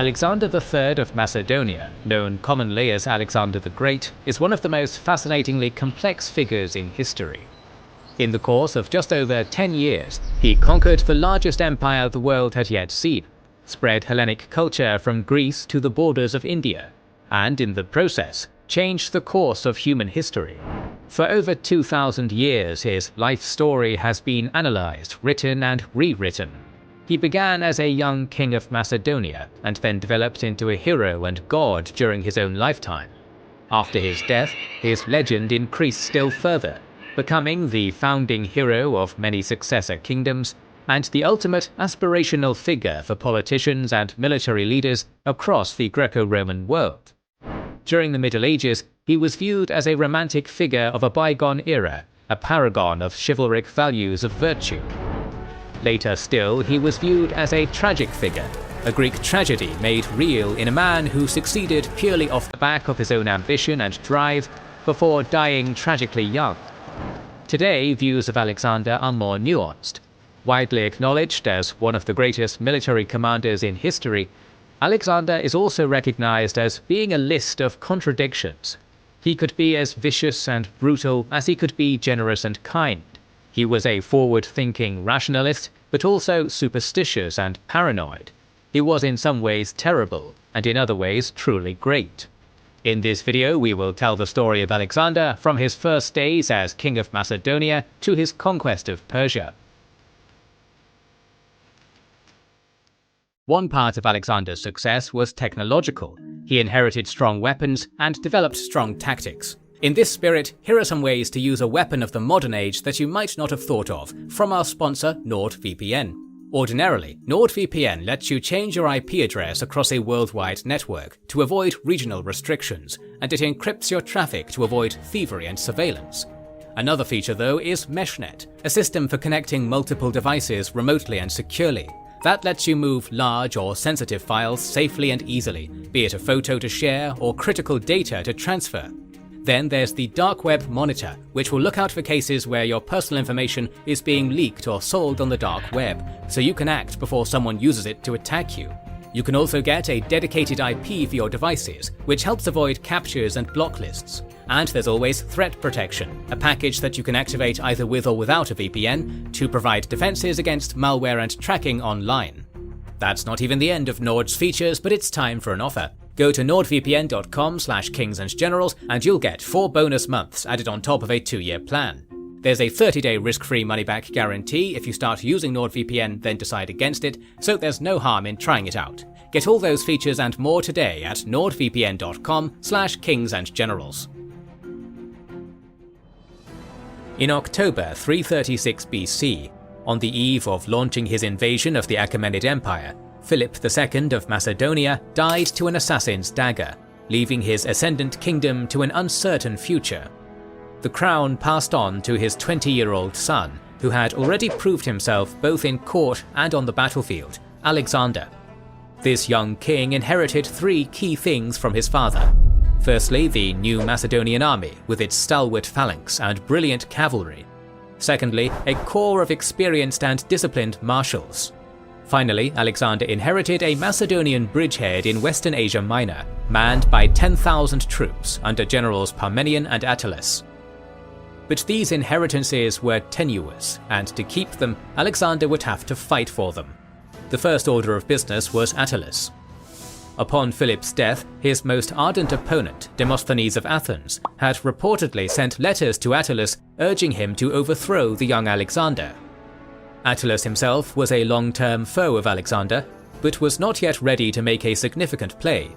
Alexander III of Macedonia, known commonly as Alexander the Great, is one of the most fascinatingly complex figures in history. In the course of just over 10 years, he conquered the largest empire the world had yet seen, spread Hellenic culture from Greece to the borders of India, and in the process, changed the course of human history. For over 2,000 years, his life story has been analysed, written and rewritten. He began as a young king of Macedonia, and then developed into a hero and god during his own lifetime. After his death, his legend increased still further, becoming the founding hero of many successor kingdoms, and the ultimate aspirational figure for politicians and military leaders across the Greco-Roman world. During the Middle Ages, he was viewed as a romantic figure of a bygone era, a paragon of chivalric values of virtue. Later still, he was viewed as a tragic figure, a Greek tragedy made real in a man who succeeded purely off the back of his own ambition and drive, before dying tragically young. Today, views of Alexander are more nuanced. Widely acknowledged as one of the greatest military commanders in history, Alexander is also recognized as being a list of contradictions. He could be as vicious and brutal as he could be generous and kind. He was a forward-thinking rationalist, but also superstitious and paranoid. He was in some ways terrible, and in other ways truly great. In this video we will tell the story of Alexander from his first days as King of Macedonia to his conquest of Persia. One part of Alexander's success was technological. He inherited strong weapons and developed strong tactics. In this spirit, here are some ways to use a weapon of the modern age that you might not have thought of, from our sponsor NordVPN. Ordinarily, NordVPN lets you change your IP address across a worldwide network to avoid regional restrictions, and it encrypts your traffic to avoid thievery and surveillance. Another feature though is MeshNet, a system for connecting multiple devices remotely and securely. That lets you move large or sensitive files safely and easily, be it a photo to share or critical data to transfer. Then there's the Dark Web Monitor, which will look out for cases where your personal information is being leaked or sold on the dark web, so you can act before someone uses it to attack you. You can also get a dedicated IP for your devices, which helps avoid captures and block lists. And there's always Threat Protection, a package that you can activate either with or without a VPN to provide defenses against malware and tracking online. That's not even the end of Nord's features, but it's time for an offer. Go to nordvpn.com/kingsandgenerals and you'll get 4 bonus months added on top of a 2-year plan. There's a 30-day risk-free money-back guarantee if you start using NordVPN then decide against it, so there's no harm in trying it out. Get all those features and more today at nordvpn.com/kingsandgenerals. In October 336 BC, on the eve of launching his invasion of the Achaemenid Empire, Philip II of Macedonia died to an assassin's dagger, leaving his ascendant kingdom to an uncertain future. The crown passed on to his 20-year-old son, who had already proved himself both in court and on the battlefield, Alexander. This young king inherited 3 key things from his father. Firstly, the new Macedonian army, with its stalwart phalanx and brilliant cavalry. Secondly, a corps of experienced and disciplined marshals. Finally, Alexander inherited a Macedonian bridgehead in Western Asia Minor, manned by 10,000 troops under generals Parmenion and Attalus. But these inheritances were tenuous, and to keep them, Alexander would have to fight for them. The first order of business was Attalus. Upon Philip's death, his most ardent opponent, Demosthenes of Athens, had reportedly sent letters to Attalus urging him to overthrow the young Alexander. Attalus himself was a long-term foe of Alexander, but was not yet ready to make a significant play.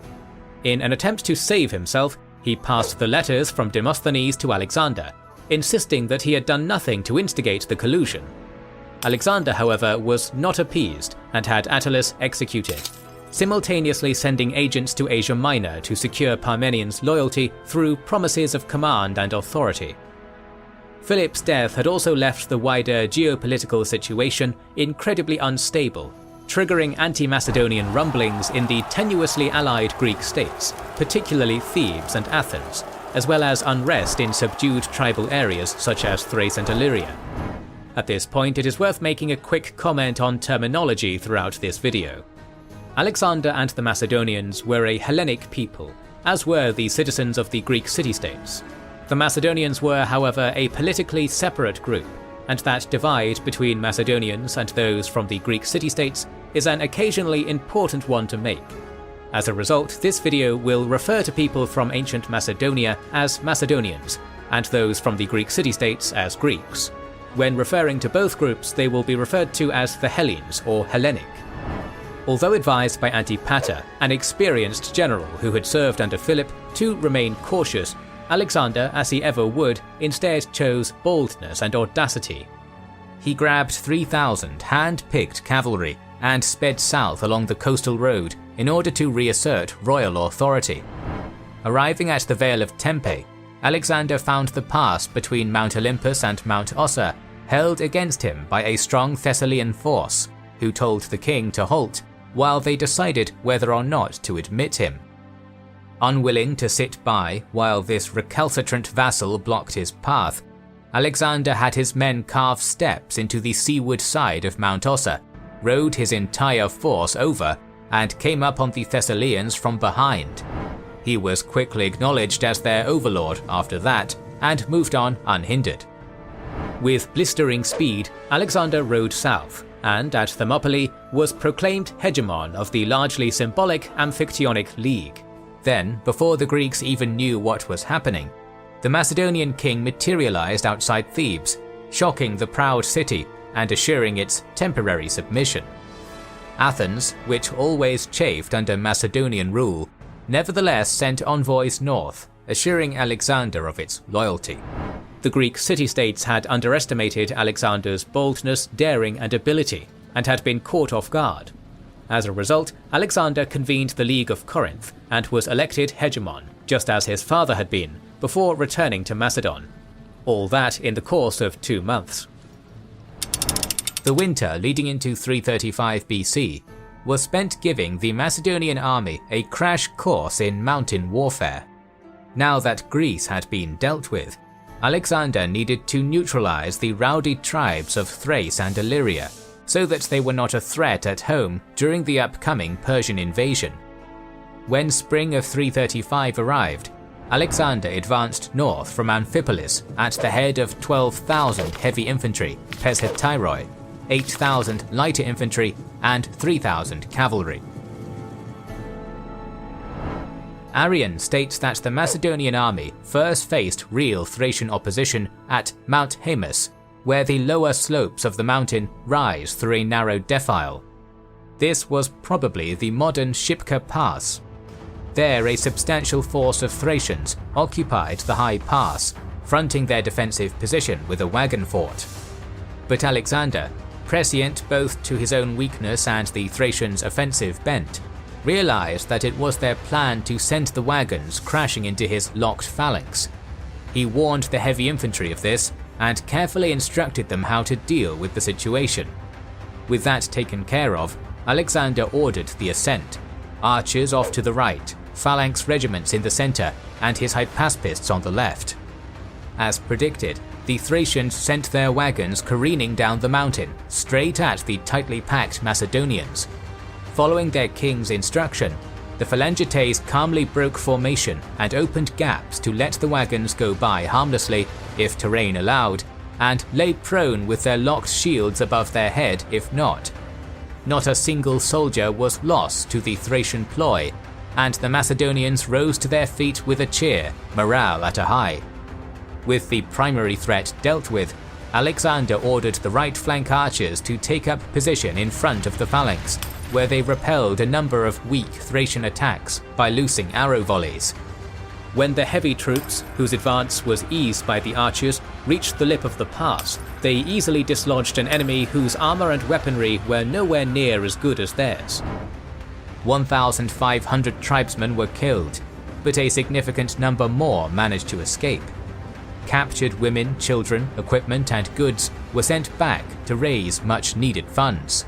In an attempt to save himself, he passed the letters from Demosthenes to Alexander, insisting that he had done nothing to instigate the collusion. Alexander, however, was not appeased and had Attalus executed, simultaneously sending agents to Asia Minor to secure Parmenion's loyalty through promises of command and authority. Philip's death had also left the wider geopolitical situation incredibly unstable, triggering anti-Macedonian rumblings in the tenuously allied Greek states, particularly Thebes and Athens, as well as unrest in subdued tribal areas such as Thrace and Illyria. At this point, it is worth making a quick comment on terminology throughout this video. Alexander and the Macedonians were a Hellenic people, as were the citizens of the Greek city-states. The Macedonians were, however, a politically separate group, and that divide between Macedonians and those from the Greek city-states is an occasionally important one to make. As a result, this video will refer to people from ancient Macedonia as Macedonians, and those from the Greek city-states as Greeks. When referring to both groups, they will be referred to as the Hellenes or Hellenic. Although advised by Antipater, an experienced general who had served under Philip, to remain cautious, Alexander, as he ever would, instead chose boldness and audacity. He grabbed 3,000 hand-picked cavalry and sped south along the coastal road in order to reassert royal authority. Arriving at the Vale of Tempe, Alexander found the pass between Mount Olympus and Mount Ossa held against him by a strong Thessalian force, who told the king to halt while they decided whether or not to admit him. Unwilling to sit by while this recalcitrant vassal blocked his path, Alexander had his men carve steps into the seaward side of Mount Ossa, rode his entire force over, and came up on the Thessalians from behind. He was quickly acknowledged as their overlord after that, and moved on unhindered. With blistering speed, Alexander rode south, and at Thermopylae was proclaimed hegemon of the largely symbolic Amphictyonic League. Then, before the Greeks even knew what was happening, the Macedonian king materialized outside Thebes, shocking the proud city and assuring its temporary submission. Athens, which always chafed under Macedonian rule, nevertheless sent envoys north, assuring Alexander of its loyalty. The Greek city-states had underestimated Alexander's boldness, daring, and ability, and had been caught off guard. As a result, Alexander convened the League of Corinth and was elected hegemon, just as his father had been, before returning to Macedon. All that in the course of 2 months. The winter leading into 335 BC was spent giving the Macedonian army a crash course in mountain warfare. Now that Greece had been dealt with, Alexander needed to neutralize the rowdy tribes of Thrace and Illyria, so that they were not a threat at home during the upcoming Persian invasion. When spring of 335 arrived, Alexander advanced north from Amphipolis at the head of 12,000 heavy infantry, Peshetyroi, 8,000 lighter infantry, and 3,000 cavalry. Arrian states that the Macedonian army first faced real Thracian opposition at Mount Haemus, where the lower slopes of the mountain rise through a narrow defile. This was probably the modern Shipka Pass. There, a substantial force of Thracians occupied the high pass, fronting their defensive position with a wagon fort. But Alexander, prescient both to his own weakness and the Thracians' offensive bent, realized that it was their plan to send the wagons crashing into his locked phalanx. He warned the heavy infantry of this and carefully instructed them how to deal with the situation. With that taken care of, Alexander ordered the ascent. Archers off to the right, phalanx regiments in the center, and his hypaspists on the left. As predicted, the Thracians sent their wagons careening down the mountain, straight at the tightly packed Macedonians. Following their king's instruction, the Phalangites calmly broke formation and opened gaps to let the wagons go by harmlessly if terrain allowed, and lay prone with their locked shields above their head if not. Not a single soldier was lost to the Thracian ploy, and the Macedonians rose to their feet with a cheer, morale at a high. With the primary threat dealt with, Alexander ordered the right flank archers to take up position in front of the phalanx, where they repelled a number of weak Thracian attacks by loosing arrow volleys. When the heavy troops, whose advance was eased by the archers, reached the lip of the pass, they easily dislodged an enemy whose armor and weaponry were nowhere near as good as theirs. 1,500 tribesmen were killed, but a significant number more managed to escape. Captured women, children, equipment, and goods were sent back to raise much-needed funds.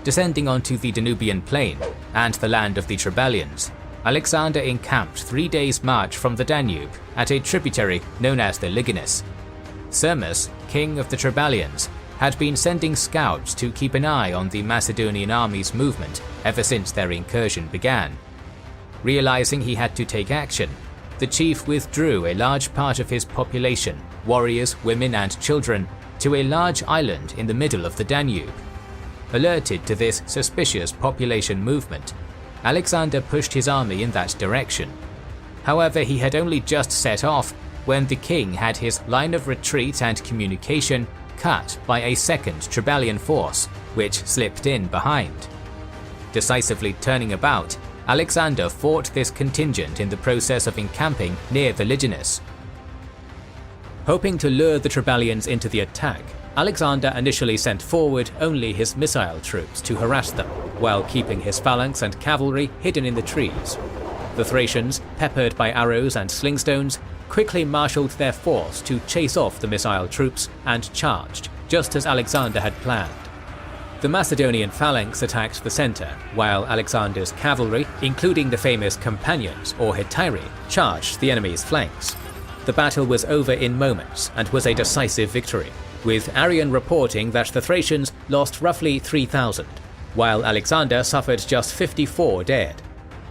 Descending onto the Danubian plain and the land of the Trebalians, Alexander encamped 3 days' march from the Danube at a tributary known as the Liginus. Sermus, king of the Trebalians, had been sending scouts to keep an eye on the Macedonian army's movement ever since their incursion began. Realizing he had to take action, the chief withdrew a large part of his population, warriors, women and children, to a large island in the middle of the Danube. Alerted to this suspicious population movement, Alexander pushed his army in that direction. However, he had only just set off when the king had his line of retreat and communication cut by a second Triballian force, which slipped in behind. Decisively turning about, Alexander fought this contingent in the process of encamping near the Liginus. Hoping to lure the Triballians into the attack, Alexander initially sent forward only his missile troops to harass them, while keeping his phalanx and cavalry hidden in the trees. The Thracians, peppered by arrows and slingstones, quickly marshalled their force to chase off the missile troops and charged, just as Alexander had planned. The Macedonian phalanx attacked the center, while Alexander's cavalry, including the famous companions or hetairai, charged the enemy's flanks. The battle was over in moments and was a decisive victory, with Arrian reporting that the Thracians lost roughly 3,000, while Alexander suffered just 54 dead.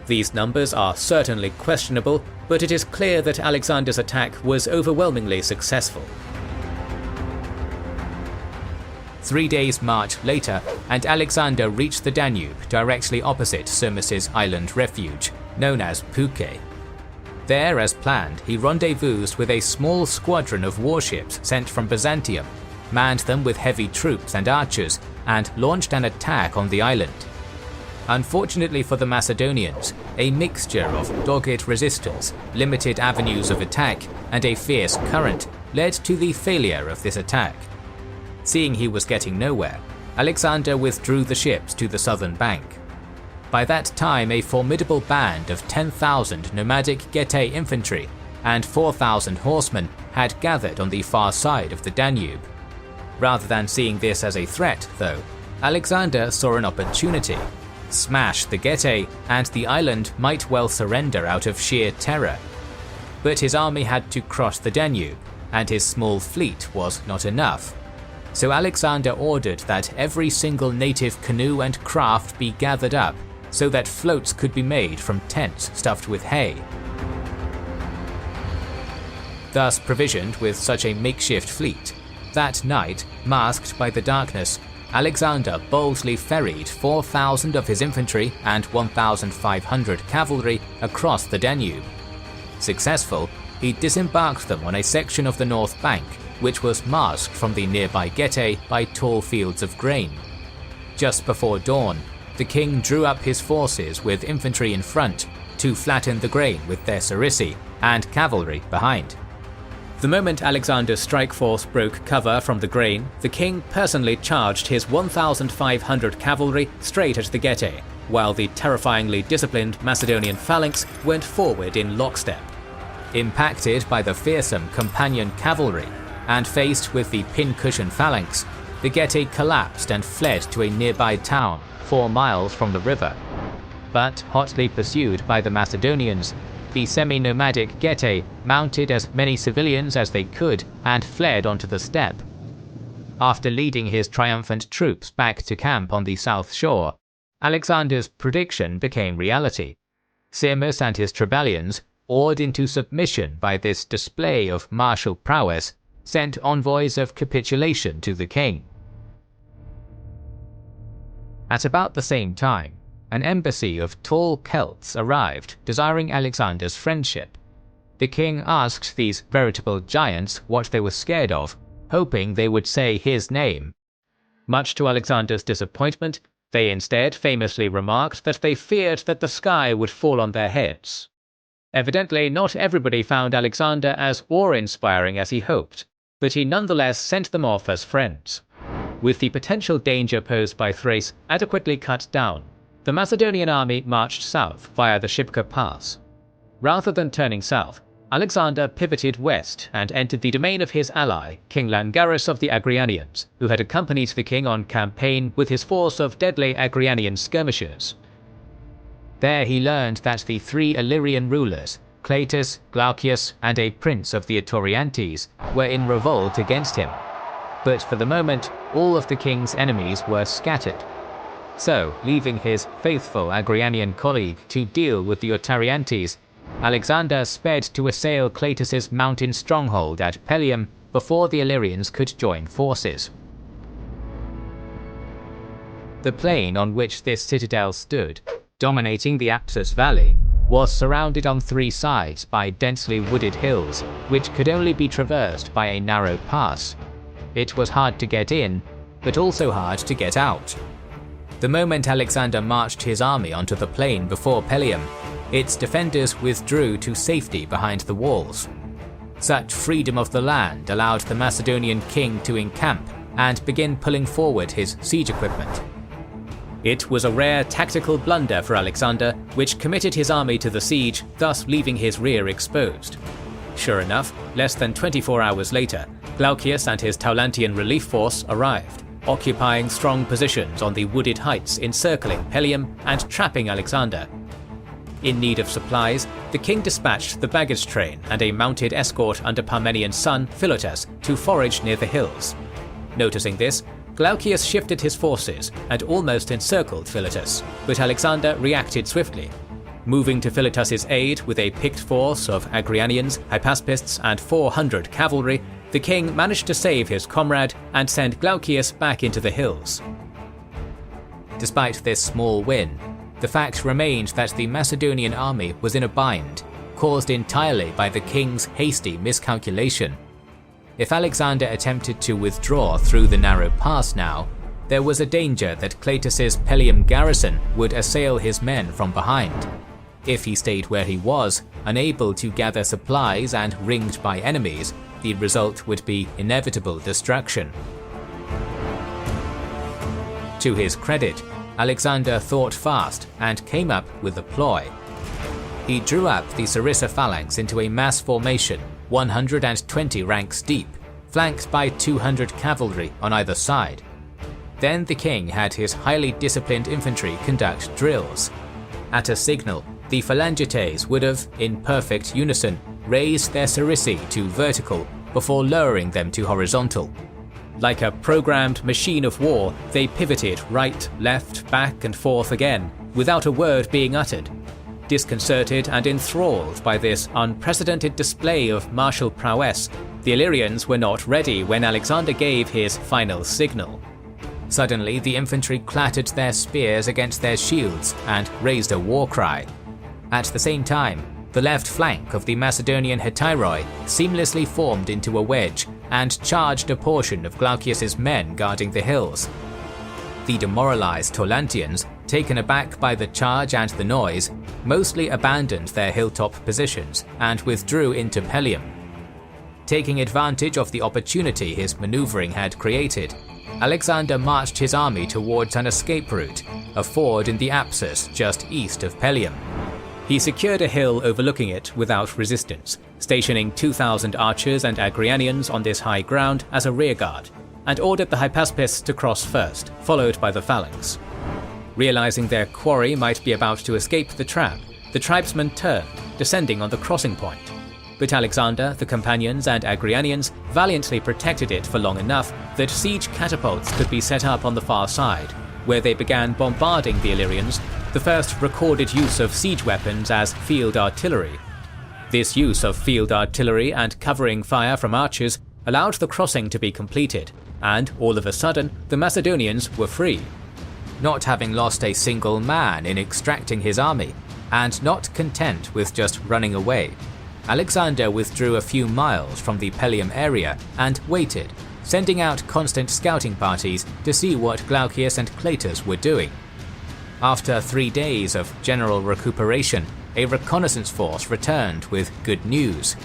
These numbers are certainly questionable, but it is clear that Alexander's attack was overwhelmingly successful. 3 days' march later, and Alexander reached the Danube directly opposite Sirmis's island refuge, known as Puke. There, as planned, he rendezvoused with a small squadron of warships sent from Byzantium, manned them with heavy troops and archers, and launched an attack on the island. Unfortunately for the Macedonians, a mixture of dogged resistance, limited avenues of attack, and a fierce current led to the failure of this attack. Seeing he was getting nowhere, Alexander withdrew the ships to the southern bank. By that time, a formidable band of 10,000 nomadic Getae infantry and 4,000 horsemen had gathered on the far side of the Danube. Rather than seeing this as a threat, though, Alexander saw an opportunity. Smash the Getae, and the island might well surrender out of sheer terror. But his army had to cross the Danube, and his small fleet was not enough. So Alexander ordered that every single native canoe and craft be gathered up, so that floats could be made from tents stuffed with hay. Thus provisioned with such a makeshift fleet, that night, masked by the darkness, Alexander boldly ferried 4,000 of his infantry and 1,500 cavalry across the Danube. Successful, he disembarked them on a section of the north bank, which was masked from the nearby Getae by tall fields of grain. Just before dawn, the king drew up his forces with infantry in front to flatten the grain with their sarisi, and cavalry behind. The moment Alexander's strike force broke cover from the grain, the king personally charged his 1,500 cavalry straight at the Getae, while the terrifyingly disciplined Macedonian phalanx went forward in lockstep. Impacted by the fearsome companion cavalry, and faced with the pincushion phalanx, the Getae collapsed and fled to a nearby town 4 miles from the river. But hotly pursued by the Macedonians, the semi-nomadic Getae mounted as many civilians as they could and fled onto the steppe. After leading his triumphant troops back to camp on the south shore, Alexander's prediction became reality. Sirmis and his Triballians, awed into submission by this display of martial prowess, sent envoys of capitulation to the king. At about the same time, an embassy of tall Celts arrived, desiring Alexander's friendship. The king asked these veritable giants what they were scared of, hoping they would say his name. Much to Alexander's disappointment, they instead famously remarked that they feared that the sky would fall on their heads. Evidently, not everybody found Alexander as awe-inspiring as he hoped, but he nonetheless sent them off as friends. With the potential danger posed by Thrace adequately cut down, the Macedonian army marched south via the Shipka Pass. Rather than turning south, Alexander pivoted west and entered the domain of his ally, King Langarus of the Agrianians, who had accompanied the king on campaign with his force of deadly Agrianian skirmishers. There he learned that the 3 Illyrian rulers, Cleitus, Glaucius, and a prince of the Etoriantes, were in revolt against him. but for the moment, all of the king's enemies were scattered. So, leaving his faithful Agrianian colleague to deal with the Otariantes, Alexander sped to assail Cleitus's mountain stronghold at Pelium before the Illyrians could join forces. The plain on which this citadel stood, dominating the Apsus Valley, was surrounded on three sides by densely wooded hills, which could only be traversed by a narrow pass. It was hard to get in, but also hard to get out. The moment Alexander marched his army onto the plain before Pelium, its defenders withdrew to safety behind the walls. Such freedom of the land allowed the Macedonian king to encamp and begin pulling forward his siege equipment. It was a rare tactical blunder for Alexander, which committed his army to the siege, thus leaving his rear exposed. Sure enough, less than 24 hours later, Glaucias and his Taulantian relief force arrived, occupying strong positions on the wooded heights encircling Pelium and trapping Alexander. In need of supplies, the king dispatched the baggage train and a mounted escort under Parmenian's son Philotas to forage near the hills. Noticing this, Glaucias shifted his forces and almost encircled Philotas, but Alexander reacted swiftly. Moving to Philotas's aid with a picked force of Agrianians, Hypaspists, and 400 cavalry, the king managed to save his comrade and send Glaucias back into the hills. Despite this small win, the fact remained that the Macedonian army was in a bind, caused entirely by the king's hasty miscalculation. If Alexander attempted to withdraw through the narrow pass now, there was a danger that Cleitus's Pelium garrison would assail his men from behind. If he stayed where he was, unable to gather supplies and ringed by enemies, the result would be inevitable destruction. To his credit, Alexander thought fast and came up with a ploy. He drew up the Sarissa phalanx into a mass formation 120 ranks deep, flanked by 200 cavalry on either side. Then the king had his highly disciplined infantry conduct drills. At a signal, the phalangites would have, in perfect unison, raised their Sarissi to vertical before lowering them to horizontal. Like a programmed machine of war, they pivoted right, left, back and forth again, without a word being uttered. Disconcerted and enthralled by this unprecedented display of martial prowess, the Illyrians were not ready when Alexander gave his final signal. Suddenly, the infantry clattered their spears against their shields and raised a war cry. At the same time, the left flank of the Macedonian Hetairoi seamlessly formed into a wedge and charged a portion of Glaucias's men guarding the hills. The demoralized Taulantians, taken aback by the charge and the noise, mostly abandoned their hilltop positions and withdrew into Pelium. Taking advantage of the opportunity his maneuvering had created, Alexander marched his army towards an escape route, a ford in the Apsus just east of Pelium. He secured a hill overlooking it without resistance, stationing 2,000 archers and Agrianians on this high ground as a rearguard, and ordered the Hypaspists to cross first, followed by the phalanx. Realizing their quarry might be about to escape the trap, the tribesmen turned, descending on the crossing point. But Alexander, the companions and Agrianians valiantly protected it for long enough that siege catapults could be set up on the far side, where they began bombarding the Illyrians, the first recorded use of siege weapons as field artillery. This use of field artillery and covering fire from archers allowed the crossing to be completed, and all of a sudden the Macedonians were free. Not having lost a single man in extracting his army, and not content with just running away, Alexander withdrew a few miles from the Pelium area and waited, sending out constant scouting parties to see what Glaucias and Cleitus were doing. After 3 days of general recuperation, a reconnaissance force returned with good news.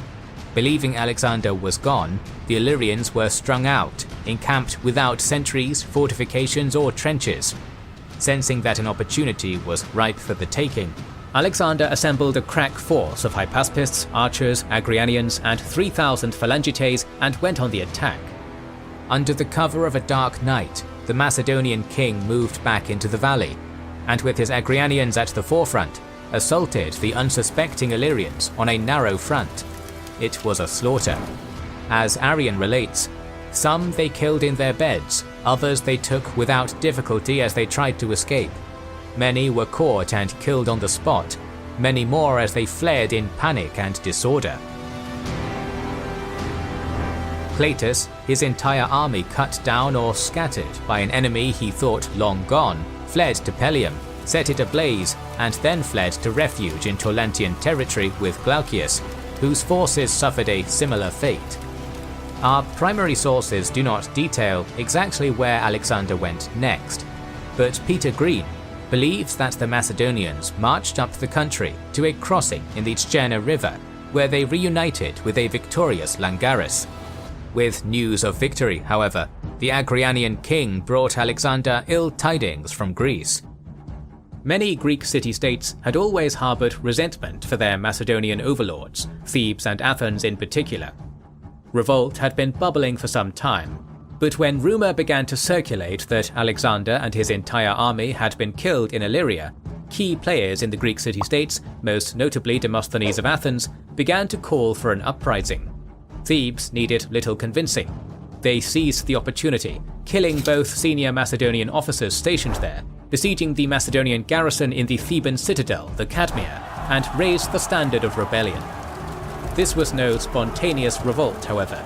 Believing Alexander was gone, the Illyrians were strung out, encamped without sentries, fortifications or trenches. Sensing that an opportunity was ripe for the taking, Alexander assembled a crack force of Hypaspists, archers, Agrianians and 3,000 phalangites and went on the attack. Under the cover of a dark night, the Macedonian king moved back into the valley, and with his Agrianians at the forefront, assaulted the unsuspecting Illyrians on a narrow front. It was a slaughter. As Arrian relates, Some they killed in their beds, others they took without difficulty as they tried to escape. Many were caught and killed on the spot, many more as they fled in panic and disorder. Cletus, his entire army cut down or scattered by an enemy he thought long gone, fled to Pelium, set it ablaze, and then fled to refuge in Tollantian territory with Glaucius, whose forces suffered a similar fate. Our primary sources do not detail exactly where Alexander went next, but Peter Green believes that the Macedonians marched up the country to a crossing in the Tcherna River, where they reunited with a victorious Langaris. With news of victory, however, the Agrianian king brought Alexander ill tidings from Greece. Many Greek city-states had always harbored resentment for their Macedonian overlords, Thebes and Athens in particular. Revolt had been bubbling for some time, but when rumor began to circulate that Alexander and his entire army had been killed in Illyria, key players in the Greek city-states, most notably Demosthenes of Athens, began to call for an uprising. Thebes needed little convincing. They seized the opportunity, killing both senior Macedonian officers stationed there, besieging the Macedonian garrison in the Theban citadel, the Cadmea, and raised the standard of rebellion. This was no spontaneous revolt, however.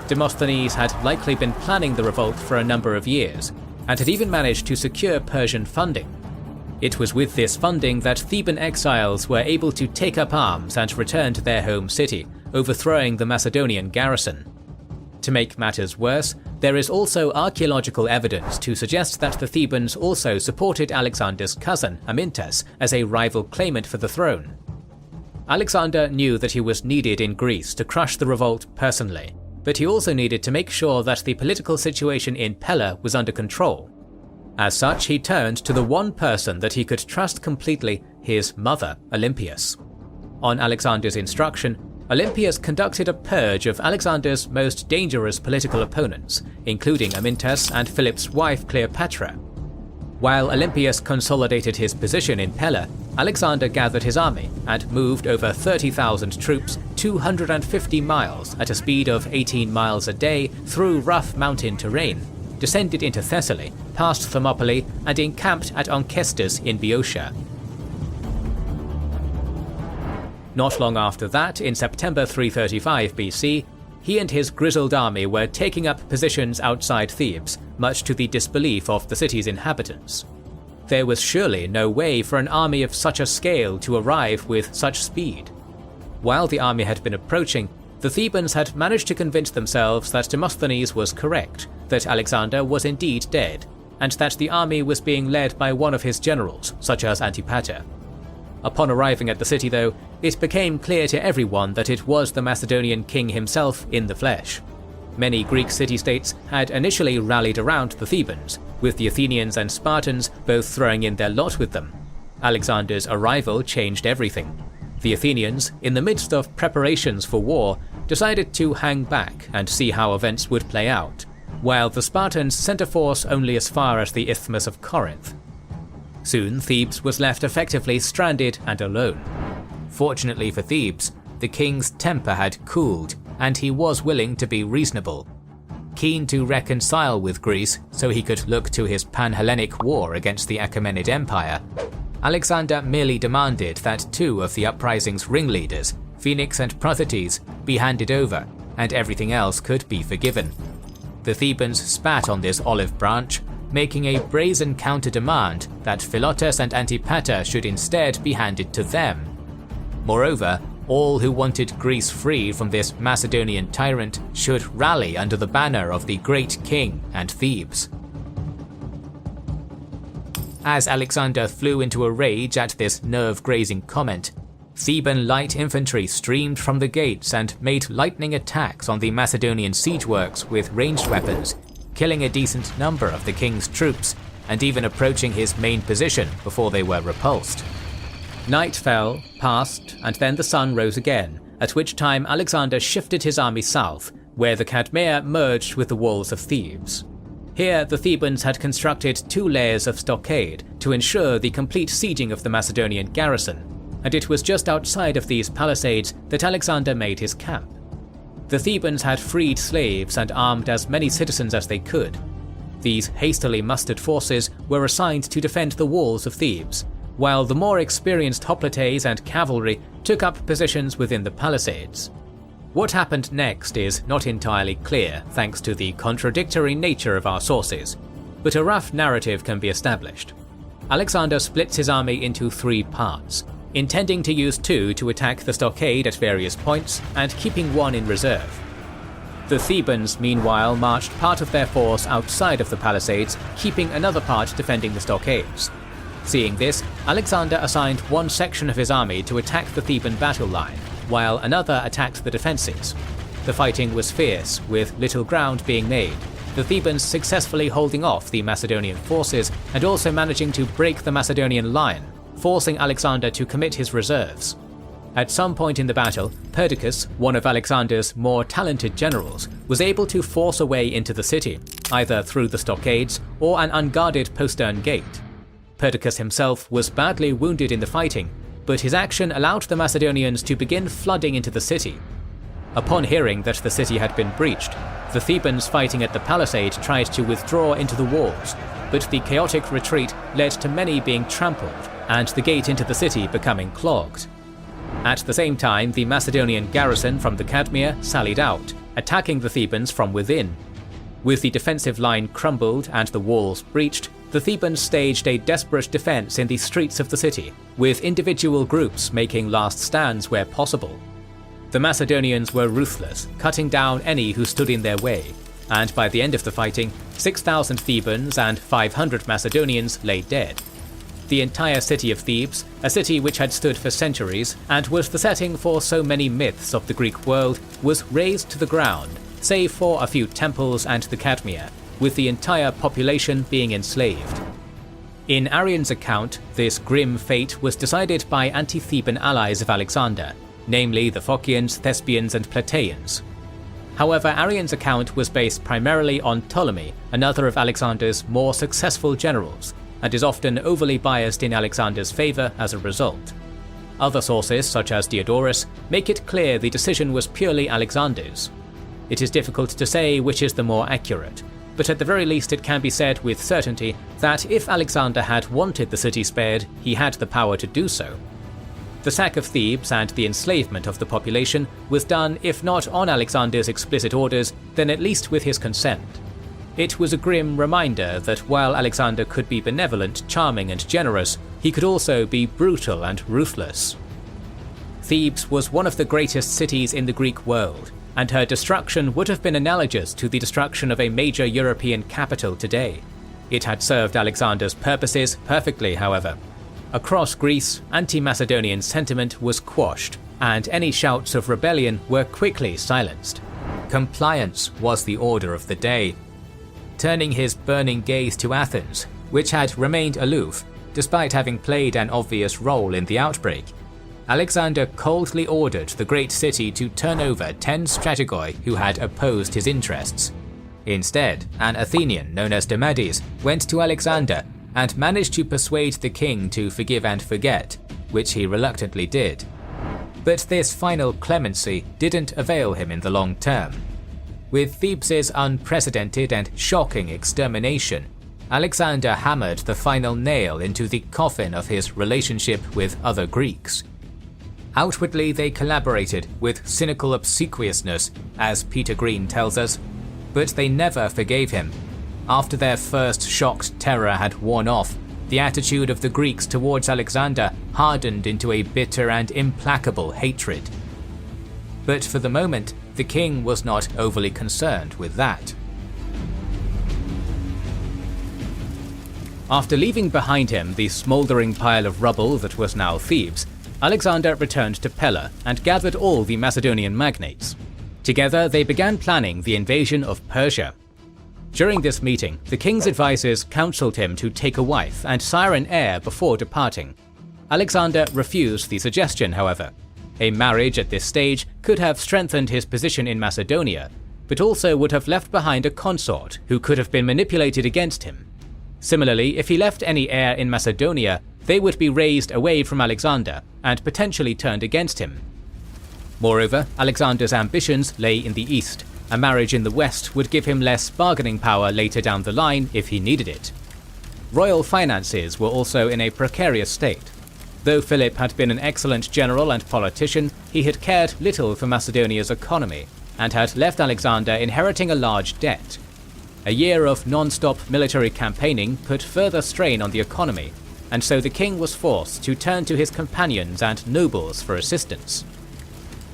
Demosthenes had likely been planning the revolt for a number of years, and had even managed to secure Persian funding. It was with this funding that Theban exiles were able to take up arms and return to their home city, overthrowing the Macedonian garrison. To make matters worse, there is also archaeological evidence to suggest that the Thebans also supported Alexander's cousin, Amyntas, as a rival claimant for the throne. Alexander knew that he was needed in Greece to crush the revolt personally, but he also needed to make sure that the political situation in Pella was under control. As such, he turned to the one person that he could trust completely, his mother, Olympias. On Alexander's instruction, Olympias conducted a purge of Alexander's most dangerous political opponents, including Amyntas and Philip's wife Cleopatra. While Olympias consolidated his position in Pella, Alexander gathered his army and moved over 30,000 troops 250 miles at a speed of 18 miles a day through rough mountain terrain, descended into Thessaly, past Thermopylae, and encamped at Onchestus in Boeotia. Not long after that, in September 335 BC, he and his grizzled army were taking up positions outside Thebes, much to the disbelief of the city's inhabitants. There was surely no way for an army of such a scale to arrive with such speed. While the army had been approaching, the Thebans had managed to convince themselves that Demosthenes was correct, that Alexander was indeed dead, and that the army was being led by one of his generals, such as Antipater. Upon arriving at the city, though, it became clear to everyone that it was the Macedonian king himself in the flesh. Many Greek city-states had initially rallied around the Thebans, with the Athenians and Spartans both throwing in their lot with them. Alexander's arrival changed everything. The Athenians, in the midst of preparations for war, decided to hang back and see how events would play out, while the Spartans sent a force only as far as the Isthmus of Corinth. Soon Thebes was left effectively stranded and alone. Fortunately for Thebes, the king's temper had cooled, and he was willing to be reasonable. Keen to reconcile with Greece so he could look to his Pan-Hellenic war against the Achaemenid Empire, Alexander merely demanded that two of the uprising's ringleaders, Phoenix and Prothotes, be handed over, and everything else could be forgiven. The Thebans spat on this olive branch, making a brazen counter-demand that Philotas and Antipater should instead be handed to them. Moreover, all who wanted Greece free from this Macedonian tyrant should rally under the banner of the great king and Thebes. As Alexander flew into a rage at this nerve-grazing comment, Theban light infantry streamed from the gates and made lightning attacks on the Macedonian siege works with ranged weapons, killing a decent number of the king's troops, and even approaching his main position before they were repulsed. Night fell, passed, and then the sun rose again, at which time Alexander shifted his army south, where the Cadmea merged with the walls of Thebes. Here, the Thebans had constructed 2 layers of stockade to ensure the complete sieging of the Macedonian garrison, and it was just outside of these palisades that Alexander made his camp. The Thebans had freed slaves and armed as many citizens as they could. These hastily mustered forces were assigned to defend the walls of Thebes, while the more experienced hoplites and cavalry took up positions within the palisades. What happened next is not entirely clear thanks to the contradictory nature of our sources, but a rough narrative can be established. Alexander splits his army into 3 parts, intending to use 2 to attack the stockade at various points and keeping 1 in reserve. The Thebans, meanwhile, marched part of their force outside of the palisades, keeping another part defending the stockades. Seeing this, Alexander assigned 1 section of his army to attack the Theban battle line, while another attacked the defences. The fighting was fierce, with little ground being made, the Thebans successfully holding off the Macedonian forces and also managing to break the Macedonian line, forcing Alexander to commit his reserves. At some point in the battle, Perdiccas, one of Alexander's more talented generals, was able to force a way into the city, either through the stockades or an unguarded postern gate. Perdiccas himself was badly wounded in the fighting, but his action allowed the Macedonians to begin flooding into the city. Upon hearing that the city had been breached, the Thebans fighting at the palisade tried to withdraw into the walls, but the chaotic retreat led to many being trampled and the gate into the city becoming clogged. At the same time, the Macedonian garrison from the Cadmea sallied out, attacking the Thebans from within. With the defensive line crumbled and the walls breached, the Thebans staged a desperate defense in the streets of the city, with individual groups making last stands where possible. The Macedonians were ruthless, cutting down any who stood in their way, and by the end of the fighting, 6,000 Thebans and 500 Macedonians lay dead. The entire city of Thebes, a city which had stood for centuries and was the setting for so many myths of the Greek world, was razed to the ground, save for a few temples and the Cadmea, with the entire population being enslaved. In Arrian's account, this grim fate was decided by anti-Theban allies of Alexander, namely the Phocians, Thespians and Plataeans. However, Arrian's account was based primarily on Ptolemy, another of Alexander's more successful generals, and is often overly biased in Alexander's favour as a result. Other sources, such as Diodorus, make it clear the decision was purely Alexander's. It is difficult to say which is the more accurate, but at the very least it can be said with certainty that if Alexander had wanted the city spared, he had the power to do so. The sack of Thebes and the enslavement of the population was done if not on Alexander's explicit orders, then at least with his consent. It was a grim reminder that while Alexander could be benevolent, charming and generous, he could also be brutal and ruthless. Thebes was one of the greatest cities in the Greek world, and her destruction would have been analogous to the destruction of a major European capital today. It had served Alexander's purposes perfectly, however. Across Greece, anti-Macedonian sentiment was quashed, and any shouts of rebellion were quickly silenced. Compliance was the order of the day. Turning his burning gaze to Athens, which had remained aloof, despite having played an obvious role in the outbreak, Alexander coldly ordered the great city to turn over 10 strategoi who had opposed his interests. Instead, an Athenian known as Demades went to Alexander and managed to persuade the king to forgive and forget, which he reluctantly did. But this final clemency didn't avail him in the long term. With Thebes' unprecedented and shocking extermination, Alexander hammered the final nail into the coffin of his relationship with other Greeks. Outwardly they collaborated with cynical obsequiousness, as Peter Green tells us, but they never forgave him. After their first shocked terror had worn off, the attitude of the Greeks towards Alexander hardened into a bitter and implacable hatred. But for the moment, the king was not overly concerned with that. After leaving behind him the smouldering pile of rubble that was now Thebes, Alexander returned to Pella and gathered all the Macedonian magnates. Together they began planning the invasion of Persia. During this meeting, the king's advisors counseled him to take a wife and sire an heir before departing. Alexander refused the suggestion, however. A marriage at this stage could have strengthened his position in Macedonia, but also would have left behind a consort who could have been manipulated against him. Similarly, if he left any heir in Macedonia, they would be raised away from Alexander and potentially turned against him. Moreover, Alexander's ambitions lay in the east. A marriage in the west would give him less bargaining power later down the line if he needed it. Royal finances were also in a precarious state. Though Philip had been an excellent general and politician, he had cared little for Macedonia's economy, and had left Alexander inheriting a large debt. A year of non-stop military campaigning put further strain on the economy, and so the king was forced to turn to his companions and nobles for assistance.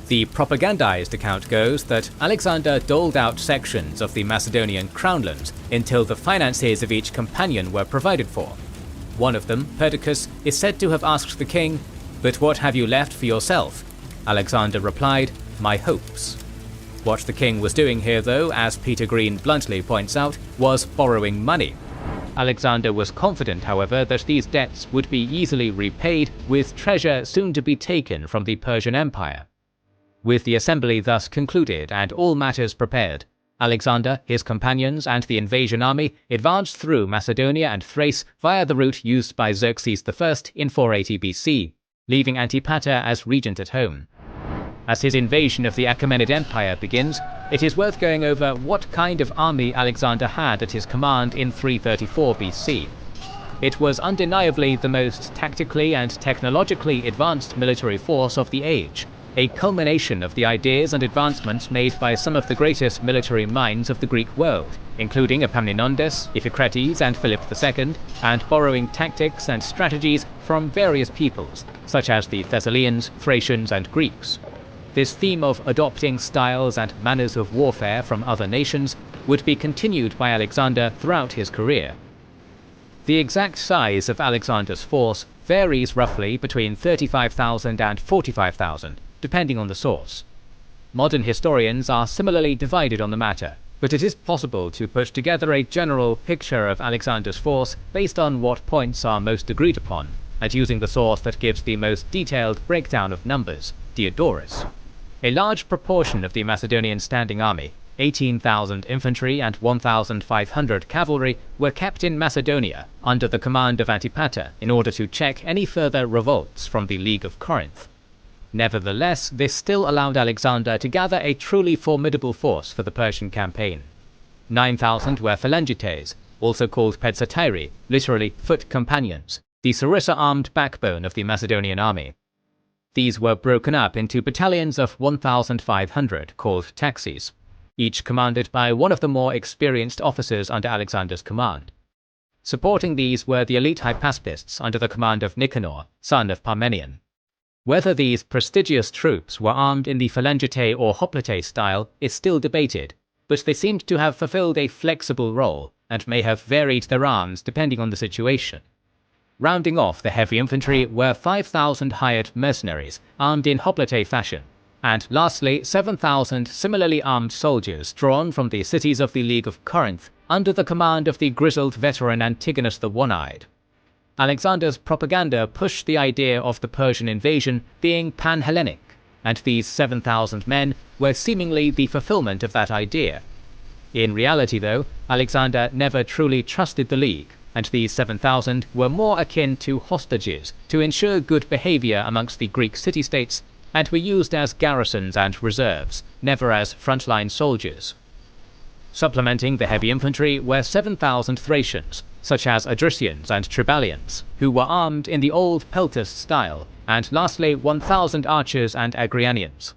The propagandized account goes that Alexander doled out sections of the Macedonian crownlands until the finances of each companion were provided for. One of them, Perdiccas, is said to have asked the king, "But what have you left for yourself?" Alexander replied, "My hopes." What the king was doing here though, as Peter Green bluntly points out, was borrowing money. Alexander was confident, however, that these debts would be easily repaid, with treasure soon to be taken from the Persian Empire. With the assembly thus concluded and all matters prepared, Alexander, his companions, and the invasion army advanced through Macedonia and Thrace via the route used by Xerxes I in 480 BC, leaving Antipater as regent at home. As his invasion of the Achaemenid Empire begins, it is worth going over what kind of army Alexander had at his command in 334 BC. It was undeniably the most tactically and technologically advanced military force of the age, a culmination of the ideas and advancements made by some of the greatest military minds of the Greek world, including Epaminondas, Iphicrates, and Philip II, and borrowing tactics and strategies from various peoples, such as the Thessalians, Thracians, and Greeks. This theme of adopting styles and manners of warfare from other nations would be continued by Alexander throughout his career. The exact size of Alexander's force varies roughly between 35,000 and 45,000, depending on the source. Modern historians are similarly divided on the matter, but it is possible to put together a general picture of Alexander's force based on what points are most agreed upon, and using the source that gives the most detailed breakdown of numbers, Diodorus. A large proportion of the Macedonian standing army, 18,000 infantry and 1,500 cavalry, were kept in Macedonia under the command of Antipater in order to check any further revolts from the League of Corinth. Nevertheless, this still allowed Alexander to gather a truly formidable force for the Persian campaign. 9,000 were phalangites, also called pedsatyri, literally foot companions, the sarissa-armed backbone of the Macedonian army. These were broken up into battalions of 1,500 called taxis, each commanded by one of the more experienced officers under Alexander's command. Supporting these were the elite hypaspists under the command of Nicanor, son of Parmenion. Whether these prestigious troops were armed in the phalangite or hoplite style is still debated, but they seemed to have fulfilled a flexible role and may have varied their arms depending on the situation. Rounding off the heavy infantry were 5,000 hired mercenaries armed in hoplite fashion, and lastly 7,000 similarly armed soldiers drawn from the cities of the League of Corinth under the command of the grizzled veteran Antigonus the One-Eyed. Alexander's propaganda pushed the idea of the Persian invasion being pan-Hellenic, and these 7,000 men were seemingly the fulfillment of that idea. In reality though, Alexander never truly trusted the League, and these 7,000 were more akin to hostages to ensure good behavior amongst the Greek city-states, and were used as garrisons and reserves, never as frontline soldiers. Supplementing the heavy infantry were 7,000 Thracians, such as Adricians and Tribalians, who were armed in the old Peltas style, and lastly 1,000 archers and Agrianians.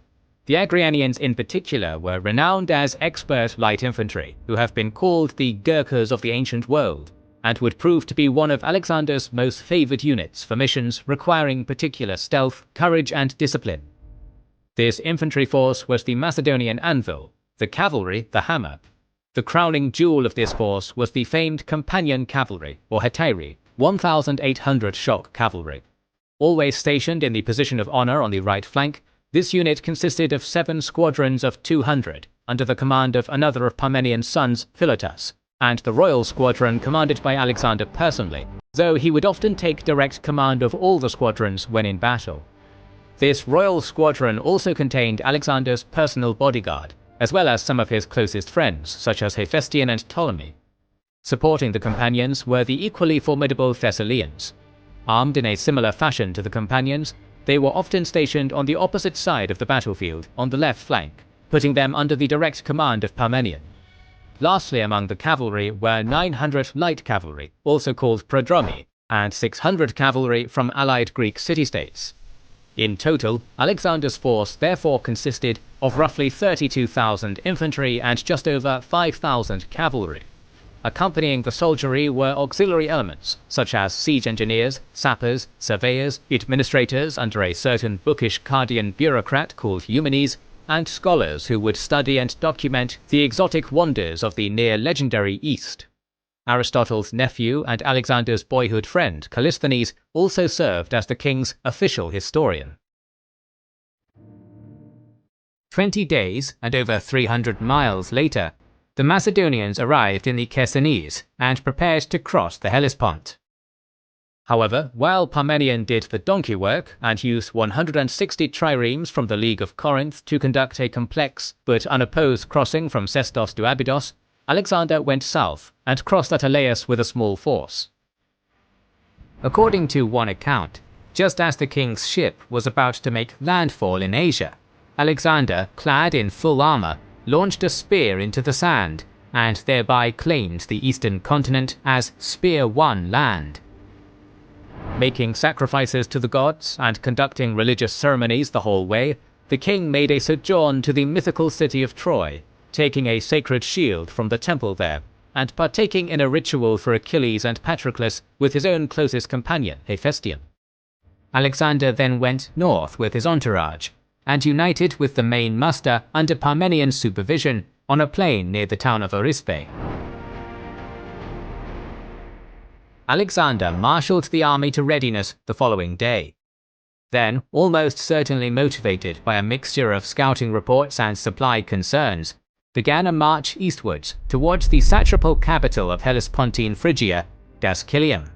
The Agrianians in particular were renowned as expert light infantry, who have been called the Gurkhas of the ancient world, and would prove to be one of Alexander's most favoured units for missions requiring particular stealth, courage, and discipline. This infantry force was the Macedonian anvil, the cavalry the hammer. The crowning jewel of this force was the famed companion cavalry, or hetairi, 1,800 shock cavalry. Always stationed in the position of honour on the right flank, this unit consisted of 7 squadrons of 200, under the command of another of Parmenion's sons, Philotas, and the royal squadron commanded by Alexander personally, though he would often take direct command of all the squadrons when in battle. This royal squadron also contained Alexander's personal bodyguard, as well as some of his closest friends, such as Hephaestion and Ptolemy. Supporting the companions were the equally formidable Thessalians. Armed in a similar fashion to the companions, They were often stationed on the opposite side of the battlefield, on the left flank, putting them under the direct command of Parmenion. Lastly among the cavalry were 900 light cavalry, also called prodromi, and 600 cavalry from allied Greek city-states. In total, Alexander's force therefore consisted of roughly 32,000 infantry and just over 5,000 cavalry. Accompanying the soldiery were auxiliary elements, such as siege engineers, sappers, surveyors, administrators under a certain bookish Cardian bureaucrat called Eumenes, and scholars who would study and document the exotic wonders of the near-legendary East. Aristotle's nephew and Alexander's boyhood friend Callisthenes also served as the king's official historian. 20 days and over 300 miles later, the Macedonians arrived in the Chersonese and prepared to cross the Hellespont. However, while Parmenion did the donkey work and used 160 triremes from the League of Corinth to conduct a complex but unopposed crossing from Sestos to Abydos, Alexander went south and crossed at Elaeus with a small force. According to one account, just as the king's ship was about to make landfall in Asia, Alexander, clad in full armor, launched a spear into the sand and thereby claimed the eastern continent as Spear One land. Making sacrifices to the gods and conducting religious ceremonies the whole way, the king made a sojourn to the mythical city of Troy, taking a sacred shield from the temple there, and partaking in a ritual for Achilles and Patroclus with his own closest companion, Hephaestion. Alexander then went north with his entourage, and united with the main muster under Parmenion's supervision on a plain near the town of Arispe. Alexander marshalled the army to readiness the following day. Then, almost certainly motivated by a mixture of scouting reports and supply concerns, began a march eastwards towards the satrapal capital of Hellespontine Phrygia, Dascylium.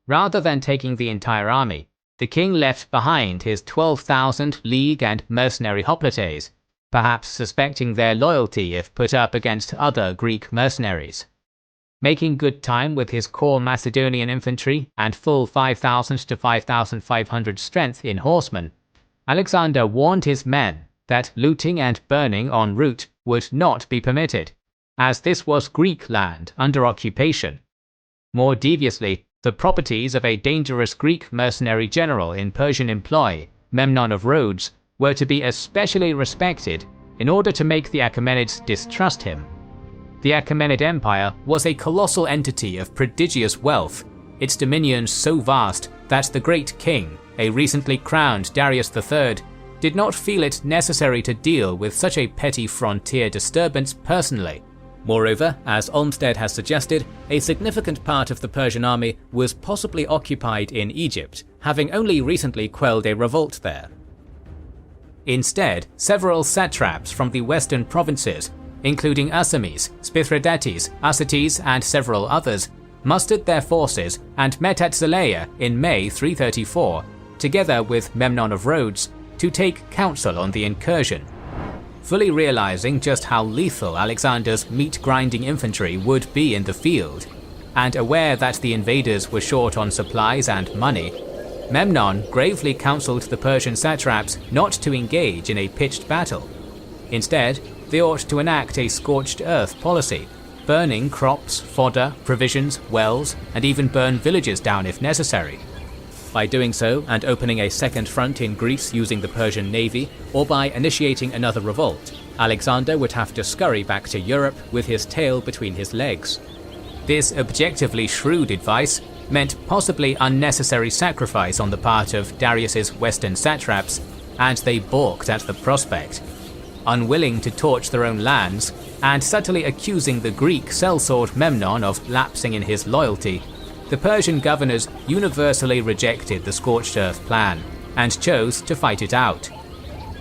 Rather than taking the entire army, the king left behind his 12,000 League and mercenary hoplites, perhaps suspecting their loyalty if put up against other Greek mercenaries. Making good time with his core Macedonian infantry and full 5,000 to 5,500 strength in horsemen, Alexander warned his men that looting and burning en route would not be permitted, as this was Greek land under occupation. More deviously, the properties of a dangerous Greek mercenary general in Persian employ, Memnon of Rhodes, were to be especially respected in order to make the Achaemenids distrust him. The Achaemenid Empire was a colossal entity of prodigious wealth, its dominions so vast that the great king, a recently crowned Darius III, did not feel it necessary to deal with such a petty frontier disturbance personally. Moreover, as Olmsted has suggested, a significant part of the Persian army was possibly occupied in Egypt, having only recently quelled a revolt there. Instead, several satraps from the western provinces, including Asames, Spithridates, Asates, and several others, mustered their forces and met at Zeleia in May 334, together with Memnon of Rhodes, to take counsel on the incursion. Fully realizing just how lethal Alexander's meat-grinding infantry would be in the field, and aware that the invaders were short on supplies and money, Memnon gravely counseled the Persian satraps not to engage in a pitched battle. Instead, they ought to enact a scorched earth policy, burning crops, fodder, provisions, wells, and even burn villages down if necessary. By doing so, and opening a second front in Greece using the Persian navy, or by initiating another revolt, Alexander would have to scurry back to Europe with his tail between his legs. This objectively shrewd advice meant possibly unnecessary sacrifice on the part of Darius's western satraps, and they balked at the prospect. Unwilling to torch their own lands, and subtly accusing the Greek sellsword Memnon of lapsing in his loyalty, the Persian governors universally rejected the scorched earth plan, and chose to fight it out.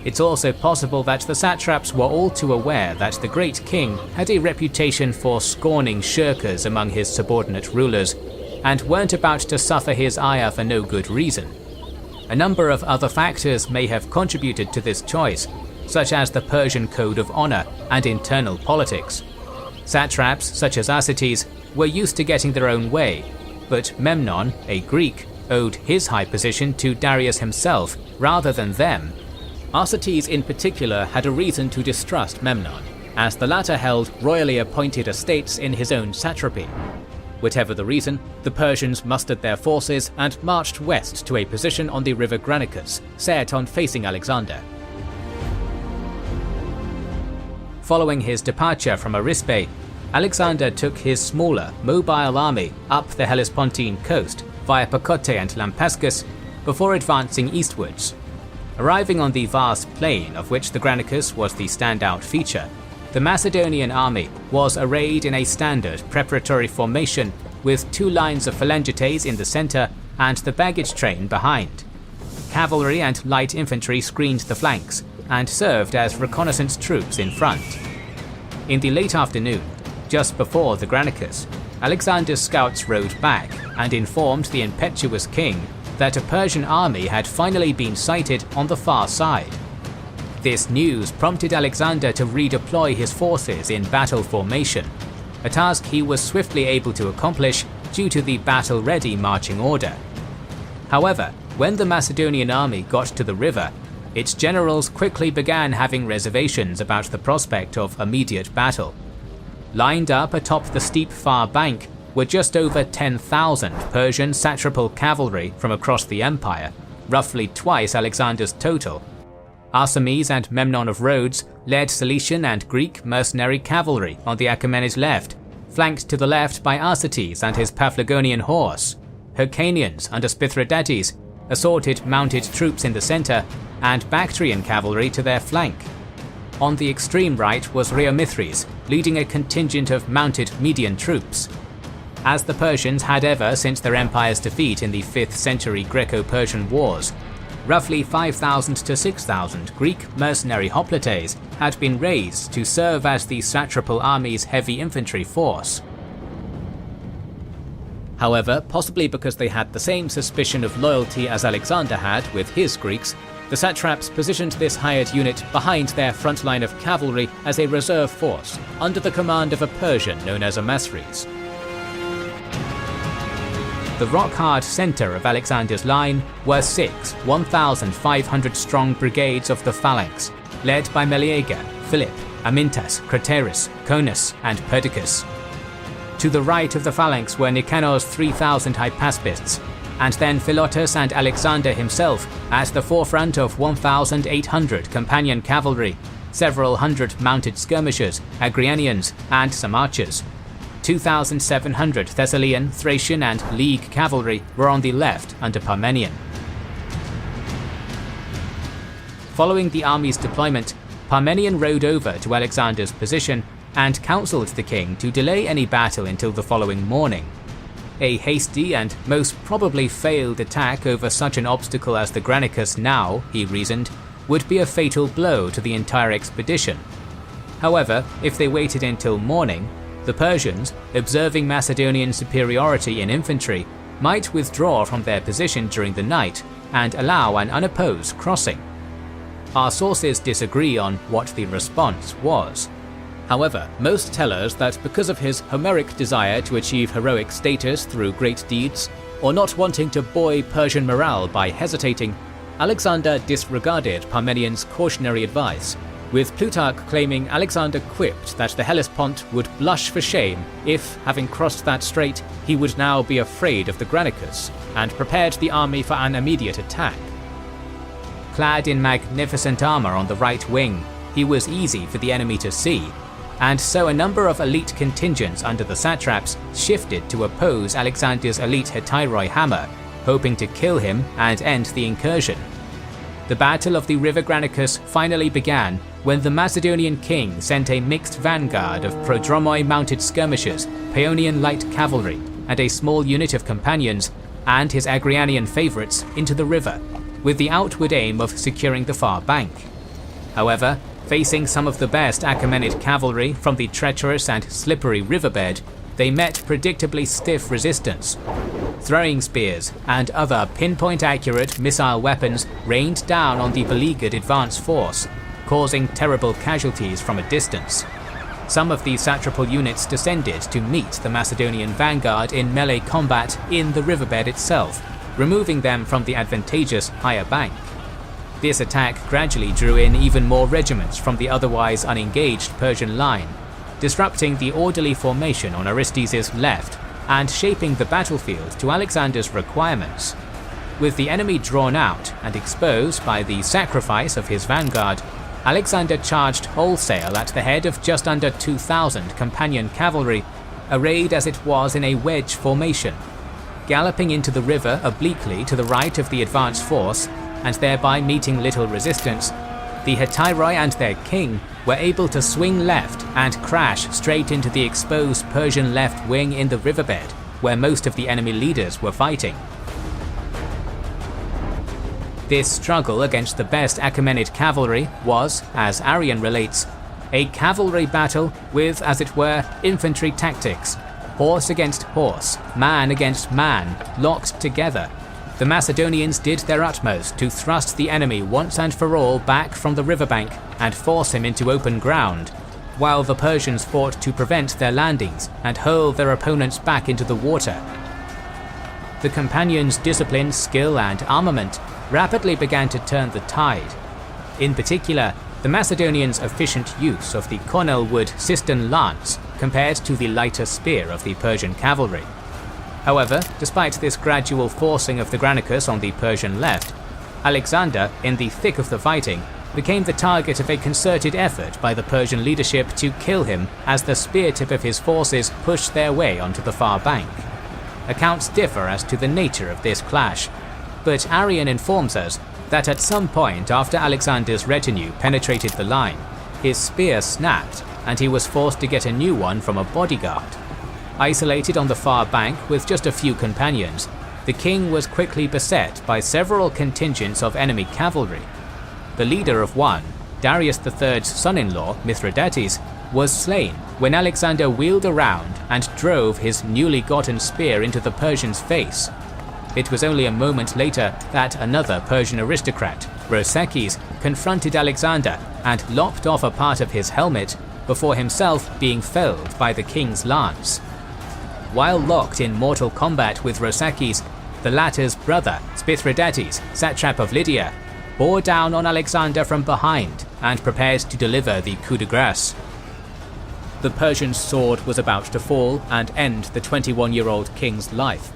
It's also possible that the satraps were all too aware that the great king had a reputation for scorning shirkers among his subordinate rulers, and weren't about to suffer his ire for no good reason. A number of other factors may have contributed to this choice, such as the Persian code of honor and internal politics. Satraps such as Asates were used to getting their own way, but Memnon, a Greek, owed his high position to Darius himself rather than them. Arsaces in particular had a reason to distrust Memnon, as the latter held royally appointed estates in his own satrapy. Whatever the reason, the Persians mustered their forces and marched west to a position on the river Granicus, set on facing Alexander. Following his departure from Arispe, Alexander took his smaller, mobile army up the Hellespontine coast via Pakote and Lampascus before advancing eastwards. Arriving on the vast plain of which the Granicus was the standout feature, the Macedonian army was arrayed in a standard preparatory formation with 2 lines of phalangites in the center and the baggage train behind. Cavalry and light infantry screened the flanks and served as reconnaissance troops in front. In the late afternoon, just before the Granicus, Alexander's scouts rode back and informed the impetuous king that a Persian army had finally been sighted on the far side. This news prompted Alexander to redeploy his forces in battle formation, a task he was swiftly able to accomplish due to the battle-ready marching order. However, when the Macedonian army got to the river, its generals quickly began having reservations about the prospect of immediate battle. Lined up atop the steep far bank were just over 10,000 Persian satrapal cavalry from across the empire, roughly twice Alexander's total. Arsames and Memnon of Rhodes led Cilician and Greek mercenary cavalry on the Achaemenid left, flanked to the left by Arsaces and his Paphlagonian horse. Hyrcanians under Spithridates assorted mounted troops in the center, and Bactrian cavalry to their flank. On the extreme right was Rheomithres, leading a contingent of mounted Median troops. As the Persians had ever since their empire's defeat in the 5th century Greco-Persian Wars, roughly 5,000 to 6,000 Greek mercenary hoplites had been raised to serve as the satrapal army's heavy infantry force. However, possibly because they had the same suspicion of loyalty as Alexander had with his Greeks, the satraps positioned this hired unit behind their front line of cavalry as a reserve force, under the command of a Persian known as Amasres. The rock-hard center of Alexander's line were 6 1,500-strong brigades of the phalanx, led by Meleager, Philip, Amintas, Craterus, Conus, and Perdiccas. To the right of the phalanx were Nicanor's 3,000 Hypaspists, and then Philotas and Alexander himself at the forefront of 1,800 companion cavalry, several hundred mounted skirmishers, Agrianians, and some archers. 2,700 Thessalian, Thracian, and League cavalry were on the left under Parmenion. Following the army's deployment, Parmenion rode over to Alexander's position and counselled the king to delay any battle until the following morning. A hasty and most probably failed attack over such an obstacle as the Granicus now, he reasoned, would be a fatal blow to the entire expedition. However, if they waited until morning, the Persians, observing Macedonian superiority in infantry, might withdraw from their position during the night and allow an unopposed crossing. Our sources disagree on what the response was. However, most tell us that because of his Homeric desire to achieve heroic status through great deeds, or not wanting to buoy Persian morale by hesitating, Alexander disregarded Parmenion's cautionary advice, with Plutarch claiming Alexander quipped that the Hellespont would blush for shame if, having crossed that strait, he would now be afraid of the Granicus, and prepared the army for an immediate attack. Clad in magnificent armor on the right wing, he was easy for the enemy to see, and so a number of elite contingents under the satraps shifted to oppose Alexander's elite Hetyroi hammer, hoping to kill him and end the incursion. The Battle of the River Granicus finally began when the Macedonian king sent a mixed vanguard of prodromoi mounted skirmishers, Paeonian light cavalry, and a small unit of companions, and his Agrianian favourites into the river, with the outward aim of securing the far bank. However, facing some of the best Achaemenid cavalry from the treacherous and slippery riverbed, they met predictably stiff resistance. Throwing spears and other pinpoint-accurate missile weapons rained down on the beleaguered advance force, causing terrible casualties from a distance. Some of the satrapal units descended to meet the Macedonian vanguard in melee combat in the riverbed itself, removing them from the advantageous higher bank. This attack gradually drew in even more regiments from the otherwise unengaged Persian line, disrupting the orderly formation on Orestes' left and shaping the battlefield to Alexander's requirements. With the enemy drawn out and exposed by the sacrifice of his vanguard, Alexander charged wholesale at the head of just under 2,000 companion cavalry, arrayed as it was in a wedge formation. Galloping into the river obliquely to the right of the advanced force, and thereby meeting little resistance, the Hetairoi and their king were able to swing left and crash straight into the exposed Persian left wing in the riverbed, where most of the enemy leaders were fighting. This struggle against the best Achaemenid cavalry was, as Arrian relates, a cavalry battle with, as it were, infantry tactics, horse against horse, man against man, locked together. The Macedonians did their utmost to thrust the enemy once and for all back from the riverbank and force him into open ground, while the Persians fought to prevent their landings and hurl their opponents back into the water. The companions' discipline, skill and armament rapidly began to turn the tide. In particular, the Macedonians' efficient use of the cornel-wood cistern lance compared to the lighter spear of the Persian cavalry. However, despite this gradual forcing of the Granicus on the Persian left, Alexander, in the thick of the fighting, became the target of a concerted effort by the Persian leadership to kill him as the spear tip of his forces pushed their way onto the far bank. Accounts differ as to the nature of this clash, but Arrian informs us that at some point after Alexander's retinue penetrated the line, his spear snapped and he was forced to get a new one from a bodyguard. Isolated on the far bank with just a few companions, the king was quickly beset by several contingents of enemy cavalry. The leader of one, Darius III's son-in-law, Mithridates, was slain when Alexander wheeled around and drove his newly gotten spear into the Persian's face. It was only a moment later that another Persian aristocrat, Rosecki, confronted Alexander and lopped off a part of his helmet before himself being felled by the king's lance. While locked in mortal combat with Rosecki, the latter's brother, Spithridates, satrap of Lydia, bore down on Alexander from behind and prepared to deliver the coup de grace. The Persian's sword was about to fall and end the 21-year-old king's life.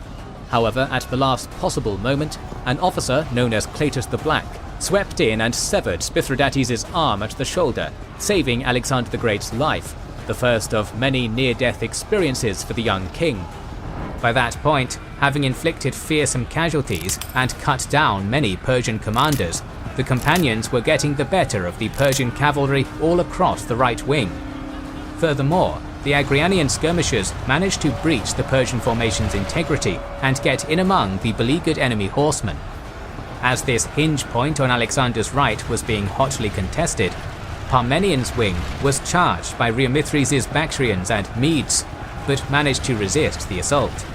However, at the last possible moment, an officer known as Cletus the Black swept in and severed Spithridates' arm at the shoulder, saving Alexander the Great's life, the first of many near-death experiences for the young king. By that point, having inflicted fearsome casualties and cut down many Persian commanders, the companions were getting the better of the Persian cavalry all across the right wing. Furthermore, the Agrianian skirmishers managed to breach the Persian formation's integrity and get in among the beleaguered enemy horsemen. As this hinge point on Alexander's right was being hotly contested, Parmenian's wing was charged by Rhiomithres' Bactrians and Medes, but managed to resist the assault.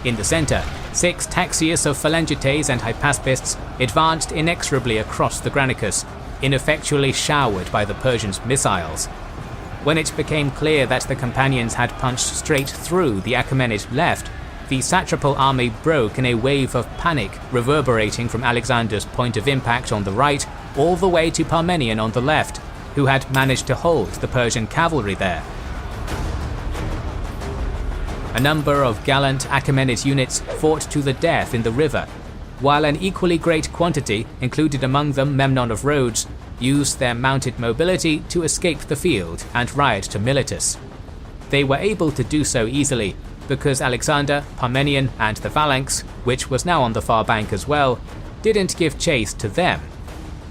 In the centre, 6 Taxius of Phalangites and Hypaspists advanced inexorably across the Granicus, ineffectually showered by the Persians' missiles. When it became clear that the companions had punched straight through the Achaemenid left, the satrapal army broke in a wave of panic reverberating from Alexander's point of impact on the right all the way to Parmenion on the left, who had managed to hold the Persian cavalry there. A number of gallant Achaemenid units fought to the death in the river, while an equally great quantity, included among them Memnon of Rhodes, used their mounted mobility to escape the field and ride to Miletus. They were able to do so easily because Alexander, Parmenion and the phalanx, which was now on the far bank as well, didn't give chase to them.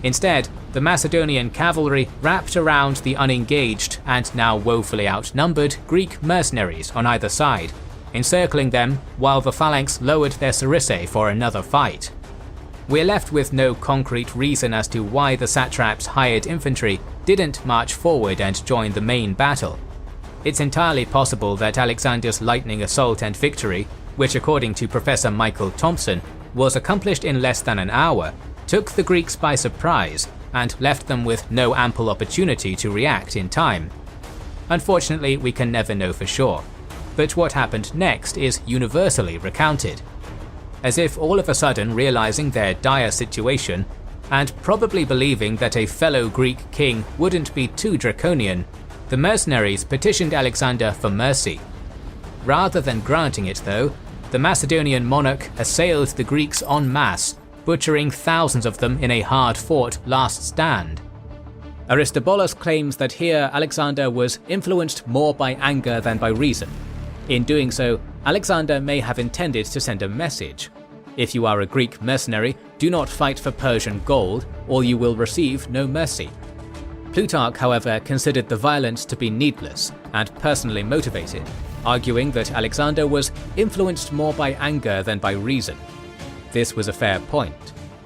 Instead, the Macedonian cavalry wrapped around the unengaged and now woefully outnumbered Greek mercenaries on either side, encircling them while the phalanx lowered their sarissæ for another fight. We're left with no concrete reason as to why the satrap's hired infantry didn't march forward and join the main battle. It's entirely possible that Alexander's lightning assault and victory, which according to Professor Michael Thompson was accomplished in less than an hour, took the Greeks by surprise and left them with no ample opportunity to react in time. Unfortunately, we can never know for sure, but what happened next is universally recounted. as if all of a sudden realizing their dire situation, and probably believing that a fellow Greek king wouldn't be too draconian, the mercenaries petitioned Alexander for mercy. Rather than granting it though, the Macedonian monarch assailed the Greeks en masse, butchering thousands of them in a hard-fought last stand. Aristobulus claims that here Alexander was influenced more by anger than by reason. In doing so, Alexander may have intended to send a message. If you are a Greek mercenary, do not fight for Persian gold, or you will receive no mercy. Plutarch, however, considered the violence to be needless and personally motivated, arguing that Alexander was influenced more by anger than by reason. This was a fair point.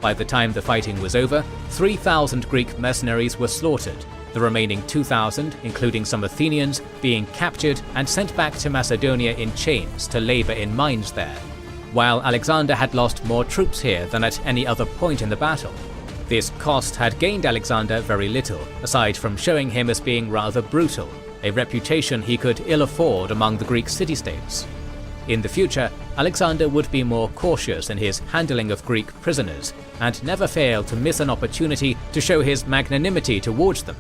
By the time the fighting was over, 3,000 Greek mercenaries were slaughtered, the remaining 2,000, including some Athenians, being captured and sent back to Macedonia in chains to labour in mines there, while Alexander had lost more troops here than at any other point in the battle. This cost had gained Alexander very little, aside from showing him as being rather brutal, a reputation he could ill afford among the Greek city-states. In the future, Alexander would be more cautious in his handling of Greek prisoners, and never fail to miss an opportunity to show his magnanimity towards them.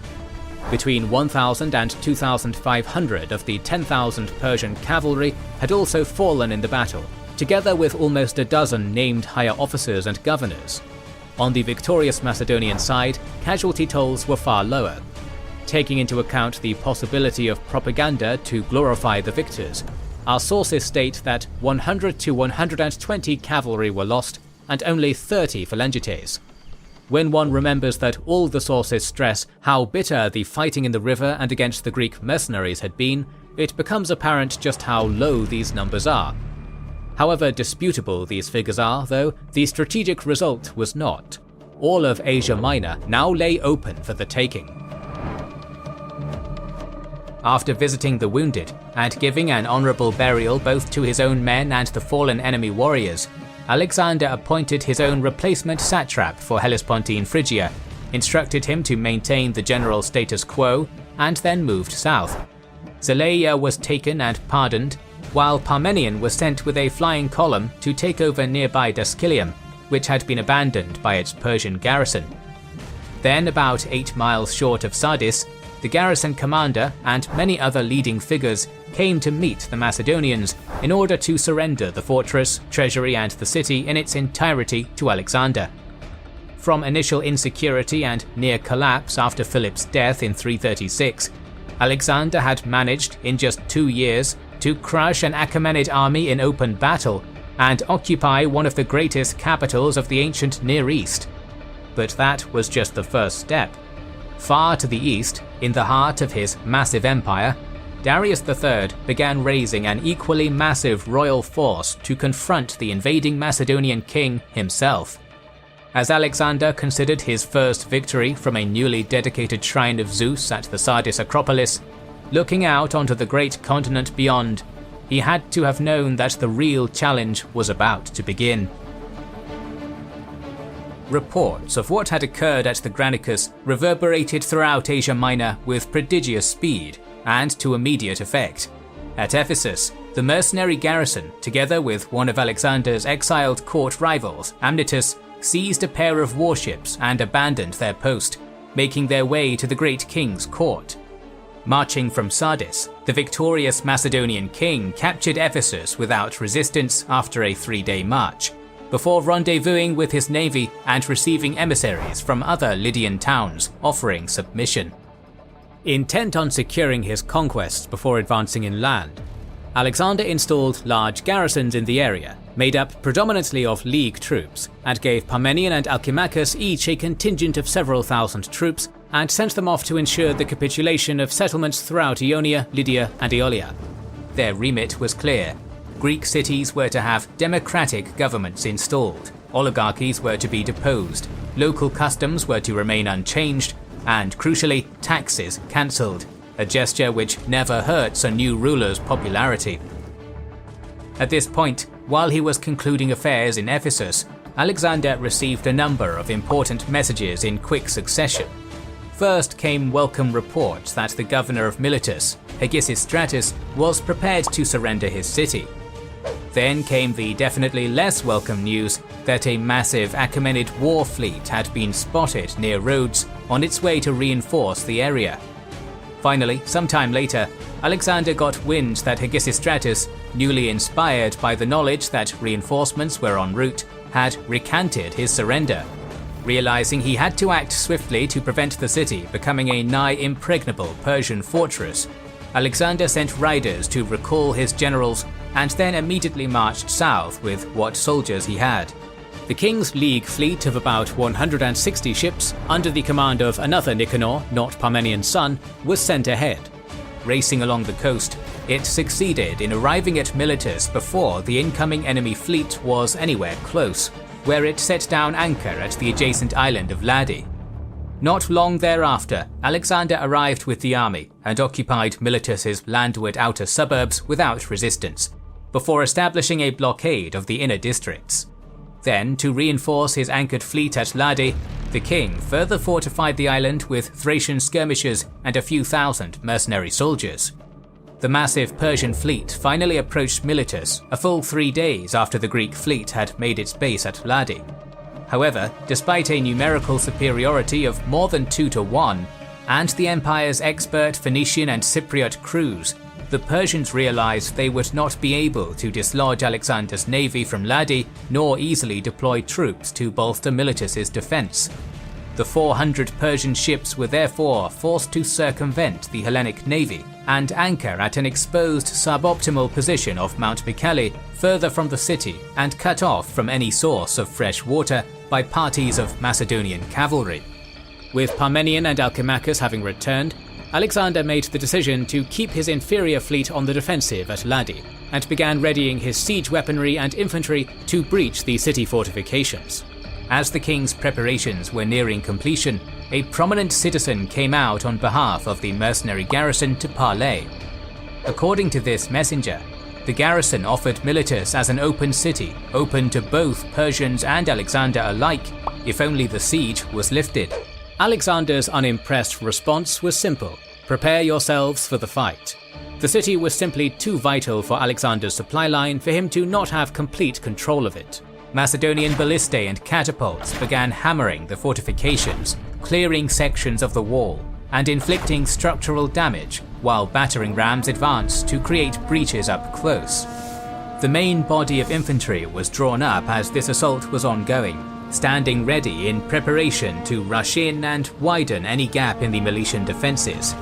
Between 1,000 and 2,500 of the 10,000 Persian cavalry had also fallen in the battle, together with almost a dozen named higher officers and governors. On the victorious Macedonian side, casualty tolls were far lower. Taking into account the possibility of propaganda to glorify the victors, our sources state that 100 to 120 cavalry were lost and only 30 phalangites. When one remembers that all the sources stress how bitter the fighting in the river and against the Greek mercenaries had been, it becomes apparent just how low these numbers are. However disputable these figures are, though, the strategic result was not. All of Asia Minor now lay open for the taking. After visiting the wounded and giving an honourable burial both to his own men and the fallen enemy warriors, Alexander appointed his own replacement satrap for Hellespontine Phrygia, instructed him to maintain the general status quo, and then moved south. Zelaia was taken and pardoned, while Parmenion was sent with a flying column to take over nearby Dascylium, which had been abandoned by its Persian garrison. Then, about 8 miles short of Sardis, the garrison commander and many other leading figures came to meet the Macedonians in order to surrender the fortress, treasury and the city in its entirety to Alexander. From initial insecurity and near collapse after Philip's death in 336, Alexander had managed, in just 2 years, to crush an Achaemenid army in open battle and occupy one of the greatest capitals of the ancient Near East. But that was just the first step. Far to the east, in the heart of his massive empire, Darius III began raising an equally massive royal force to confront the invading Macedonian king himself. As Alexander considered his first victory from a newly dedicated shrine of Zeus at the Sardis Acropolis, looking out onto the great continent beyond, he had to have known that the real challenge was about to begin. Reports of what had occurred at the Granicus reverberated throughout Asia Minor with prodigious speed and to immediate effect. At Ephesus, the mercenary garrison, together with one of Alexander's exiled court rivals, Amnitus, seized a pair of warships and abandoned their post, making their way to the great king's court. Marching from Sardis, the victorious Macedonian king captured Ephesus without resistance after a 3-day march, before rendezvousing with his navy and receiving emissaries from other Lydian towns offering submission. Intent on securing his conquests before advancing inland, Alexander installed large garrisons in the area, made up predominantly of League troops, and gave Parmenion and Alcimachus each a contingent of several thousand troops and sent them off to ensure the capitulation of settlements throughout Ionia, Lydia and Aeolia. Their remit was clear. Greek cities were to have democratic governments installed, oligarchies were to be deposed, local customs were to remain unchanged, and crucially, taxes cancelled, a gesture which never hurts a new ruler's popularity. At this point, while he was concluding affairs in Ephesus, Alexander received a number of important messages in quick succession. First came welcome reports that the governor of Miletus, Pegisistratus, was prepared to surrender his city. Then came the definitely less welcome news that a massive Achaemenid war fleet had been spotted near Rhodes on its way to reinforce the area. Finally, sometime later, Alexander got wind that Hegesistratus, newly inspired by the knowledge that reinforcements were en route, had recanted his surrender. Realizing he had to act swiftly to prevent the city becoming a nigh impregnable Persian fortress, Alexander sent riders to recall his generals and then immediately marched south with what soldiers he had. The King's League fleet of about 160 ships, under the command of another Nicanor, not Parmenian's son, was sent ahead. Racing along the coast, it succeeded in arriving at Miletus before the incoming enemy fleet was anywhere close, where it set down anchor at the adjacent island of Ladi. Not long thereafter, Alexander arrived with the army and occupied Miletus's landward outer suburbs without resistance, before establishing a blockade of the inner districts. Then, to reinforce his anchored fleet at Ladi, the king further fortified the island with Thracian skirmishers and a few thousand mercenary soldiers. The massive Persian fleet finally approached Miletus a full 3 days after the Greek fleet had made its base at Ladi. However, despite a numerical superiority of more than 2 to 1, and the empire's expert Phoenician and Cypriot crews, the Persians realized they would not be able to dislodge Alexander's navy from Ladi, nor easily deploy troops to bolster Miletus's defense. The 400 Persian ships were therefore forced to circumvent the Hellenic navy and anchor at an exposed suboptimal position off Mount Mycale, further from the city and cut off from any source of fresh water by parties of Macedonian cavalry. With Parmenion and Alcimachus having returned, Alexander made the decision to keep his inferior fleet on the defensive at Ladi, and began readying his siege weaponry and infantry to breach the city fortifications. As the king's preparations were nearing completion, a prominent citizen came out on behalf of the mercenary garrison to parley. According to this messenger, the garrison offered Miletus as an open city, open to both Persians and Alexander alike, if only the siege was lifted. Alexander's unimpressed response was simple: prepare yourselves for the fight. The city was simply too vital for Alexander's supply line for him to not have complete control of it. Macedonian ballistae and catapults began hammering the fortifications, clearing sections of the wall, and inflicting structural damage, while battering rams advanced to create breaches up close. The main body of infantry was drawn up as this assault was ongoing, standing ready in preparation to rush in and widen any gap in the Milesian defences.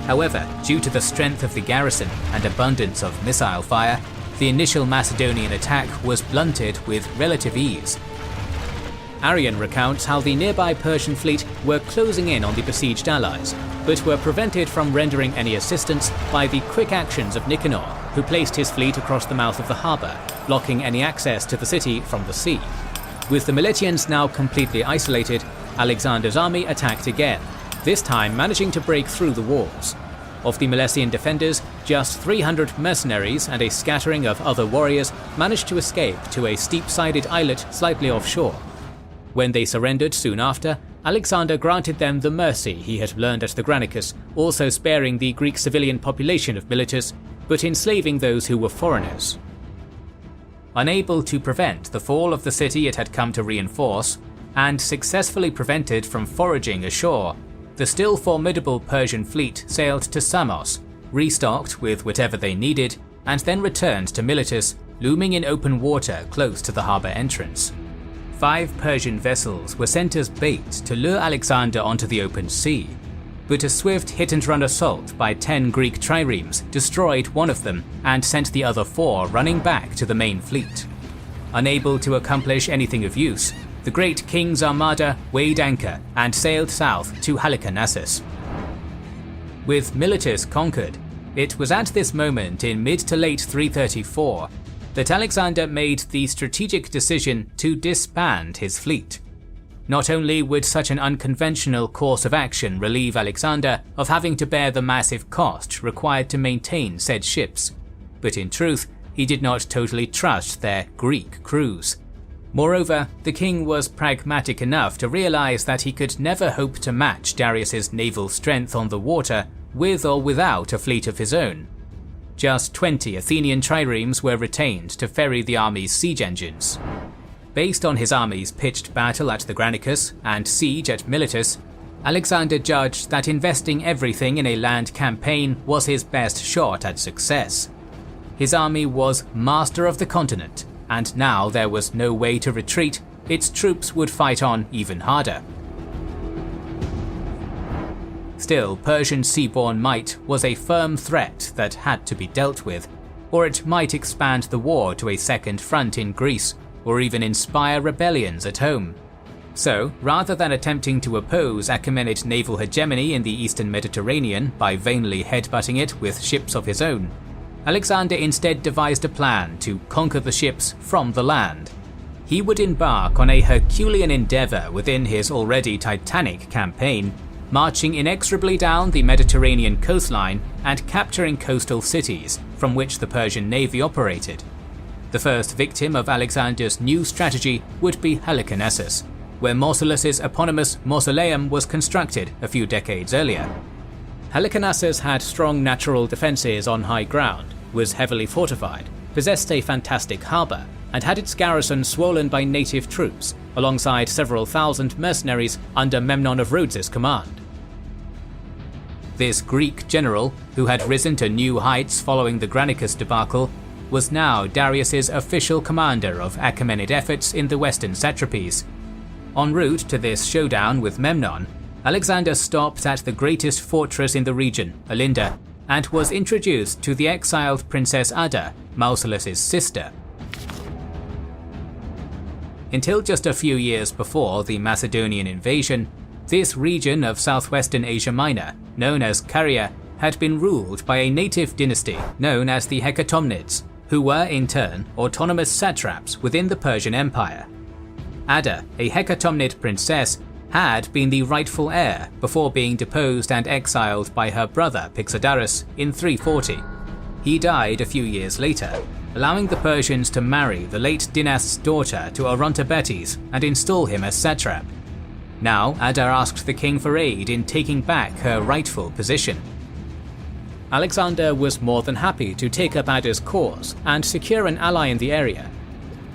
However, due to the strength of the garrison and abundance of missile fire, the initial Macedonian attack was blunted with relative ease. Arrian recounts how the nearby Persian fleet were closing in on the besieged allies, but were prevented from rendering any assistance by the quick actions of Nicanor, who placed his fleet across the mouth of the harbour, blocking any access to the city from the sea. With the Miletians now completely isolated, Alexander's army attacked again, this time managing to break through the walls. Of the Milesian defenders, just 300 mercenaries and a scattering of other warriors managed to escape to a steep-sided islet slightly offshore. When they surrendered soon after, Alexander granted them the mercy he had learned at the Granicus, also sparing the Greek civilian population of Miletus, but enslaving those who were foreigners. Unable to prevent the fall of the city it had come to reinforce, and successfully prevented from foraging ashore, the still formidable Persian fleet sailed to Samos, restocked with whatever they needed, and then returned to Miletus, looming in open water close to the harbour entrance. 5 Persian vessels were sent as bait to lure Alexander onto the open sea, but a swift hit-and-run assault by 10 Greek triremes destroyed one of them and sent the other 4 running back to the main fleet. Unable to accomplish anything of use, the great king's armada weighed anchor and sailed south to Halicarnassus. With Miletus conquered, it was at this moment in mid to late 334 that Alexander made the strategic decision to disband his fleet. Not only would such an unconventional course of action relieve Alexander of having to bear the massive cost required to maintain said ships, but in truth, he did not totally trust their Greek crews. Moreover, the king was pragmatic enough to realize that he could never hope to match Darius's naval strength on the water with or without a fleet of his own. Just 20 Athenian triremes were retained to ferry the army's siege engines. Based on his army's pitched battle at the Granicus and siege at Miletus, Alexander judged that investing everything in a land campaign was his best shot at success. His army was master of the continent, and now there was no way to retreat. Its troops would fight on even harder. Still, Persian seaborne might was a firm threat that had to be dealt with, or it might expand the war to a second front in Greece, or even inspire rebellions at home. So, rather than attempting to oppose Achaemenid naval hegemony in the eastern Mediterranean by vainly headbutting it with ships of his own, Alexander instead devised a plan to conquer the ships from the land. He would embark on a Herculean endeavour within his already titanic campaign, marching inexorably down the Mediterranean coastline and capturing coastal cities from which the Persian navy operated. The first victim of Alexander's new strategy would be Halicarnassus, where Mausolus's eponymous mausoleum was constructed a few decades earlier. Halicarnassus had strong natural defences on high ground, was heavily fortified, possessed a fantastic harbour, and had its garrison swollen by native troops, alongside several thousand mercenaries under Memnon of Rhodes' command. This Greek general, who had risen to new heights following the Granicus debacle, was now Darius's official commander of Achaemenid efforts in the western satrapies. En route to this showdown with Memnon, Alexander stopped at the greatest fortress in the region, Alinda, and was introduced to the exiled Princess Ada, Mausolus's sister. Until just a few years before the Macedonian invasion, this region of southwestern Asia Minor, known as Caria, had been ruled by a native dynasty known as the Hecatomnids, who were in turn autonomous satraps within the Persian Empire. Ada, a Hecatomnid princess, had been the rightful heir before being deposed and exiled by her brother Pixodarus in 340. He died a few years later, allowing the Persians to marry the late dynast's daughter to Orontabetes and install him as satrap. Now Ada asked the king for aid in taking back her rightful position. Alexander was more than happy to take up Ada's cause and secure an ally in the area.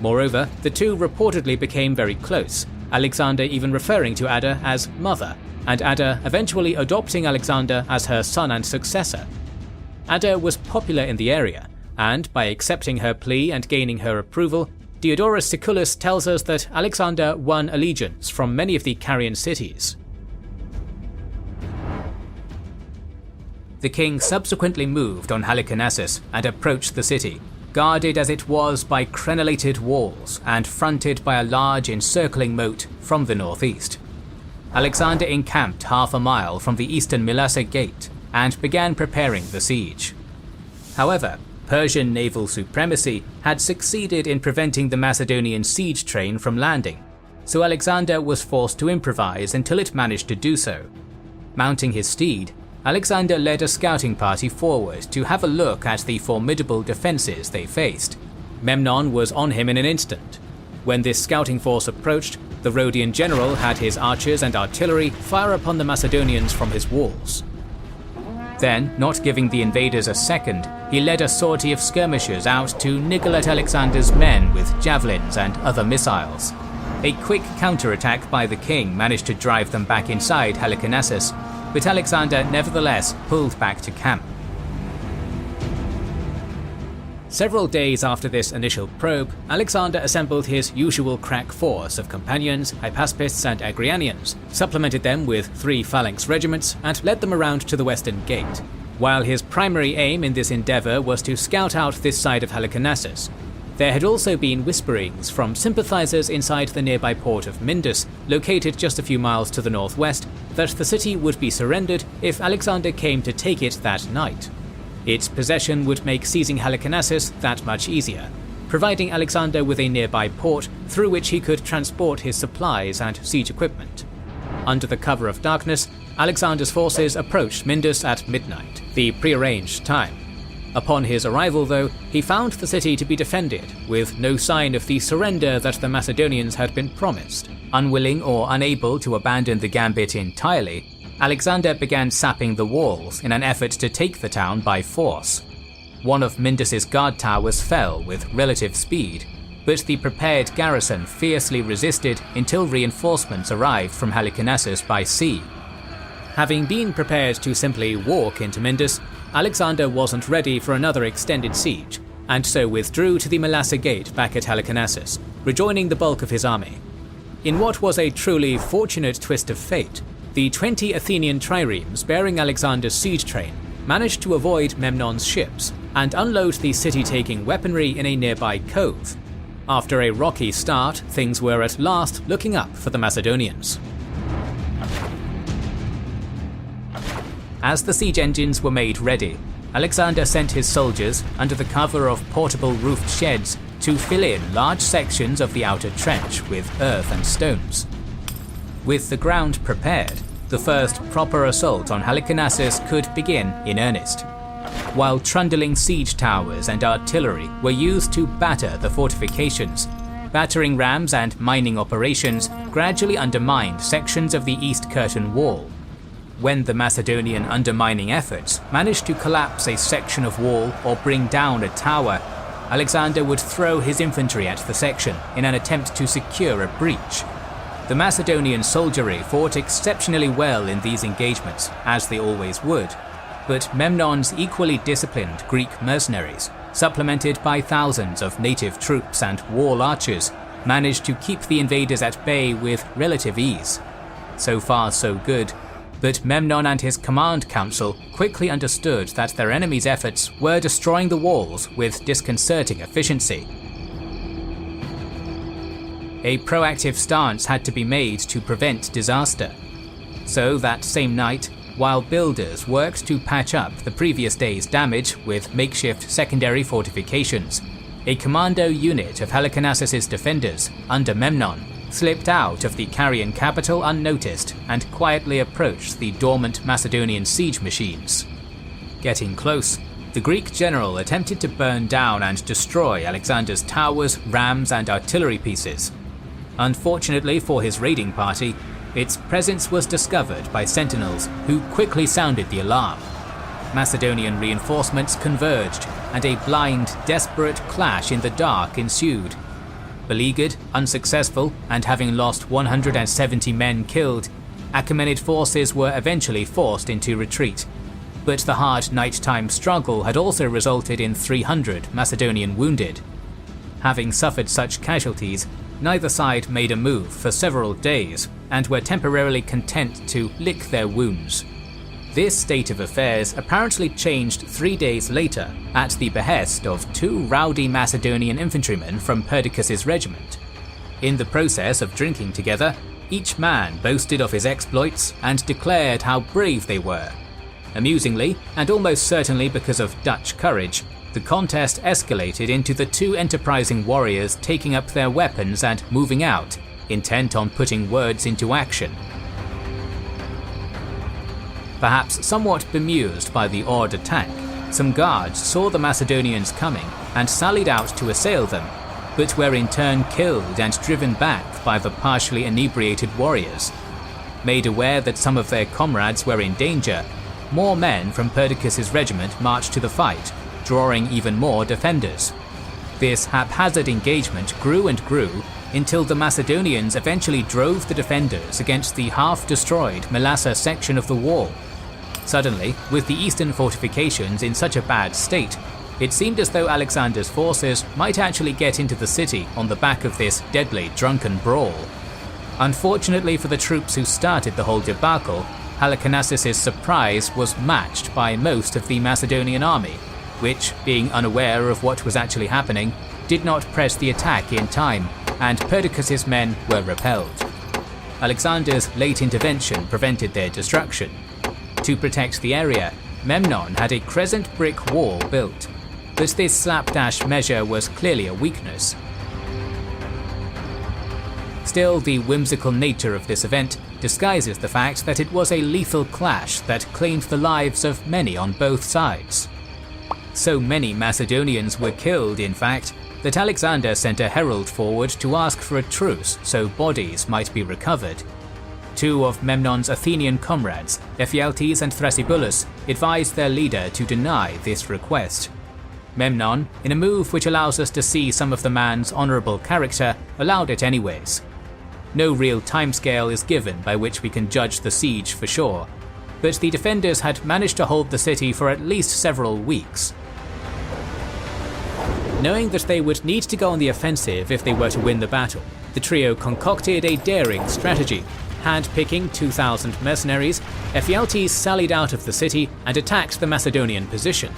Moreover, the two reportedly became very close, Alexander even referring to Ada as mother, and Ada eventually adopting Alexander as her son and successor. Ada was popular in the area, and by accepting her plea and gaining her approval, Diodorus Siculus tells us that Alexander won allegiance from many of the Carian cities. The king subsequently moved on Halicarnassus and approached the city, guarded as it was by crenellated walls and fronted by a large encircling moat from the northeast. Alexander encamped half a mile from the eastern Mylassa gate and began preparing the siege. However, Persian naval supremacy had succeeded in preventing the Macedonian siege train from landing, so Alexander was forced to improvise until it managed to do so. Mounting his steed, Alexander led a scouting party forward to have a look at the formidable defences they faced. Memnon was on him in an instant. When this scouting force approached, the Rhodian general had his archers and artillery fire upon the Macedonians from his walls. Then, not giving the invaders a second, he led a sortie of skirmishers out to niggle at Alexander's men with javelins and other missiles. A quick counterattack by the king managed to drive them back inside Halicarnassus, but Alexander nevertheless pulled back to camp. Several days after this initial probe, Alexander assembled his usual crack force of companions, Hypaspists and Agrianians, supplemented them with 3 phalanx regiments, and led them around to the western gate. While his primary aim in this endeavour was to scout out this side of Halicarnassus, there had also been whisperings from sympathizers inside the nearby port of Myndus, located just a few miles to the northwest, that the city would be surrendered if Alexander came to take it that night. Its possession would make seizing Halicarnassus that much easier, providing Alexander with a nearby port through which he could transport his supplies and siege equipment. Under the cover of darkness, Alexander's forces approached Myndus at midnight, the prearranged time. Upon his arrival, though, he found the city to be defended, with no sign of the surrender that the Macedonians had been promised. Unwilling or unable to abandon the gambit entirely, Alexander began sapping the walls in an effort to take the town by force. One of Mindus's guard towers fell with relative speed, but the prepared garrison fiercely resisted until reinforcements arrived from Halicarnassus by sea. Having been prepared to simply walk into Mindus, Alexander wasn't ready for another extended siege, and so withdrew to the Mylassa Gate back at Halicarnassus, rejoining the bulk of his army. In what was a truly fortunate twist of fate, the 20 Athenian triremes bearing Alexander's siege train managed to avoid Memnon's ships and unload the city-taking weaponry in a nearby cove. After a rocky start, things were at last looking up for the Macedonians. As the siege engines were made ready, Alexander sent his soldiers, under the cover of portable roofed sheds, to fill in large sections of the outer trench with earth and stones. With the ground prepared, the first proper assault on Halicarnassus could begin in earnest. While trundling siege towers and artillery were used to batter the fortifications, battering rams and mining operations gradually undermined sections of the East Curtain Wall. When the Macedonian undermining efforts managed to collapse a section of wall or bring down a tower, Alexander would throw his infantry at the section in an attempt to secure a breach. The Macedonian soldiery fought exceptionally well in these engagements, as they always would, but Memnon's equally disciplined Greek mercenaries, supplemented by thousands of native troops and wall archers, managed to keep the invaders at bay with relative ease. So far so good, but Memnon and his command council quickly understood that their enemy's efforts were destroying the walls with disconcerting efficiency. A proactive stance had to be made to prevent disaster. So that same night, while builders worked to patch up the previous day's damage with makeshift secondary fortifications, a commando unit of Halicarnassus's defenders, under Memnon, slipped out of the Carian capital unnoticed and quietly approached the dormant Macedonian siege machines. Getting close, the Greek general attempted to burn down and destroy Alexander's towers, rams, and artillery pieces. Unfortunately for his raiding party, its presence was discovered by sentinels who quickly sounded the alarm. Macedonian reinforcements converged, and a blind, desperate clash in the dark ensued. Beleaguered, unsuccessful, and having lost 170 men killed, Achaemenid forces were eventually forced into retreat. But the hard nighttime struggle had also resulted in 300 Macedonian wounded. Having suffered such casualties, neither side made a move for several days and were temporarily content to lick their wounds. This state of affairs apparently changed 3 days later at the behest of 2 rowdy Macedonian infantrymen from Perdiccas's regiment. In the process of drinking together, each man boasted of his exploits and declared how brave they were. Amusingly, and almost certainly because of Dutch courage, the contest escalated into the 2 enterprising warriors taking up their weapons and moving out, intent on putting words into action. Perhaps somewhat bemused by the odd attack, some guards saw the Macedonians coming and sallied out to assail them, but were in turn killed and driven back by the partially inebriated warriors. Made aware that some of their comrades were in danger, more men from Perdiccas's regiment marched to the fight, drawing even more defenders. This haphazard engagement grew and grew until the Macedonians eventually drove the defenders against the half-destroyed Mylassa section of the wall. Suddenly, with the eastern fortifications in such a bad state, it seemed as though Alexander's forces might actually get into the city on the back of this deadly drunken brawl. Unfortunately for the troops who started the whole debacle, Halicarnassus's surprise was matched by most of the Macedonian army, which, being unaware of what was actually happening, did not press the attack in time, and Perdiccas's men were repelled. Alexander's late intervention prevented their destruction. To protect the area, Memnon had a crescent brick wall built, but this slapdash measure was clearly a weakness. Still, the whimsical nature of this event disguises the fact that it was a lethal clash that claimed the lives of many on both sides. So many Macedonians were killed, in fact, that Alexander sent a herald forward to ask for a truce so bodies might be recovered. 2 of Memnon's Athenian comrades, Ephialtes and Thrasybulus, advised their leader to deny this request. Memnon, in a move which allows us to see some of the man's honourable character, allowed it anyways. No real timescale is given by which we can judge the siege for sure, but the defenders had managed to hold the city for at least several weeks. Knowing that they would need to go on the offensive if they were to win the battle, the trio concocted a daring strategy. Hand-picking 2,000 mercenaries, Ephialtes sallied out of the city and attacked the Macedonian position.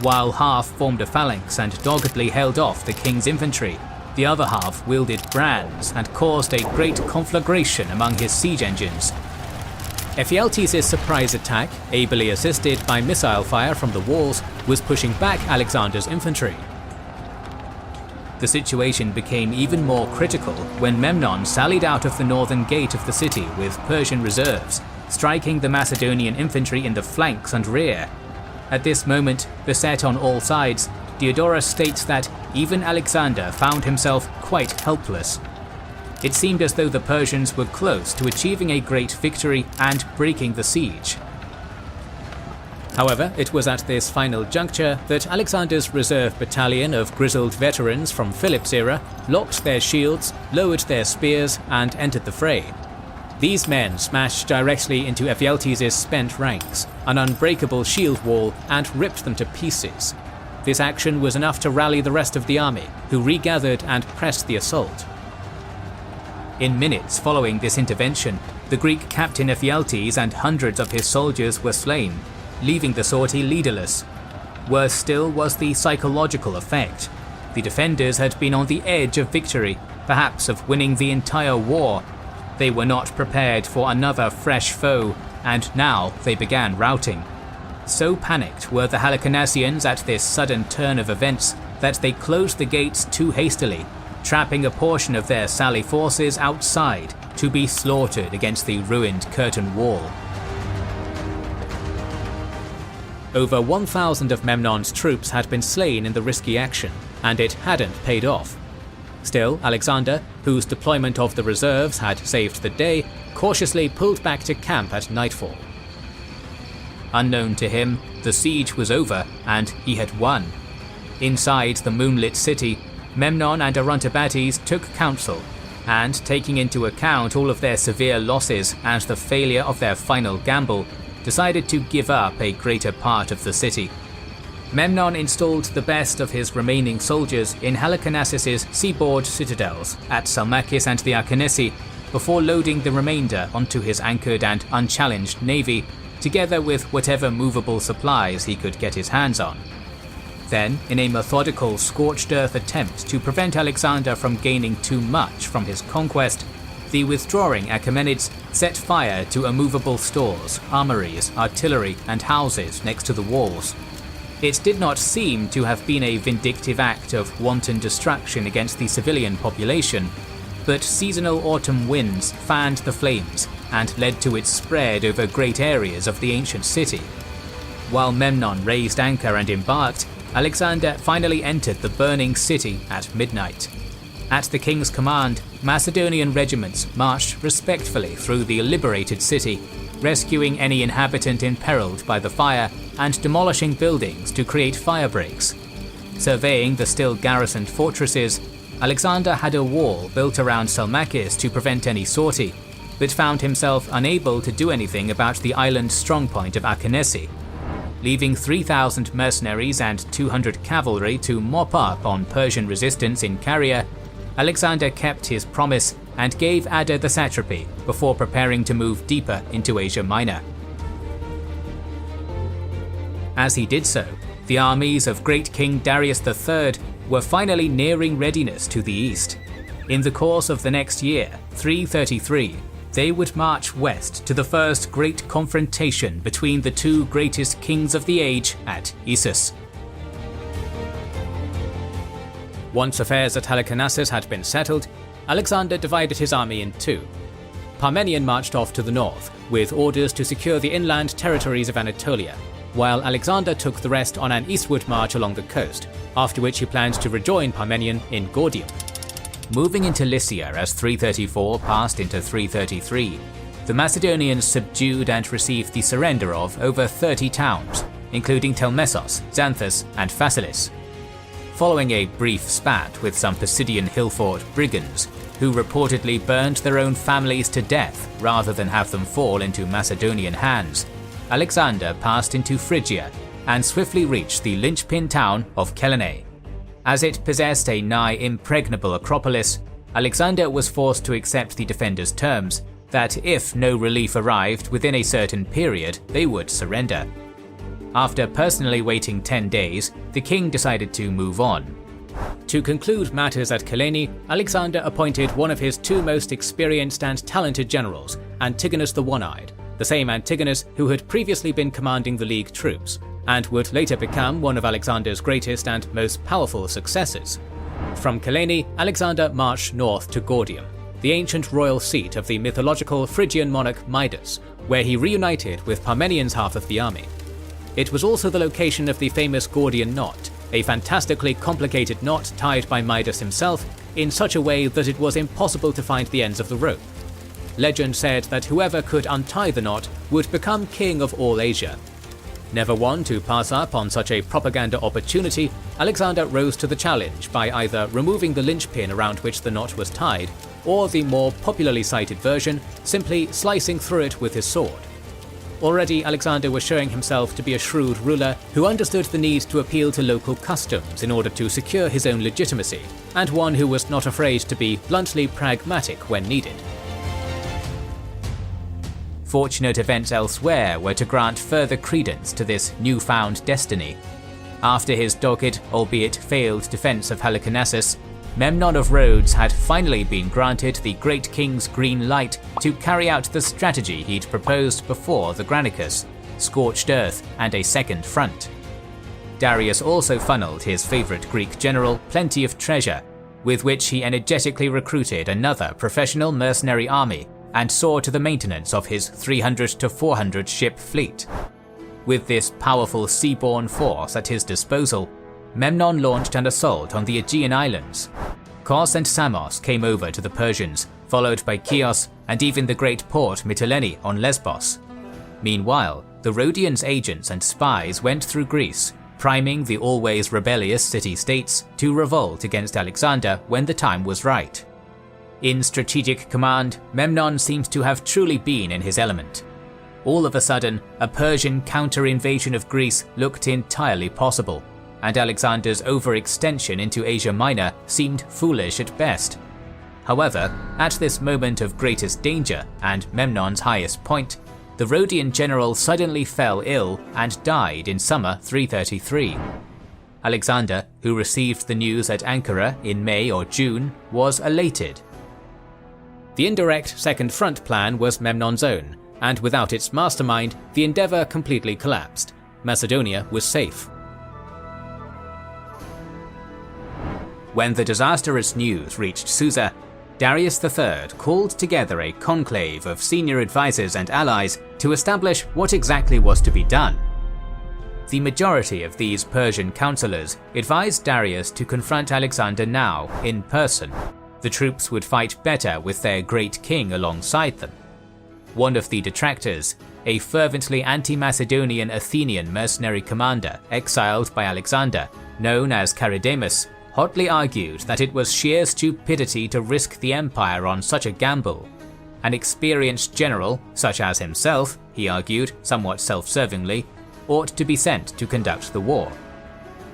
While half formed a phalanx and doggedly held off the king's infantry, the other half wielded brands and caused a great conflagration among his siege engines. Ephialtes' surprise attack, ably assisted by missile fire from the walls, was pushing back Alexander's infantry. The situation became even more critical when Memnon sallied out of the northern gate of the city with Persian reserves, striking the Macedonian infantry in the flanks and rear. At this moment, beset on all sides, Diodorus states that even Alexander found himself quite helpless. It seemed as though the Persians were close to achieving a great victory and breaking the siege. However, it was at this final juncture that Alexander's reserve battalion of grizzled veterans from Philip's era locked their shields, lowered their spears, and entered the fray. These men smashed directly into Ephialtes' spent ranks, an unbreakable shield wall, and ripped them to pieces. This action was enough to rally the rest of the army, who regathered and pressed the assault. In minutes following this intervention, the Greek captain Ephialtes and hundreds of his soldiers were slain, leaving the sortie leaderless. Worse still was the psychological effect. The defenders had been on the edge of victory, perhaps of winning the entire war. They were not prepared for another fresh foe, and now they began routing. So panicked were the Halicarnassians at this sudden turn of events that they closed the gates too hastily, trapping a portion of their sally forces outside to be slaughtered against the ruined curtain wall. Over 1,000 of Memnon's troops had been slain in the risky action, and it hadn't paid off. Still, Alexander, whose deployment of the reserves had saved the day, cautiously pulled back to camp at nightfall. Unknown to him, the siege was over and he had won. Inside the moonlit city, Memnon and Orontobates took counsel, and taking into account all of their severe losses and the failure of their final gamble, decided to give up a greater part of the city. Memnon installed the best of his remaining soldiers in Halicarnassus' seaboard citadels at Salmacis and the Arcanesi, before loading the remainder onto his anchored and unchallenged navy, together with whatever movable supplies he could get his hands on. Then, in a methodical scorched earth attempt to prevent Alexander from gaining too much from his conquest, the withdrawing Achaemenids set fire to immovable stores, armories, artillery, and houses next to the walls. It did not seem to have been a vindictive act of wanton destruction against the civilian population, but seasonal autumn winds fanned the flames and led to its spread over great areas of the ancient city. While Memnon raised anchor and embarked, Alexander finally entered the burning city at midnight. At the king's command, Macedonian regiments marched respectfully through the liberated city, rescuing any inhabitant imperiled by the fire and demolishing buildings to create fire breaks. Surveying the still garrisoned fortresses, Alexander had a wall built around Salmacis to prevent any sortie, but found himself unable to do anything about the island's strongpoint of Arcanesi. Leaving 3,000 mercenaries and 200 cavalry to mop up on Persian resistance in Caria, Alexander kept his promise and gave Ada the satrapy before preparing to move deeper into Asia Minor. As he did so, the armies of Great King Darius III were finally nearing readiness to the east. In the course of the next year, 333, they would march west to the first great confrontation between the two greatest kings of the age at Issus. Once affairs at Halicarnassus had been settled, Alexander divided his army in two. Parmenion marched off to the north, with orders to secure the inland territories of Anatolia, while Alexander took the rest on an eastward march along the coast, after which he planned to rejoin Parmenion in Gordium. Moving into Lycia as 334 passed into 333, the Macedonians subdued and received the surrender of over 30 towns, including Telmessos, Xanthus, and Phaselis. Following a brief spat with some Pisidian Hillfort brigands, who reportedly burned their own families to death rather than have them fall into Macedonian hands, Alexander passed into Phrygia and swiftly reached the linchpin town of Kelene. As it possessed a nigh impregnable acropolis, Alexander was forced to accept the defenders' terms that if no relief arrived within a certain period, they would surrender. After personally waiting 10 days, the king decided to move on. To conclude matters at Kelene, Alexander appointed one of his two most experienced and talented generals, Antigonus the One-Eyed, the same Antigonus who had previously been commanding the League troops, and would later become one of Alexander's greatest and most powerful successors. From Kelene, Alexander marched north to Gordium, the ancient royal seat of the mythological Phrygian monarch Midas, where he reunited with Parmenian's half of the army. It was also the location of the famous Gordian knot, a fantastically complicated knot tied by Midas himself in such a way that it was impossible to find the ends of the rope. Legend said that whoever could untie the knot would become king of all Asia. Never one to pass up on such a propaganda opportunity, Alexander rose to the challenge by either removing the linchpin around which the knot was tied, or the more popularly cited version, simply slicing through it with his sword. Already Alexander was showing himself to be a shrewd ruler who understood the need to appeal to local customs in order to secure his own legitimacy, and one who was not afraid to be bluntly pragmatic when needed. Fortunate events elsewhere were to grant further credence to this newfound destiny. After his dogged, albeit failed defense of Halicarnassus, Memnon of Rhodes had finally been granted the Great King's green light to carry out the strategy he'd proposed before the Granicus, scorched earth and a second front. Darius also funneled his favourite Greek general plenty of treasure, with which he energetically recruited another professional mercenary army and saw to the maintenance of his 300 to 400 ship fleet. With this powerful seaborne force at his disposal, Memnon launched an assault on the Aegean islands. Kos and Samos came over to the Persians, followed by Chios and even the great port Mytilene on Lesbos. Meanwhile, the Rhodians' agents and spies went through Greece, priming the always rebellious city-states to revolt against Alexander when the time was right. In strategic command, Memnon seems to have truly been in his element. All of a sudden, a Persian counter-invasion of Greece looked entirely possible, and Alexander's overextension into Asia Minor seemed foolish at best. However, at this moment of greatest danger and Memnon's highest point, the Rhodian general suddenly fell ill and died in summer 333. Alexander, who received the news at Ankara in May or June, was elated. The indirect second front plan was Memnon's own, and without its mastermind, the endeavour completely collapsed. Macedonia was safe. When the disastrous news reached Susa, Darius III called together a conclave of senior advisors and allies to establish what exactly was to be done. The majority of these Persian councillors advised Darius to confront Alexander now, in person. The troops would fight better with their great king alongside them. One of the detractors, a fervently anti-Macedonian Athenian mercenary commander exiled by Alexander, known as Charidemus, hotly argued that it was sheer stupidity to risk the empire on such a gamble. An experienced general, such as himself, he argued, somewhat self-servingly, ought to be sent to conduct the war.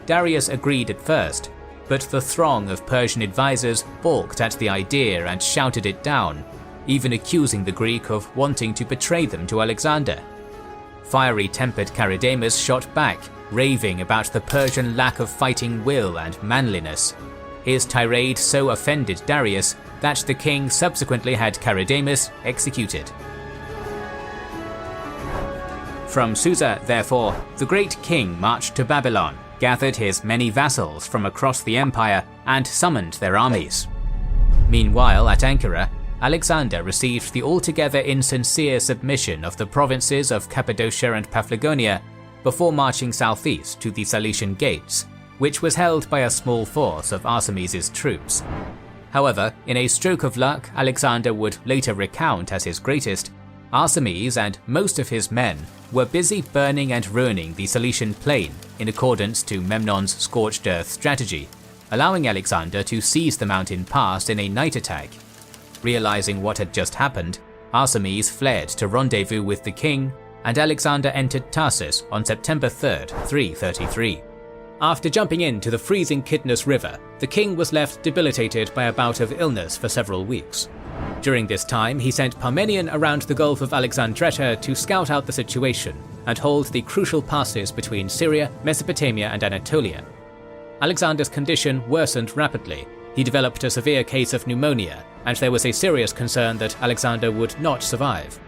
Darius agreed at first, but the throng of Persian advisors balked at the idea and shouted it down, even accusing the Greek of wanting to betray them to Alexander. Fiery-tempered Charidemus shot back, raving about the Persian lack of fighting will and manliness. His tirade so offended Darius that the king subsequently had Charidemus executed. From Susa, therefore, the great king marched to Babylon, gathered his many vassals from across the empire, and summoned their armies. Meanwhile, at Ankara, Alexander received the altogether insincere submission of the provinces of Cappadocia and Paphlagonia before marching southeast to the Cilician Gates, which was held by a small force of Arsames' troops. However, in a stroke of luck Alexander would later recount as his greatest, Arsames and most of his men were busy burning and ruining the Cilician plain in accordance to Memnon's scorched earth strategy, allowing Alexander to seize the mountain pass in a night attack. Realizing what had just happened, Arsames fled to rendezvous with the king, and Alexander entered Tarsus on September 3rd, 333. After jumping into the freezing Kidnus River, the king was left debilitated by a bout of illness for several weeks. During this time, he sent Parmenion around the Gulf of Alexandretta to scout out the situation and hold the crucial passes between Syria, Mesopotamia, and Anatolia. Alexander's condition worsened rapidly. He developed a severe case of pneumonia, and there was a serious concern that Alexander would not survive.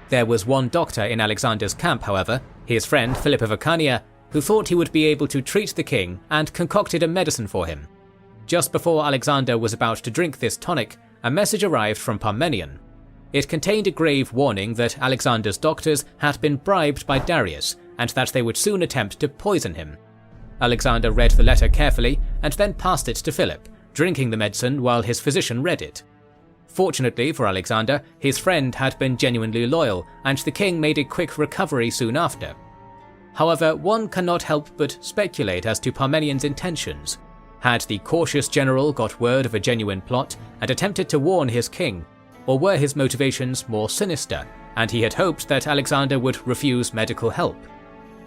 There was one doctor in Alexander's camp, however, his friend Philip of Acania, who thought he would be able to treat the king and concocted a medicine for him. Just before Alexander was about to drink this tonic, a message arrived from Parmenion. It contained a grave warning that Alexander's doctors had been bribed by Darius and that they would soon attempt to poison him. Alexander read the letter carefully and then passed it to Philip, drinking the medicine while his physician read it. Fortunately for Alexander, his friend had been genuinely loyal, and the king made a quick recovery soon after. However, one cannot help but speculate as to Parmenion's intentions. Had the cautious general got word of a genuine plot and attempted to warn his king, or were his motivations more sinister, and he had hoped that Alexander would refuse medical help?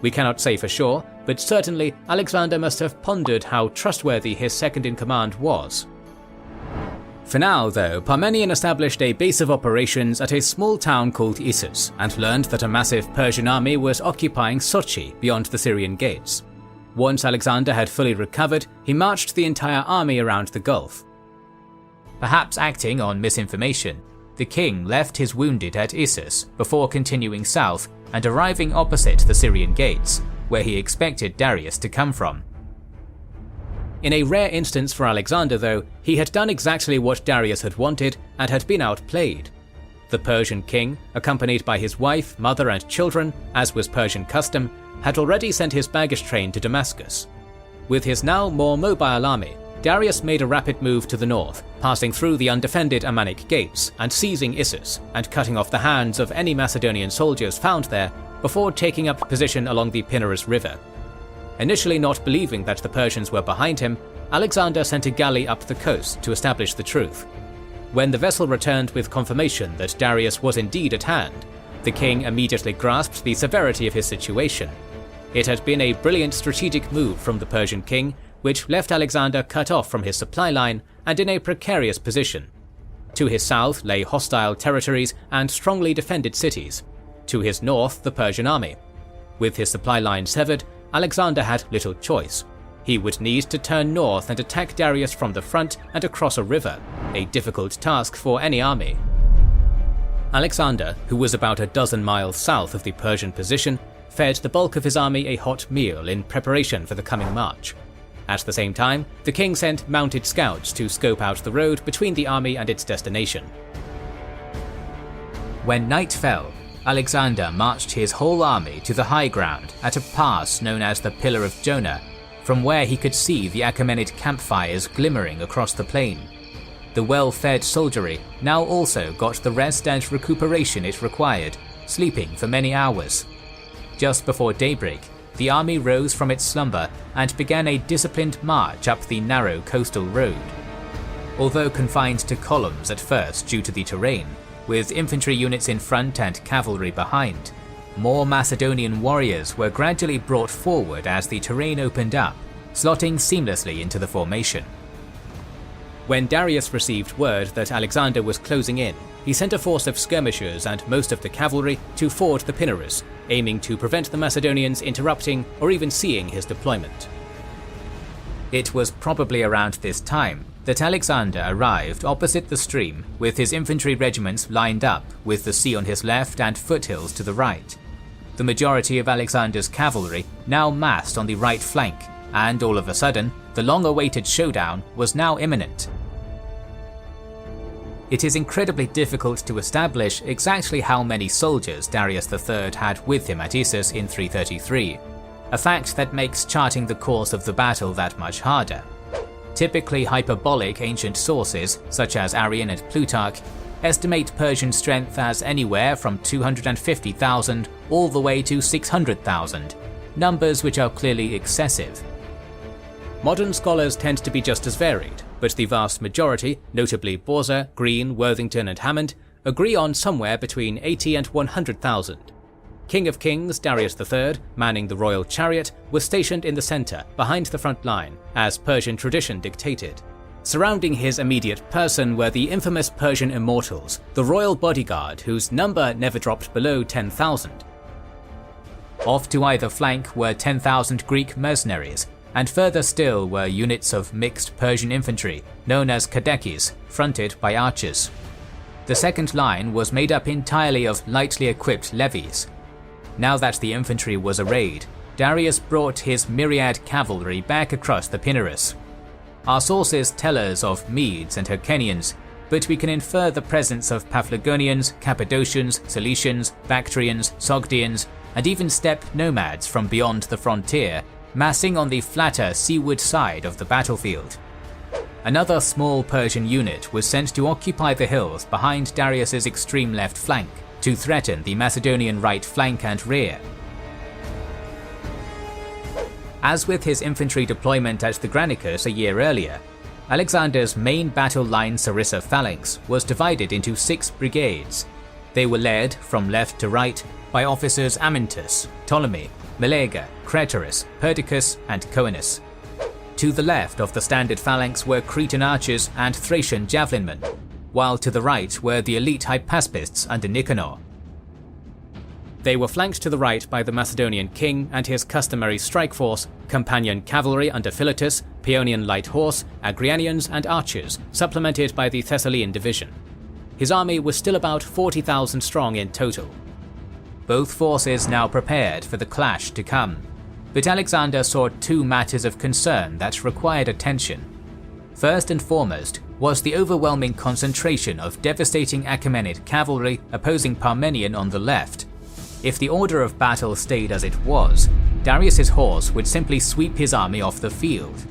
We cannot say for sure, but certainly Alexander must have pondered how trustworthy his second-in-command was. For now, though, Parmenion established a base of operations at a small town called Issus and learned that a massive Persian army was occupying Sochi beyond the Syrian gates. Once Alexander had fully recovered, he marched the entire army around the Gulf. Perhaps acting on misinformation, the king left his wounded at Issus before continuing south and arriving opposite the Syrian gates, where he expected Darius to come from. In a rare instance for Alexander, though, he had done exactly what Darius had wanted and had been outplayed. The Persian king, accompanied by his wife, mother, and children, as was Persian custom, had already sent his baggage train to Damascus. With his now more mobile army, Darius made a rapid move to the north, passing through the undefended Ammanic gates and seizing Issus and cutting off the hands of any Macedonian soldiers found there before taking up position along the Pinarus River. Initially not believing that the Persians were behind him, Alexander sent a galley up the coast to establish the truth. When the vessel returned with confirmation that Darius was indeed at hand, the king immediately grasped the severity of his situation. It had been a brilliant strategic move from the Persian king, which left Alexander cut off from his supply line and in a precarious position. To his south lay hostile territories and strongly defended cities. To his north, the Persian army. With his supply line severed, Alexander had little choice. He would need to turn north and attack Darius from the front and across a river, a difficult task for any army. Alexander, who was about a dozen miles south of the Persian position, fed the bulk of his army a hot meal in preparation for the coming march. At the same time, the king sent mounted scouts to scope out the road between the army and its destination. When night fell, Alexander marched his whole army to the high ground at a pass known as the Pillar of Jonah, from where he could see the Achaemenid campfires glimmering across the plain. The well-fed soldiery now also got the rest and recuperation it required, sleeping for many hours. Just before daybreak, the army rose from its slumber and began a disciplined march up the narrow coastal road. Although confined to columns at first due to the terrain, with infantry units in front and cavalry behind, more Macedonian warriors were gradually brought forward as the terrain opened up, slotting seamlessly into the formation. When Darius received word that Alexander was closing in, he sent a force of skirmishers and most of the cavalry to ford the Pinarus, aiming to prevent the Macedonians interrupting or even seeing his deployment. It was probably around this time that Alexander arrived opposite the stream with his infantry regiments lined up with the sea on his left and foothills to the right. The majority of Alexander's cavalry now massed on the right flank, and all of a sudden, the long-awaited showdown was now imminent. It is incredibly difficult to establish exactly how many soldiers Darius III had with him at Issus in 333, a fact that makes charting the course of the battle that much harder. Typically hyperbolic ancient sources, such as Arrian and Plutarch, estimate Persian strength as anywhere from 250,000 all the way to 600,000, numbers which are clearly excessive. Modern scholars tend to be just as varied, but the vast majority, notably Bauza, Green, Worthington and Hammond, agree on somewhere between 80 and 100,000. King of Kings Darius III, manning the royal chariot, was stationed in the centre, behind the front line, as Persian tradition dictated. Surrounding his immediate person were the infamous Persian immortals, the royal bodyguard whose number never dropped below 10,000. Off to either flank were 10,000 Greek mercenaries, and further still were units of mixed Persian infantry, known as kadekis, fronted by archers. The second line was made up entirely of lightly equipped levies. Now that the infantry was arrayed, Darius brought his myriad cavalry back across the Pinarus. Our sources tell us of Medes and Hyrcanians, but we can infer the presence of Paphlagonians, Cappadocians, Cilicians, Bactrians, Sogdians, and even steppe nomads from beyond the frontier, massing on the flatter seaward side of the battlefield. Another small Persian unit was sent to occupy the hills behind Darius's extreme left flank, to threaten the Macedonian right flank and rear. As with his infantry deployment at the Granicus a year earlier, Alexander's main battle line Sarissa phalanx was divided into 6 brigades. They were led, from left to right, by officers Amyntas, Ptolemy, Meleager, Craterus, Perdiccas, and Coenus. To the left of the standard phalanx were Cretan archers and Thracian javelinmen, while to the right were the elite Hypaspists under Nicanor. They were flanked to the right by the Macedonian king and his customary strike force, Campanian cavalry under Philotas, Paeonian light horse, Agrianians and archers, supplemented by the Thessalian division. His army was still about 40,000 strong in total. Both forces now prepared for the clash to come, but Alexander saw 2 matters of concern that required attention. First and foremost was the overwhelming concentration of devastating Achaemenid cavalry opposing Parmenion on the left. If the order of battle stayed as it was, Darius's horse would simply sweep his army off the field.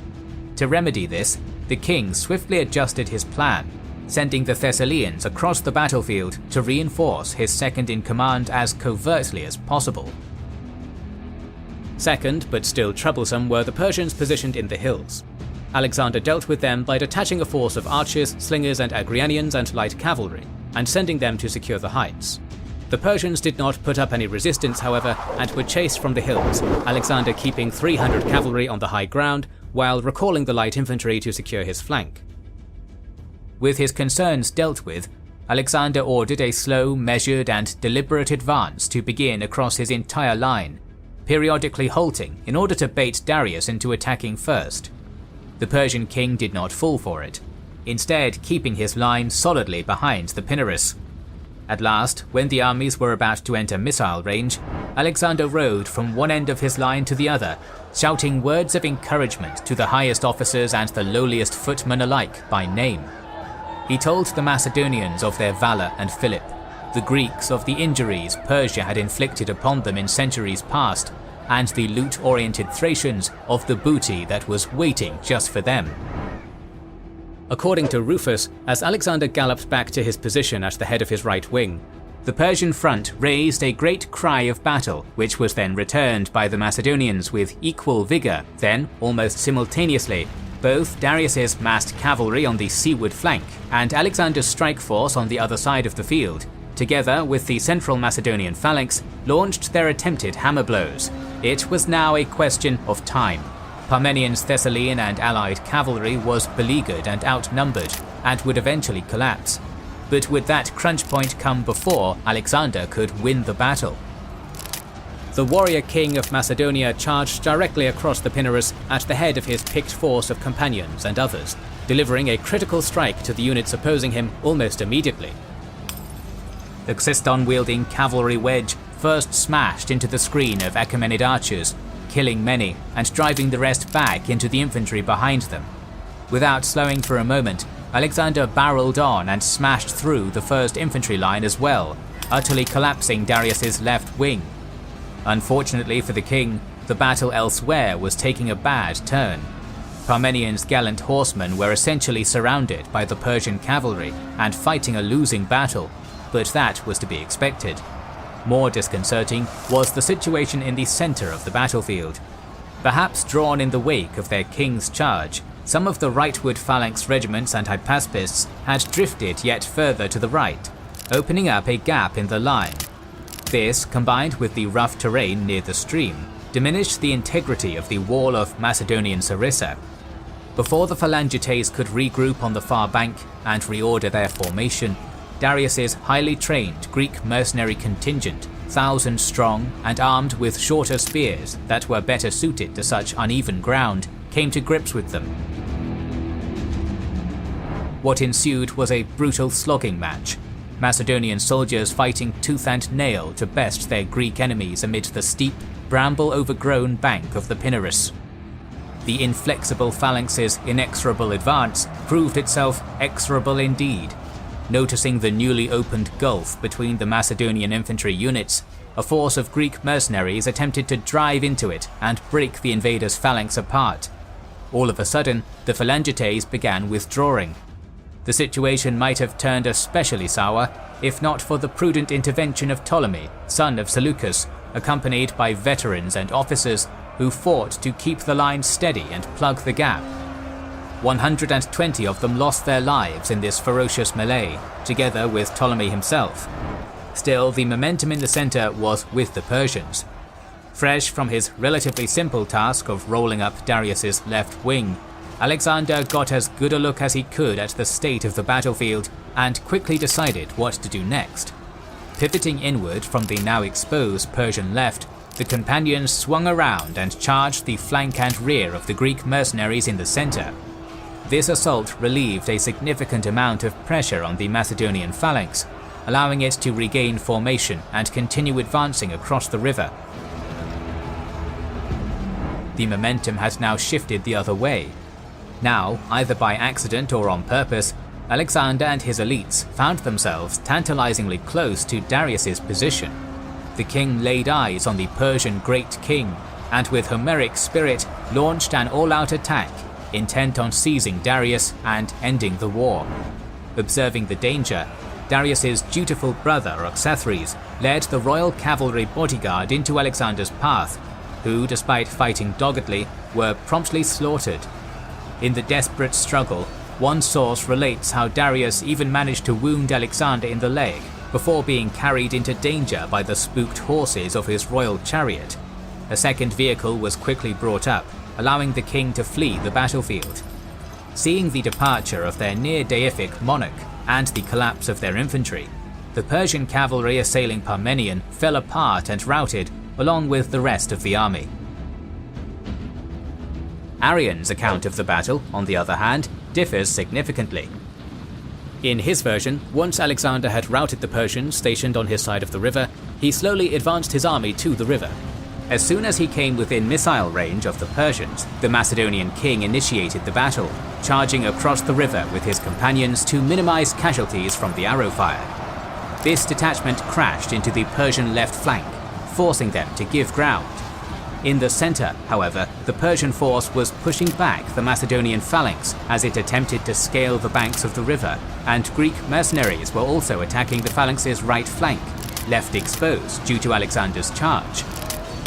To remedy this, the king swiftly adjusted his plan, sending the Thessalians across the battlefield to reinforce his second-in-command as covertly as possible. Second, but still troublesome, were the Persians positioned in the hills. Alexander dealt with them by detaching a force of archers, slingers and Agrianians and light cavalry, and sending them to secure the heights. The Persians did not put up any resistance, however, and were chased from the hills, Alexander keeping 300 cavalry on the high ground, while recalling the light infantry to secure his flank. With his concerns dealt with, Alexander ordered a slow, measured and deliberate advance to begin across his entire line, periodically halting in order to bait Darius into attacking first. The Persian king did not fall for it, instead keeping his line solidly behind the Pinarus. At last, when the armies were about to enter missile range, Alexander rode from one end of his line to the other, shouting words of encouragement to the highest officers and the lowliest footmen alike by name. He told the Macedonians of their valour and Philip, the Greeks of the injuries Persia had inflicted upon them in centuries past, and the loot-oriented Thracians of the booty that was waiting just for them. According to Rufus, as Alexander galloped back to his position at the head of his right wing, the Persian front raised a great cry of battle, which was then returned by the Macedonians with equal vigour. Then, almost simultaneously, both Darius's massed cavalry on the seaward flank and Alexander's strike force on the other side of the field, together with the central Macedonian phalanx, launched their attempted hammer blows. It was now a question of time. Parmenions' Thessalian and allied cavalry was beleaguered and outnumbered, and would eventually collapse. But would that crunch point come before Alexander could win the battle? The warrior king of Macedonia charged directly across the Pinarus at the head of his picked force of companions and others, delivering a critical strike to the units opposing him almost immediately. The Xyston-wielding cavalry wedge first smashed into the screen of Achaemenid archers, killing many and driving the rest back into the infantry behind them. Without slowing for a moment, Alexander barreled on and smashed through the first infantry line as well, utterly collapsing Darius's left wing. Unfortunately for the king, the battle elsewhere was taking a bad turn. Parmenions' gallant horsemen were essentially surrounded by the Persian cavalry and fighting a losing battle, but that was to be expected. More disconcerting was the situation in the center of the battlefield. Perhaps drawn in the wake of their king's charge, some of the rightward phalanx regiments and hypaspists had drifted yet further to the right, opening up a gap in the line. This, combined with the rough terrain near the stream, diminished the integrity of the wall of Macedonian Sarissa. Before the Phalangites could regroup on the far bank and reorder their formation, Darius's highly trained Greek mercenary contingent, 1,000 strong and armed with shorter spears that were better suited to such uneven ground, came to grips with them. What ensued was a brutal slogging match, Macedonian soldiers fighting tooth and nail to best their Greek enemies amid the steep, bramble-overgrown bank of the Pinarus. The inflexible phalanx's inexorable advance proved itself exorable indeed. Noticing the newly opened gulf between the Macedonian infantry units, a force of Greek mercenaries attempted to drive into it and break the invaders' phalanx apart. All of a sudden, the Phalangites began withdrawing. The situation might have turned especially sour if not for the prudent intervention of Ptolemy, son of Seleucus, accompanied by veterans and officers who fought to keep the line steady and plug the gap. 120 of them lost their lives in this ferocious melee, together with Ptolemy himself. Still, the momentum in the center was with the Persians. Fresh from his relatively simple task of rolling up Darius's left wing, Alexander got as good a look as he could at the state of the battlefield and quickly decided what to do next. Pivoting inward from the now exposed Persian left, the companions swung around and charged the flank and rear of the Greek mercenaries in the center. This assault relieved a significant amount of pressure on the Macedonian phalanx, allowing it to regain formation and continue advancing across the river. The momentum had now shifted the other way. Now, either by accident or on purpose, Alexander and his elites found themselves tantalizingly close to Darius's position. The king laid eyes on the Persian Great King, and with Homeric spirit launched an all-out attack, intent on seizing Darius and ending the war. Observing the danger, Darius's dutiful brother Oxathres led the royal cavalry bodyguard into Alexander's path, who, despite fighting doggedly, were promptly slaughtered. In the desperate struggle, one source relates how Darius even managed to wound Alexander in the leg before being carried into danger by the spooked horses of his royal chariot. A second vehicle was quickly brought up, allowing the king to flee the battlefield. Seeing the departure of their near-deific monarch and the collapse of their infantry, the Persian cavalry assailing Parmenion fell apart and routed, along with the rest of the army. Arrian's account of the battle, on the other hand, differs significantly. In his version, once Alexander had routed the Persians stationed on his side of the river, he slowly advanced his army to the river. As soon as he came within missile range of the Persians, the Macedonian king initiated the battle, charging across the river with his companions to minimize casualties from the arrow fire. This detachment crashed into the Persian left flank, forcing them to give ground. In the center, however, the Persian force was pushing back the Macedonian phalanx as it attempted to scale the banks of the river, and Greek mercenaries were also attacking the phalanx's right flank, left exposed due to Alexander's charge.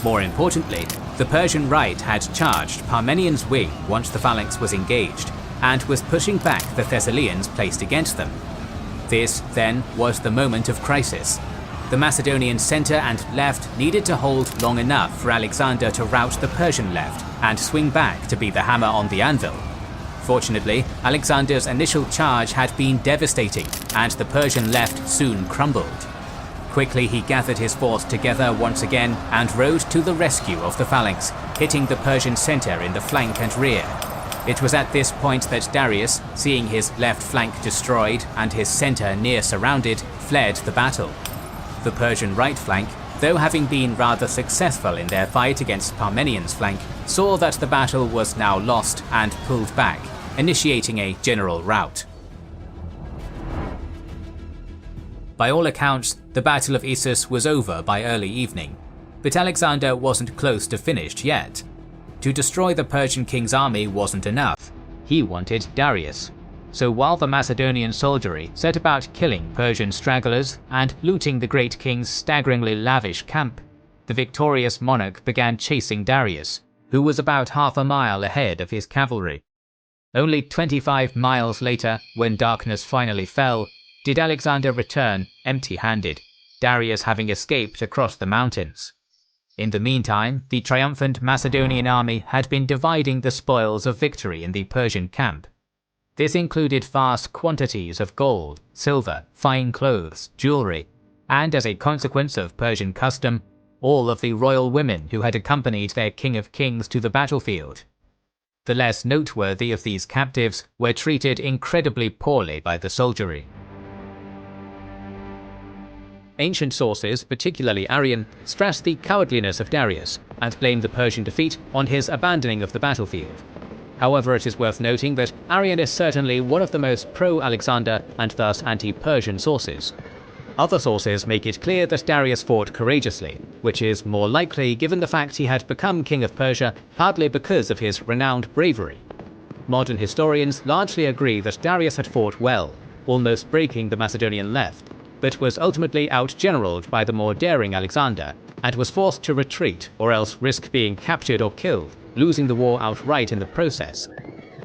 More importantly, the Persian right had charged Parmenion's wing once the phalanx was engaged, and was pushing back the Thessalians placed against them. This, then, was the moment of crisis. The Macedonian center and left needed to hold long enough for Alexander to rout the Persian left and swing back to be the hammer on the anvil. Fortunately, Alexander's initial charge had been devastating, and the Persian left soon crumbled. Quickly he gathered his force together once again and rode to the rescue of the phalanx, hitting the Persian center in the flank and rear. It was at this point that Darius, seeing his left flank destroyed and his center near surrounded, fled the battle. The Persian right flank, though having been rather successful in their fight against Parmenion's flank, saw that the battle was now lost and pulled back, initiating a general rout. By all accounts, the Battle of Issus was over by early evening, but Alexander wasn't close to finished yet. To destroy the Persian king's army wasn't enough. He wanted Darius. So while the Macedonian soldiery set about killing Persian stragglers and looting the great king's staggeringly lavish camp, the victorious monarch began chasing Darius, who was about half a mile ahead of his cavalry. Only 25 miles later, when darkness finally fell, did Alexander return empty-handed, Darius having escaped across the mountains. In the meantime, the triumphant Macedonian army had been dividing the spoils of victory in the Persian camp. This included vast quantities of gold, silver, fine clothes, jewelry, and as a consequence of Persian custom, all of the royal women who had accompanied their King of Kings to the battlefield. The less noteworthy of these captives were treated incredibly poorly by the soldiery. Ancient sources, particularly Arrian, stress the cowardliness of Darius and blame the Persian defeat on his abandoning of the battlefield. However, it is worth noting that Arrian is certainly one of the most pro-Alexander and thus anti-Persian sources. Other sources make it clear that Darius fought courageously, which is more likely given the fact he had become king of Persia partly because of his renowned bravery. Modern historians largely agree that Darius had fought well, almost breaking the Macedonian left, but was ultimately outgeneraled by the more daring Alexander, and was forced to retreat or else risk being captured or killed, losing the war outright in the process.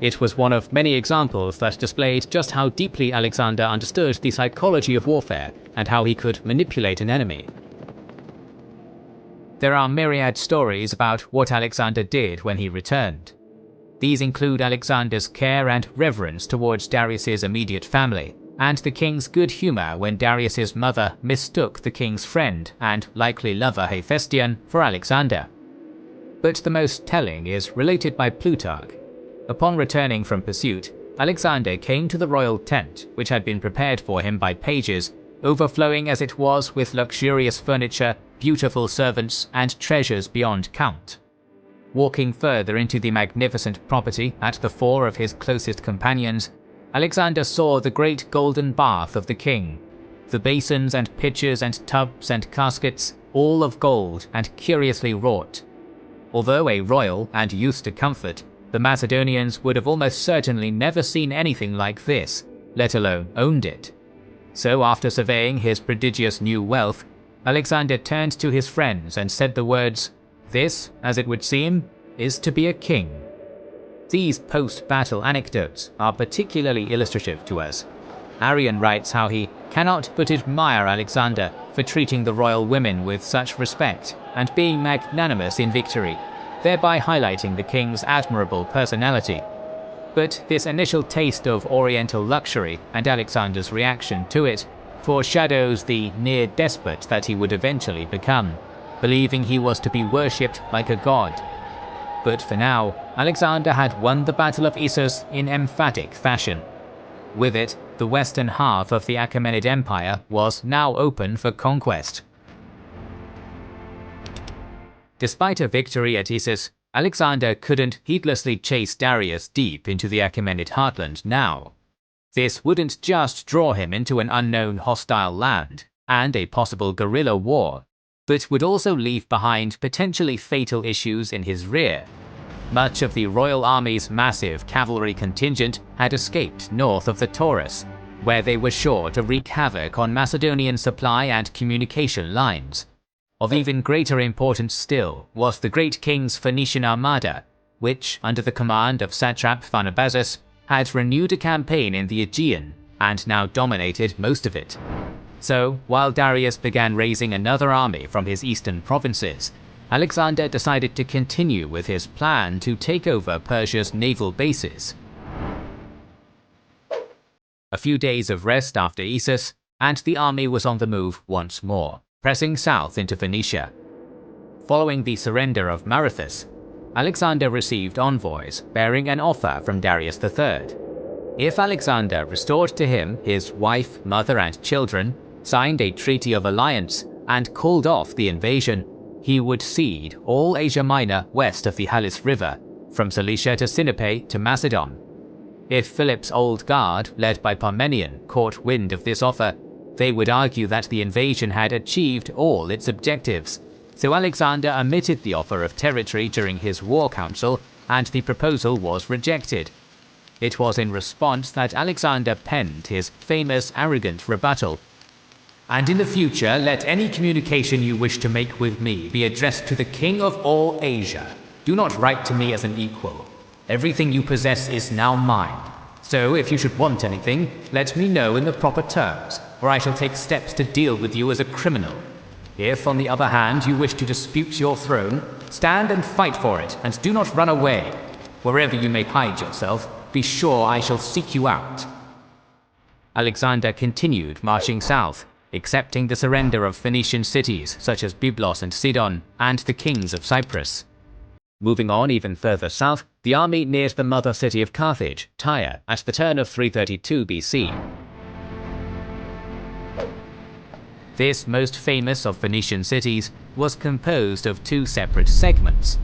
It was one of many examples that displayed just how deeply Alexander understood the psychology of warfare and how he could manipulate an enemy. There are myriad stories about what Alexander did when he returned. These include Alexander's care and reverence towards Darius's immediate family, and the king's good humor when Darius's mother mistook the king's friend and likely lover Hephaestion for Alexander. But the most telling is related by Plutarch. Upon returning from pursuit, Alexander came to the royal tent, which had been prepared for him by pages, overflowing as it was with luxurious furniture, beautiful servants, and treasures beyond count. Walking further into the magnificent property at the fore of his closest companions, Alexander saw the great golden bath of the king, the basins and pitchers and tubs and caskets, all of gold and curiously wrought. Although a royal and used to comfort, the Macedonians would have almost certainly never seen anything like this, let alone owned it. So after surveying his prodigious new wealth, Alexander turned to his friends and said the words, "This, as it would seem, is to be a king." These post-battle anecdotes are particularly illustrative to us. Arrian writes how he cannot but admire Alexander for treating the royal women with such respect and being magnanimous in victory, thereby highlighting the king's admirable personality. But this initial taste of Oriental luxury and Alexander's reaction to it foreshadows the near-despot that he would eventually become, believing he was to be worshipped like a god. But for now, Alexander had won the Battle of Issus in emphatic fashion. With it, the western half of the Achaemenid Empire was now open for conquest. Despite a victory at Issus, Alexander couldn't heedlessly chase Darius deep into the Achaemenid heartland now. This wouldn't just draw him into an unknown hostile land and a possible guerrilla war, but would also leave behind potentially fatal issues in his rear. Much of the royal army's massive cavalry contingent had escaped north of the Taurus, where they were sure to wreak havoc on Macedonian supply and communication lines. Of even greater importance still was the great king's Phoenician armada, which, under the command of satrap Pharnabazus, had renewed a campaign in the Aegean and now dominated most of it. So, while Darius began raising another army from his eastern provinces, Alexander decided to continue with his plan to take over Persia's naval bases. A few days of rest after Issus, and the army was on the move once more, pressing south into Phoenicia. Following the surrender of Marathus, Alexander received envoys bearing an offer from Darius III. If Alexander restored to him his wife, mother, and children, signed a treaty of alliance, and called off the invasion, he would cede all Asia Minor west of the Halys River, from Cilicia to Sinope to Macedon. If Philip's old guard, led by Parmenion, caught wind of this offer, they would argue that the invasion had achieved all its objectives, so Alexander omitted the offer of territory during his war council, and the proposal was rejected. It was in response that Alexander penned his famous arrogant rebuttal. "And in the future, let any communication you wish to make with me be addressed to the king of all Asia. Do not write to me as an equal. Everything you possess is now mine. So if you should want anything, let me know in the proper terms, or I shall take steps to deal with you as a criminal. If, on the other hand, you wish to dispute your throne, stand and fight for it, and do not run away. Wherever you may hide yourself, be sure I shall seek you out." Alexander continued marching south, accepting the surrender of Phoenician cities such as Byblos and Sidon, and the kings of Cyprus. Moving on even further south, the army neared the mother city of Carthage, Tyre, at the turn of 332 BC. This most famous of Phoenician cities was composed of two separate segments.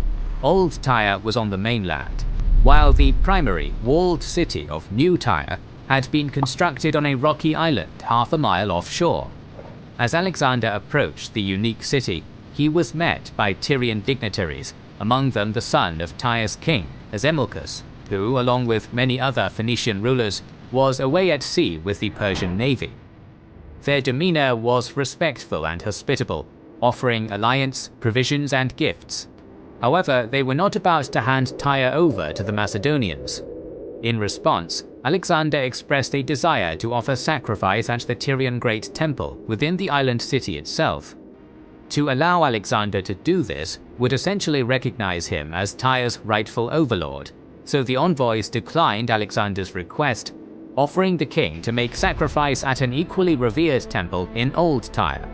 Old Tyre was on the mainland, while the primary walled city of New Tyre had been constructed on a rocky island half a mile offshore. As Alexander approached the unique city, he was met by Tyrian dignitaries, among them the son of Tyre's king, Azemilchus, who, along with many other Phoenician rulers, was away at sea with the Persian navy. Their demeanor was respectful and hospitable, offering alliance, provisions, and gifts. However, they were not about to hand Tyre over to the Macedonians. In response, Alexander expressed a desire to offer sacrifice at the Tyrian Great Temple within the island city itself. To allow Alexander to do this would essentially recognize him as Tyre's rightful overlord, so the envoys declined Alexander's request, offering the king to make sacrifice at an equally revered temple in Old Tyre.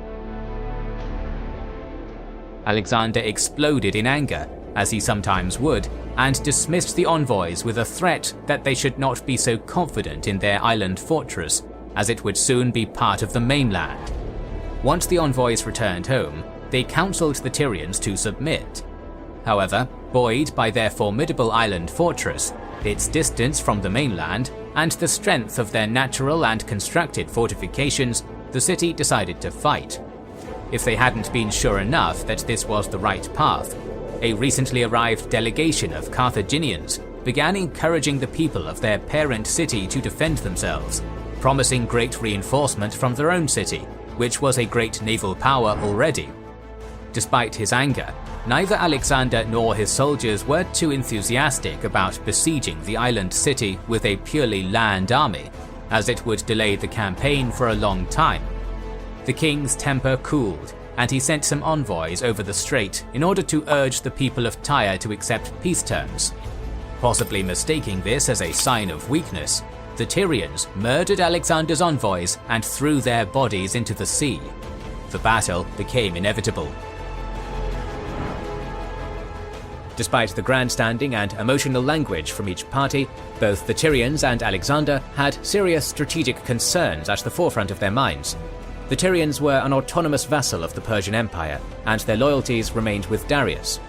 Alexander exploded in anger, as he sometimes would, and dismissed the envoys with a threat that they should not be so confident in their island fortress, as it would soon be part of the mainland. Once the envoys returned home, they counseled the Tyrians to submit. However, buoyed by their formidable island fortress, its distance from the mainland, and the strength of their natural and constructed fortifications, the city decided to fight. If they hadn't been sure enough that this was the right path, a recently arrived delegation of Carthaginians began encouraging the people of their parent city to defend themselves, promising great reinforcement from their own city, which was a great naval power already. Despite his anger, neither Alexander nor his soldiers were too enthusiastic about besieging the island city with a purely land army, as it would delay the campaign for a long time. The king's temper cooled, and he sent some envoys over the strait in order to urge the people of Tyre to accept peace terms. Possibly mistaking this as a sign of weakness, the Tyrians murdered Alexander's envoys and threw their bodies into the sea. The battle became inevitable. Despite the grandstanding and emotional language from each party, both the Tyrians and Alexander had serious strategic concerns at the forefront of their minds. The Tyrians were an autonomous vassal of the Persian Empire, and their loyalties remained with Darius.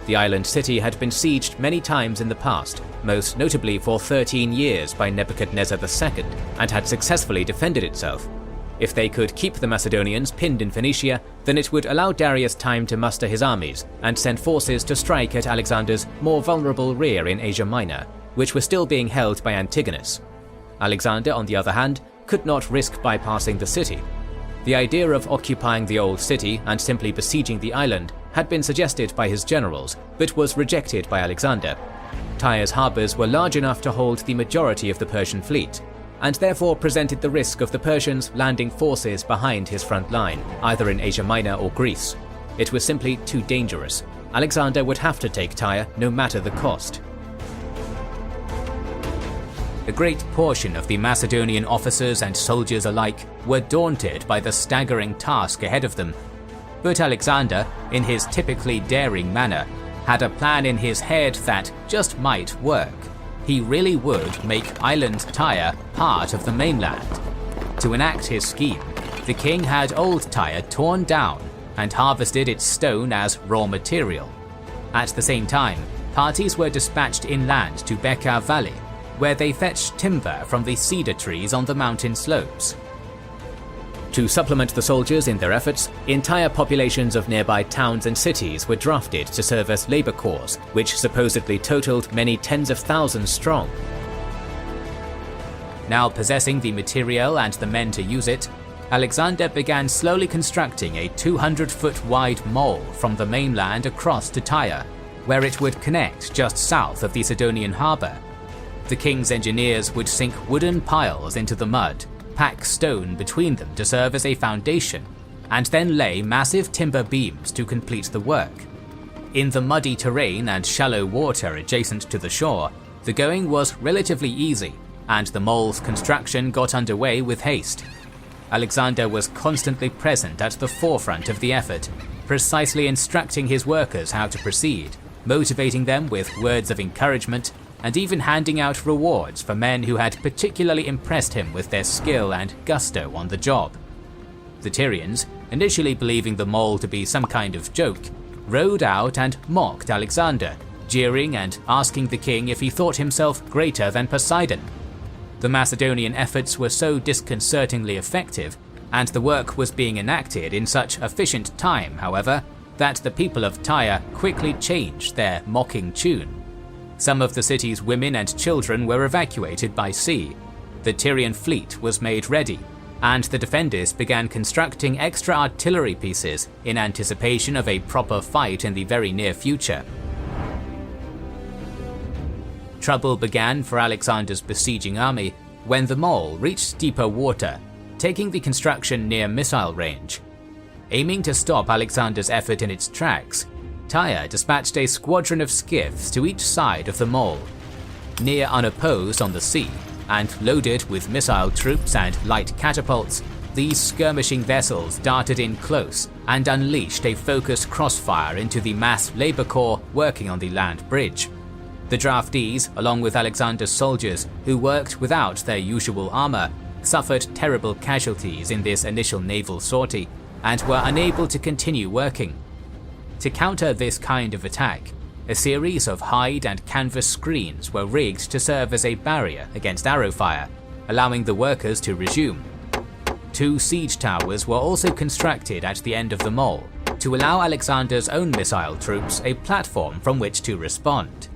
The island city had been sieged many times in the past, most notably for 13 years by Nebuchadnezzar II, and had successfully defended itself. If they could keep the Macedonians pinned in Phoenicia, then it would allow Darius time to muster his armies and send forces to strike at Alexander's more vulnerable rear in Asia Minor, which was still being held by Antigonus. Alexander, on the other hand, could not risk bypassing the city. The idea of occupying the old city and simply besieging the island had been suggested by his generals, but was rejected by Alexander. Tyre's harbours were large enough to hold the majority of the Persian fleet, and therefore presented the risk of the Persians landing forces behind his front line, either in Asia Minor or Greece. It was simply too dangerous. Alexander would have to take Tyre no matter the cost. A great portion of the Macedonian officers and soldiers alike were daunted by the staggering task ahead of them. But Alexander, in his typically daring manner, had a plan in his head that just might work. He really would make island Tyre part of the mainland. To enact his scheme, the king had Old Tyre torn down and harvested its stone as raw material. At the same time, parties were dispatched inland to Bekaa Valley, where they fetched timber from the cedar trees on the mountain slopes. To supplement the soldiers in their efforts, entire populations of nearby towns and cities were drafted to serve as labor corps, which supposedly totaled many tens of thousands strong. Now possessing the material and the men to use it, Alexander began slowly constructing a 200-foot wide mole from the mainland across to Tyre, where it would connect just south of the Sidonian harbour. The king's engineers would sink wooden piles into the mud, pack stone between them to serve as a foundation, and then lay massive timber beams to complete the work. In the muddy terrain and shallow water adjacent to the shore, the going was relatively easy, and the mole's construction got underway with haste. Alexander was constantly present at the forefront of the effort, precisely instructing his workers how to proceed, motivating them with words of encouragement, and even handing out rewards for men who had particularly impressed him with their skill and gusto on the job. The Tyrians, initially believing the mole to be some kind of joke, rode out and mocked Alexander, jeering and asking the king if he thought himself greater than Poseidon. The Macedonian efforts were so disconcertingly effective, and the work was being enacted in such efficient time, however, that the people of Tyre quickly changed their mocking tune. Some of the city's women and children were evacuated by sea. The Tyrian fleet was made ready, and the defenders began constructing extra artillery pieces in anticipation of a proper fight in the very near future. Trouble began for Alexander's besieging army when the mole reached deeper water, taking the construction near missile range. Aiming to stop Alexander's effort in its tracks, Tyre dispatched a squadron of skiffs to each side of the mole. Near unopposed on the sea, and loaded with missile troops and light catapults, these skirmishing vessels darted in close and unleashed a focused crossfire into the mass labor corps working on the land bridge. The draftees, along with Alexander's soldiers, who worked without their usual armor, suffered terrible casualties in this initial naval sortie, and were unable to continue working. To counter this kind of attack, a series of hide and canvas screens were rigged to serve as a barrier against arrow fire, allowing the workers to resume. 2 siege towers were also constructed at the end of the mole, to allow Alexander's own missile troops a platform from which to respond.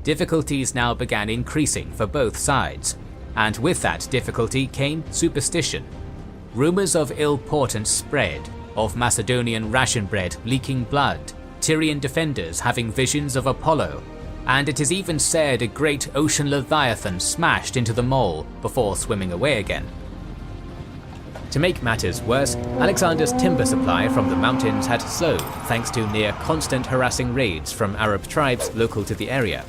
Difficulties now began increasing for both sides, and with that difficulty came superstition. Rumors of ill portent spread, of Macedonian ration bread leaking blood, Tyrian defenders having visions of Apollo, and it is even said a great ocean leviathan smashed into the mole before swimming away again. To make matters worse, Alexander's timber supply from the mountains had slowed thanks to near constant harassing raids from Arab tribes local to the area.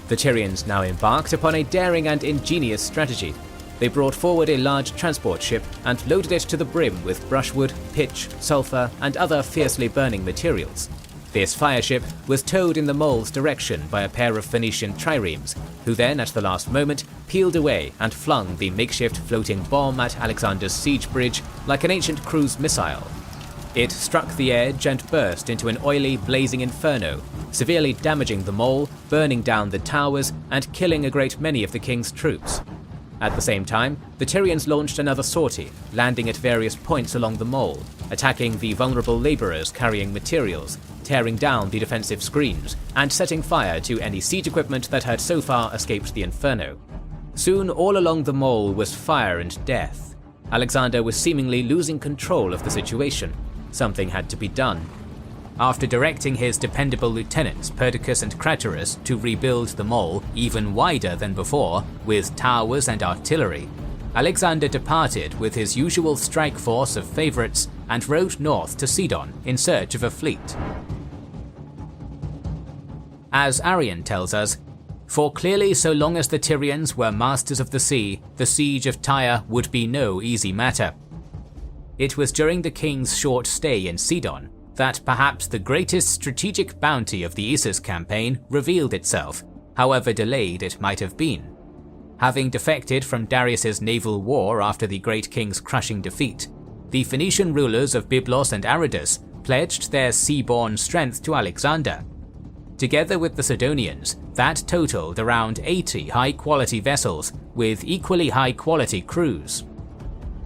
The Tyrians now embarked upon a daring and ingenious strategy. They brought forward a large transport ship and loaded it to the brim with brushwood, pitch, sulfur, and other fiercely burning materials. This fireship was towed in the mole's direction by a pair of Phoenician triremes, who then at the last moment peeled away and flung the makeshift floating bomb at Alexander's siege bridge like an ancient cruise missile. It struck the edge and burst into an oily, blazing inferno, severely damaging the mole, burning down the towers, and killing a great many of the king's troops. At the same time, the Tyrians launched another sortie, landing at various points along the mole, attacking the vulnerable labourers carrying materials, tearing down the defensive screens, and setting fire to any siege equipment that had so far escaped the inferno. Soon all along the mole was fire and death. Alexander was seemingly losing control of the situation. Something had to be done. After directing his dependable lieutenants Perdiccas and Craterus to rebuild the mole even wider than before, with towers and artillery, Alexander departed with his usual strike force of favourites and rode north to Macedon in search of a fleet. As Arrian tells us, "For clearly so long as the Tyrians were masters of the sea, the siege of Tyre would be no easy matter." It was during the king's short stay in Macedon that perhaps the greatest strategic bounty of the Issus campaign revealed itself, however delayed it might have been. Having defected from Darius's naval war after the great king's crushing defeat, the Phoenician rulers of Byblos and Aradus pledged their sea-borne strength to Alexander. Together with the Sidonians, that totaled around 80 high-quality vessels with equally high-quality crews.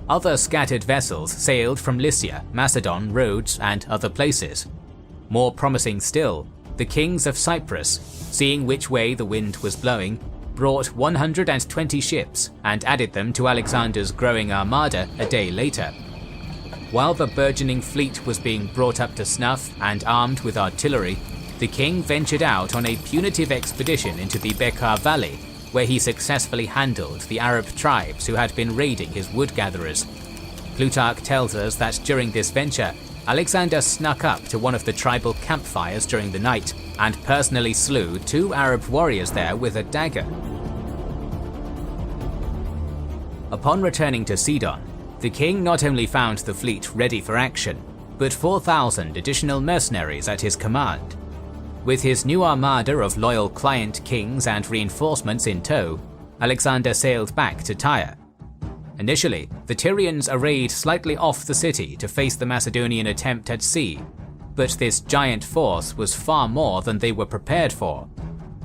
Other scattered vessels sailed from Lycia, Macedon, Rhodes, and other places. More promising still, the kings of Cyprus, seeing which way the wind was blowing, brought 120 ships and added them to Alexander's growing armada a day later. While the burgeoning fleet was being brought up to snuff and armed with artillery, the king ventured out on a punitive expedition into the Bekaa Valley, where he successfully handled the Arab tribes who had been raiding his wood-gatherers. Plutarch tells us that during this venture, Alexander snuck up to one of the tribal campfires during the night and personally slew 2 Arab warriors there with a dagger. Upon returning to Sidon, the king not only found the fleet ready for action, but 4,000 additional mercenaries at his command. With his new armada of loyal client kings and reinforcements in tow, Alexander sailed back to Tyre. Initially, the Tyrians arrayed slightly off the city to face the Macedonian attempt at sea, but this giant force was far more than they were prepared for.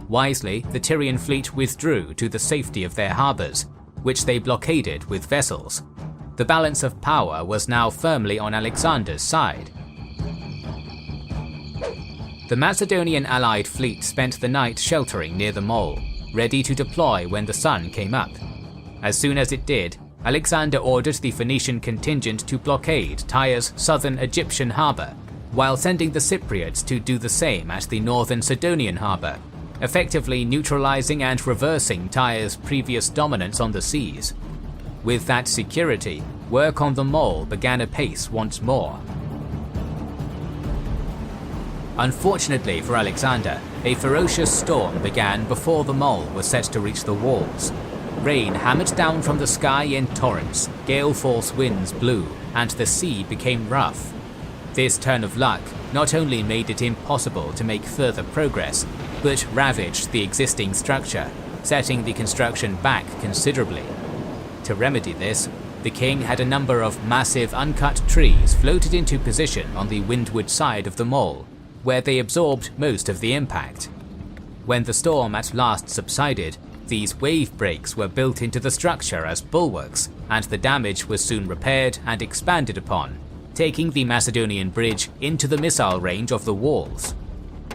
Wisely, the Tyrian fleet withdrew to the safety of their harbours, which they blockaded with vessels. The balance of power was now firmly on Alexander's side. The Macedonian allied fleet spent the night sheltering near the mole, ready to deploy when the sun came up. As soon as it did, Alexander ordered the Phoenician contingent to blockade Tyre's southern Egyptian harbour, while sending the Cypriots to do the same at the northern Sidonian harbour, effectively neutralizing and reversing Tyre's previous dominance on the seas. With that security, work on the mole began apace once more. Unfortunately for Alexander, a ferocious storm began before the mole was set to reach the walls. Rain hammered down from the sky in torrents, gale-force winds blew, and the sea became rough. This turn of luck not only made it impossible to make further progress, but ravaged the existing structure, setting the construction back considerably. To remedy this, the king had a number of massive uncut trees floated into position on the windward side of the mole, where they absorbed most of the impact. When the storm at last subsided, these wave breaks were built into the structure as bulwarks, and the damage was soon repaired and expanded upon, taking the Macedonian bridge into the missile range of the walls.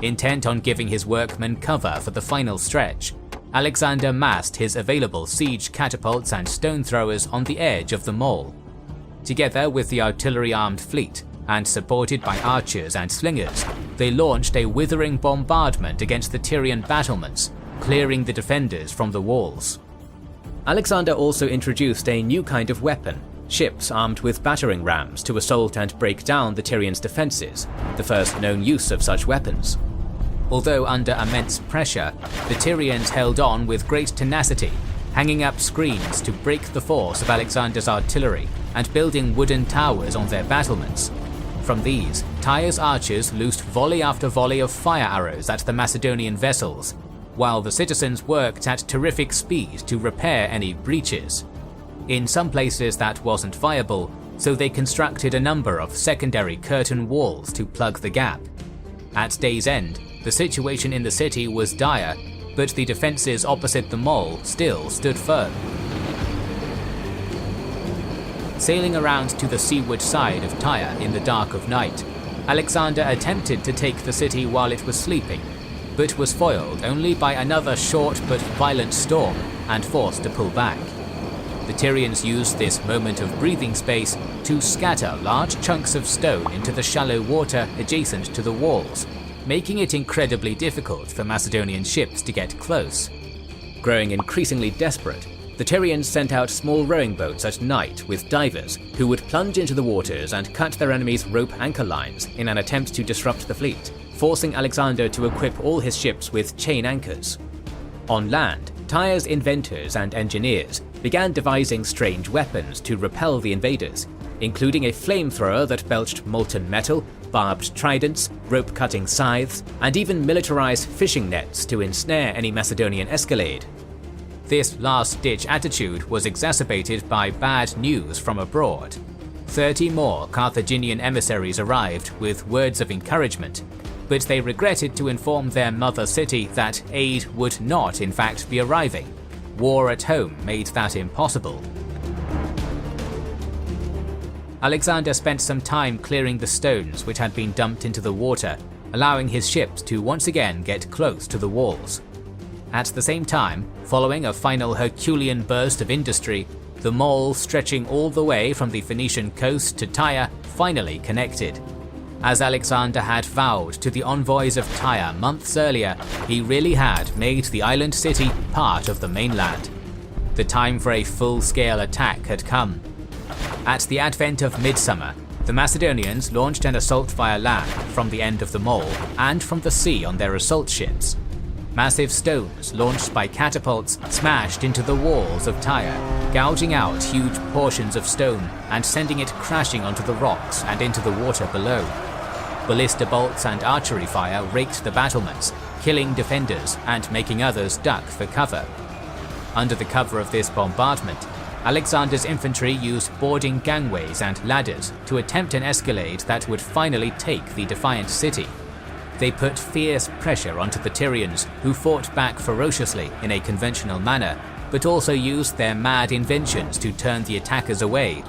Intent on giving his workmen cover for the final stretch, Alexander massed his available siege catapults and stone throwers on the edge of the mole. Together with the artillery-armed fleet, and supported by archers and slingers, they launched a withering bombardment against the Tyrian battlements, clearing the defenders from the walls. Alexander also introduced a new kind of weapon, ships armed with battering rams to assault and break down the Tyrians' defences, the first known use of such weapons. Although under immense pressure, the Tyrians held on with great tenacity, hanging up screens to break the force of Alexander's artillery and building wooden towers on their battlements. From these, Tyre's archers loosed volley after volley of fire arrows at the Macedonian vessels, while the citizens worked at terrific speed to repair any breaches. In some places that wasn't viable, so they constructed a number of secondary curtain walls to plug the gap. At day's end, the situation in the city was dire, but the defences opposite the mole still stood firm. Sailing around to the seaward side of Tyre in the dark of night, Alexander attempted to take the city while it was sleeping, but was foiled only by another short but violent storm and forced to pull back. The Tyrians used this moment of breathing space to scatter large chunks of stone into the shallow water adjacent to the walls, making it incredibly difficult for Macedonian ships to get close. Growing increasingly desperate, the Tyrians sent out small rowing boats at night with divers who would plunge into the waters and cut their enemies' rope anchor lines in an attempt to disrupt the fleet, forcing Alexander to equip all his ships with chain anchors. On land, Tyre's inventors and engineers began devising strange weapons to repel the invaders, including a flamethrower that belched molten metal, barbed tridents, rope-cutting scythes, and even militarized fishing nets to ensnare any Macedonian escalade. This last-ditch attitude was exacerbated by bad news from abroad. 30 more Carthaginian emissaries arrived with words of encouragement, but they regretted to inform their mother city that aid would not in fact be arriving. War at home made that impossible. Alexander spent some time clearing the stones which had been dumped into the water, allowing his ships to once again get close to the walls. At the same time, following a final Herculean burst of industry, the mole stretching all the way from the Phoenician coast to Tyre finally connected. As Alexander had vowed to the envoys of Tyre months earlier, he really had made the island city part of the mainland. The time for a full-scale attack had come. At the advent of midsummer, the Macedonians launched an assault via land from the end of the mole and from the sea on their assault ships. Massive stones launched by catapults smashed into the walls of Tyre, gouging out huge portions of stone and sending it crashing onto the rocks and into the water below. Ballista bolts and archery fire raked the battlements, killing defenders and making others duck for cover. Under the cover of this bombardment, Alexander's infantry used boarding gangways and ladders to attempt an escalade that would finally take the defiant city. They put fierce pressure onto the Tyrians, who fought back ferociously in a conventional manner, but also used their mad inventions to turn the attackers away.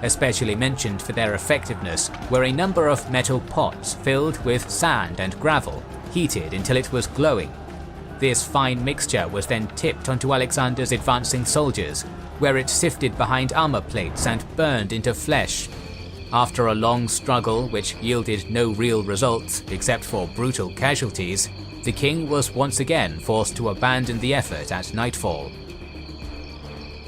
Especially mentioned for their effectiveness were a number of metal pots filled with sand and gravel, heated until it was glowing. This fine mixture was then tipped onto Alexander's advancing soldiers, where it sifted behind armor plates and burned into flesh. After a long struggle which yielded no real results except for brutal casualties, the king was once again forced to abandon the effort at nightfall.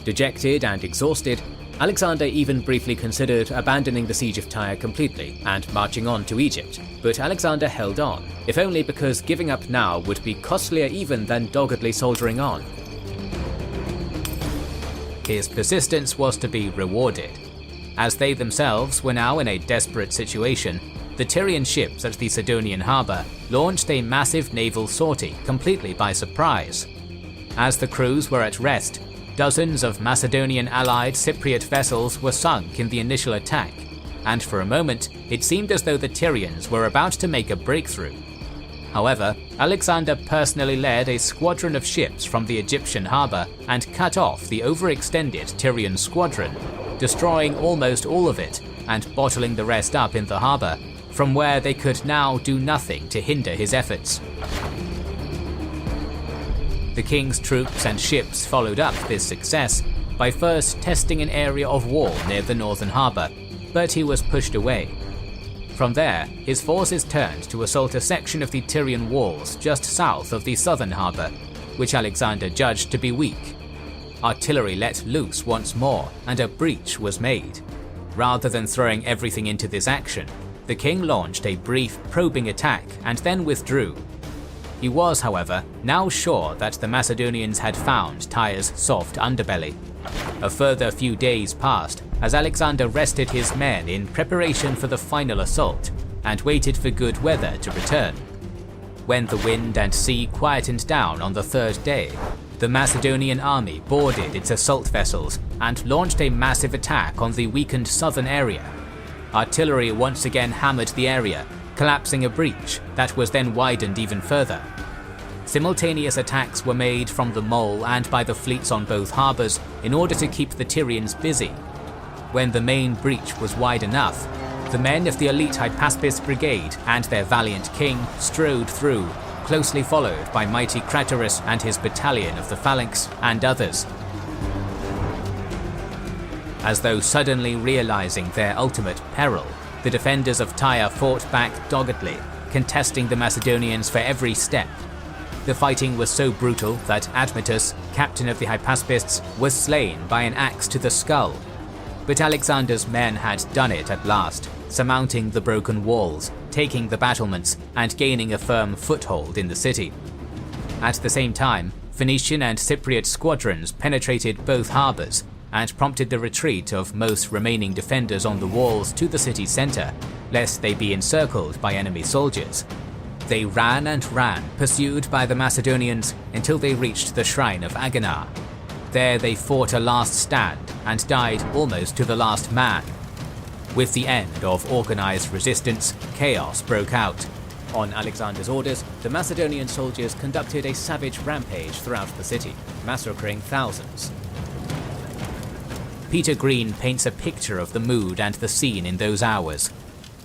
Dejected and exhausted, Alexander even briefly considered abandoning the siege of Tyre completely and marching on to Egypt, but Alexander held on, if only because giving up now would be costlier even than doggedly soldiering on. His persistence was to be rewarded. As they themselves were now in a desperate situation, the Tyrian ships at the Sidonian harbour launched a massive naval sortie completely by surprise. As the crews were at rest, dozens of Macedonian allied Cypriot vessels were sunk in the initial attack, and for a moment it seemed as though the Tyrians were about to make a breakthrough. However, Alexander personally led a squadron of ships from the Egyptian harbour and cut off the overextended Tyrian squadron, destroying almost all of it and bottling the rest up in the harbour, from where they could now do nothing to hinder his efforts. The king's troops and ships followed up this success by first testing an area of wall near the northern harbour, but he was pushed away. From there, his forces turned to assault a section of the Tyrian walls just south of the southern harbour, which Alexander judged to be weak. Artillery let loose once more, and a breach was made. Rather than throwing everything into this action, the king launched a brief probing attack and then withdrew. He was, however, now sure that the Macedonians had found Tyre's soft underbelly. A further few days passed as Alexander rested his men in preparation for the final assault and waited for good weather to return. When the wind and sea quietened down on the third day, the Macedonian army boarded its assault vessels and launched a massive attack on the weakened southern area. Artillery once again hammered the area, collapsing a breach that was then widened even further. Simultaneous attacks were made from the mole and by the fleets on both harbours in order to keep the Tyrians busy. When the main breach was wide enough, the men of the elite Hypaspis brigade and their valiant king strode through, closely followed by mighty Craterus and his battalion of the phalanx and others. As though suddenly realizing their ultimate peril, the defenders of Tyre fought back doggedly, contesting the Macedonians for every step. The fighting was so brutal that Admetus, captain of the Hypaspists, was slain by an axe to the skull. But Alexander's men had done it at last, surmounting the broken walls, taking the battlements, and gaining a firm foothold in the city. At the same time, Phoenician and Cypriot squadrons penetrated both harbours and prompted the retreat of most remaining defenders on the walls to the city centre, lest they be encircled by enemy soldiers. They ran and ran, pursued by the Macedonians, until they reached the shrine of Aganar. There they fought a last stand and died almost to the last man. With the end of organised resistance, chaos broke out. On Alexander's orders, the Macedonian soldiers conducted a savage rampage throughout the city, massacring thousands. Peter Green paints a picture of the mood and the scene in those hours.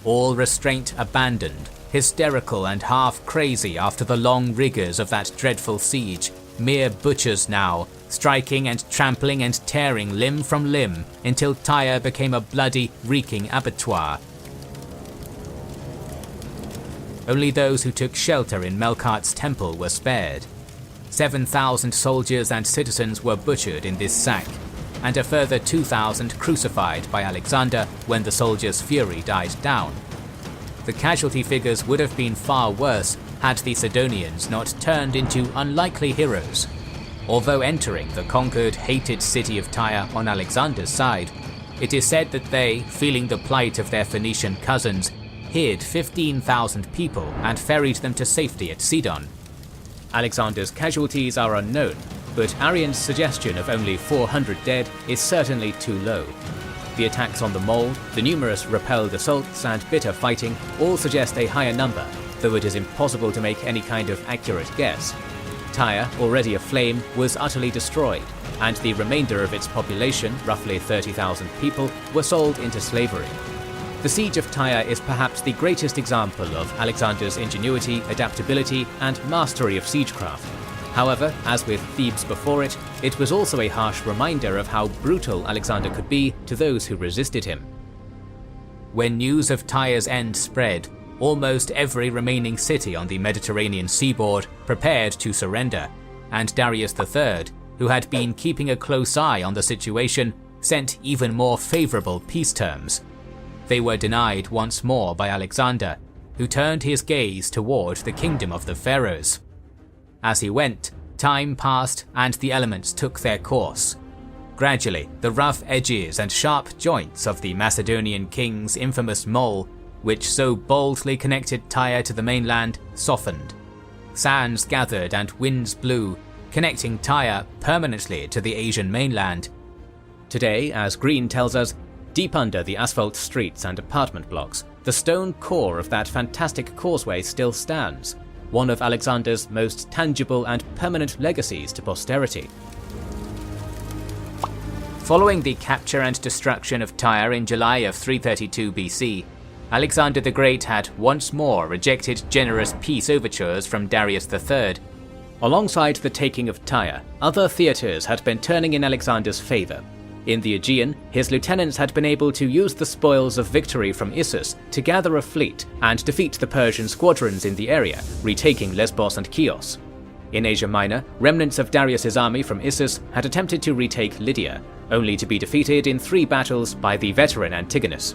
All restraint abandoned, hysterical and half crazy after the long rigours of that dreadful siege, mere butchers now, striking and trampling and tearing limb from limb until Tyre became a bloody, reeking abattoir. Only those who took shelter in Melkart's temple were spared. 7,000 soldiers and citizens were butchered in this sack, and a further 2,000 crucified by Alexander when the soldiers' fury died down. The casualty figures would have been far worse had the Sidonians not turned into unlikely heroes. Although entering the conquered, hated city of Tyre on Alexander's side, it is said that they, feeling the plight of their Phoenician cousins, hid 15,000 people and ferried them to safety at Sidon. Alexander's casualties are unknown, but Arrian's suggestion of only 400 dead is certainly too low. The attacks on the mole, the numerous repelled assaults and bitter fighting all suggest a higher number, though it is impossible to make any kind of accurate guess. Tyre, already aflame, was utterly destroyed, and the remainder of its population, roughly 30,000 people, were sold into slavery. The siege of Tyre is perhaps the greatest example of Alexander's ingenuity, adaptability, and mastery of siegecraft. However, as with Thebes before it, it was also a harsh reminder of how brutal Alexander could be to those who resisted him. When news of Tyre's end spread, almost every remaining city on the Mediterranean seaboard prepared to surrender, and Darius III, who had been keeping a close eye on the situation, sent even more favourable peace terms. They were denied once more by Alexander, who turned his gaze toward the kingdom of the pharaohs. As he went, time passed and the elements took their course. Gradually, the rough edges and sharp joints of the Macedonian king's infamous mole, which so boldly connected Tyre to the mainland, softened. Sands gathered and winds blew, connecting Tyre permanently to the Asian mainland. Today, as Green tells us, deep under the asphalt streets and apartment blocks, the stone core of that fantastic causeway still stands, one of Alexander's most tangible and permanent legacies to posterity. Following the capture and destruction of Tyre in July of 332 BC, Alexander the Great had once more rejected generous peace overtures from Darius III. Alongside the taking of Tyre, other theatres had been turning in Alexander's favour. In the Aegean, his lieutenants had been able to use the spoils of victory from Issus to gather a fleet and defeat the Persian squadrons in the area, retaking Lesbos and Chios. In Asia Minor, remnants of Darius's army from Issus had attempted to retake Lydia, only to be defeated in 3 battles by the veteran Antigonus.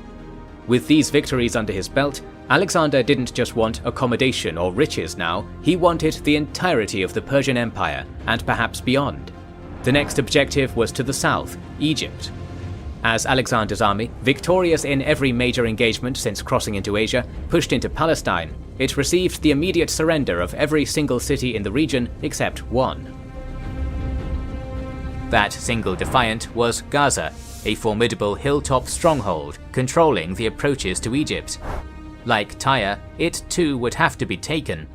With these victories under his belt, Alexander didn't just want accommodation or riches now, he wanted the entirety of the Persian Empire, and perhaps beyond. The next objective was to the south, Egypt. As Alexander's army, victorious in every major engagement since crossing into Asia, pushed into Palestine, it received the immediate surrender of every single city in the region except one. That single defiant was Gaza, a formidable hilltop stronghold controlling the approaches to Egypt. Like Tyre, it too would have to be taken.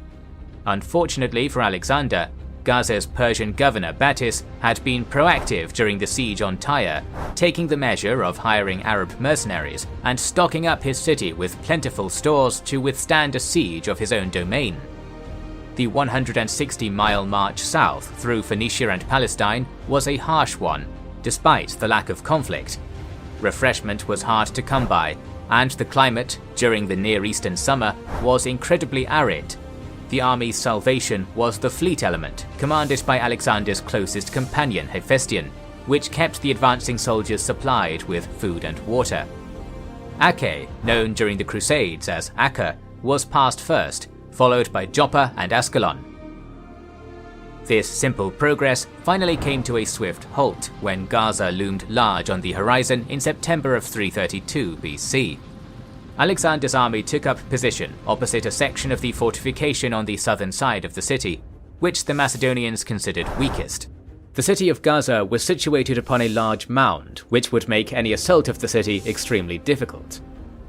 Unfortunately for Alexander, Gaza's Persian governor Battis had been proactive during the siege on Tyre, taking the measure of hiring Arab mercenaries and stocking up his city with plentiful stores to withstand a siege of his own domain. The 160-mile march south through Phoenicia and Palestine was a harsh one, despite the lack of conflict. Refreshment was hard to come by, and the climate, during the Near Eastern summer, was incredibly arid. The army's salvation was the fleet element, commanded by Alexander's closest companion Hephaestion, which kept the advancing soldiers supplied with food and water. Acche, known during the Crusades as Acca, was passed first, followed by Joppa and Ascalon. This simple progress finally came to a swift halt when Gaza loomed large on the horizon in September of 332 BC. Alexander's army took up position opposite a section of the fortification on the southern side of the city, which the Macedonians considered weakest. The city of Gaza was situated upon a large mound, which would make any assault of the city extremely difficult.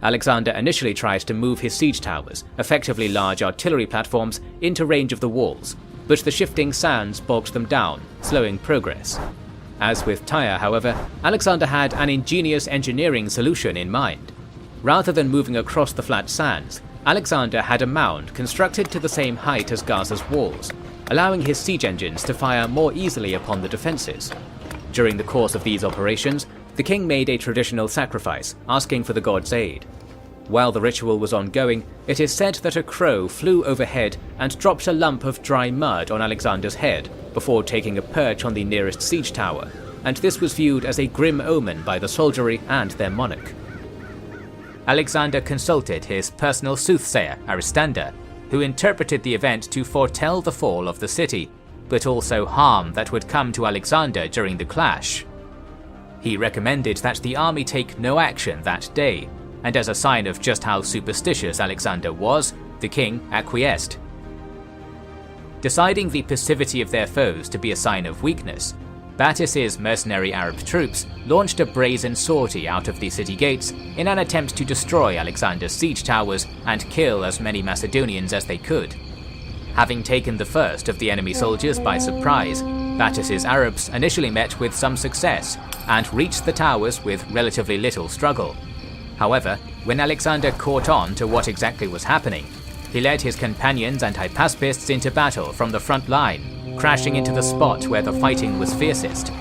Alexander initially tried to move his siege towers, effectively large artillery platforms, into range of the walls, but the shifting sands bogged them down, slowing progress. As with Tyre, however, Alexander had an ingenious engineering solution in mind. Rather than moving across the flat sands, Alexander had a mound constructed to the same height as Gaza's walls, allowing his siege engines to fire more easily upon the defences. During the course of these operations, the king made a traditional sacrifice, asking for the god's aid. While the ritual was ongoing, it is said that a crow flew overhead and dropped a lump of dry mud on Alexander's head before taking a perch on the nearest siege tower, and this was viewed as a grim omen by the soldiery and their monarch. Alexander consulted his personal soothsayer, Aristander, who interpreted the event to foretell the fall of the city, but also harm that would come to Alexander during the clash. He recommended that the army take no action that day, and as a sign of just how superstitious Alexander was, the king acquiesced. Deciding the passivity of their foes to be a sign of weakness, Battus's mercenary Arab troops launched a brazen sortie out of the city gates in an attempt to destroy Alexander's siege towers and kill as many Macedonians as they could. Having taken the first of the enemy soldiers by surprise, Battus's Arabs initially met with some success and reached the towers with relatively little struggle. However, when Alexander caught on to what exactly was happening, he led his companions and hypaspists into battle from the front line, crashing into the spot where the fighting was fiercest.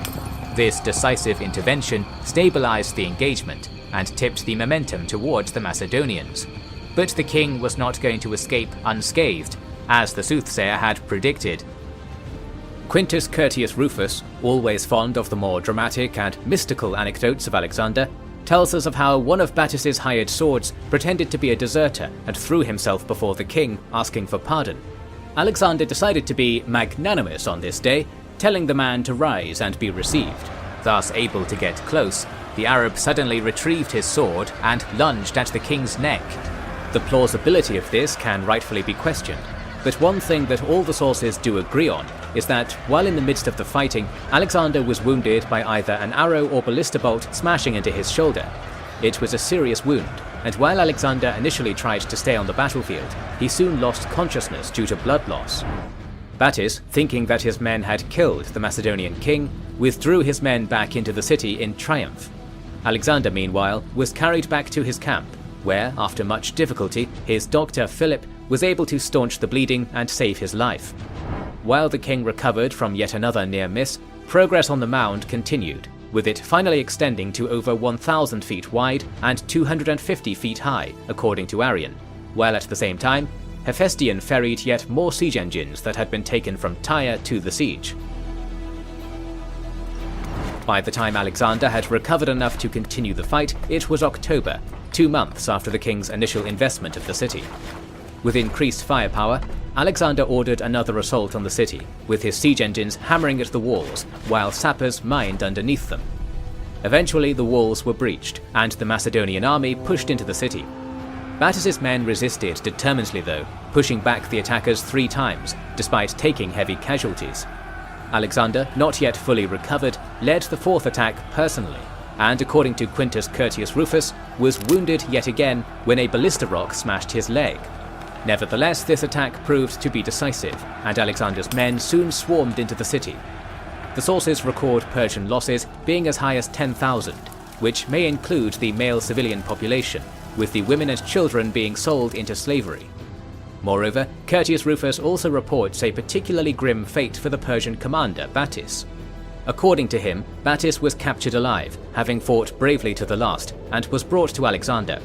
This decisive intervention stabilized the engagement and tipped the momentum towards the Macedonians. But the king was not going to escape unscathed, as the soothsayer had predicted. Quintus Curtius Rufus, always fond of the more dramatic and mystical anecdotes of Alexander, tells us of how one of Battus's hired swords pretended to be a deserter and threw himself before the king, asking for pardon. Alexander decided to be magnanimous on this day, telling the man to rise and be received. Thus able to get close, the Arab suddenly retrieved his sword and lunged at the king's neck. The plausibility of this can rightfully be questioned, but one thing that all the sources do agree on is that, while in the midst of the fighting, Alexander was wounded by either an arrow or ballista bolt smashing into his shoulder. It was a serious wound, and while Alexander initially tried to stay on the battlefield, he soon lost consciousness due to blood loss. Battus, thinking that his men had killed the Macedonian king, withdrew his men back into the city in triumph. Alexander, meanwhile, was carried back to his camp, where, after much difficulty, his doctor Philip was able to staunch the bleeding and save his life. While the king recovered from yet another near miss, progress on the mound continued, with it finally extending to over 1,000 feet wide and 250 feet high, according to Arrian, while at the same time, Hephaestion ferried yet more siege engines that had been taken from Tyre to the siege. By the time Alexander had recovered enough to continue the fight, it was October, 2 months after the king's initial investment of the city. With increased firepower, Alexander ordered another assault on the city, with his siege engines hammering at the walls while sappers mined underneath them. Eventually the walls were breached, and the Macedonian army pushed into the city. Battus's men resisted determinedly though, pushing back the attackers 3 times, despite taking heavy casualties. Alexander, not yet fully recovered, led the 4th attack personally, and according to Quintus Curtius Rufus, was wounded yet again when a ballista rock smashed his leg. Nevertheless, this attack proved to be decisive, and Alexander's men soon swarmed into the city. The sources record Persian losses being as high as 10,000, which may include the male civilian population, with the women and children being sold into slavery. Moreover, Curtius Rufus also reports a particularly grim fate for the Persian commander Battus. According to him, Battus was captured alive, having fought bravely to the last, and was brought to Alexander.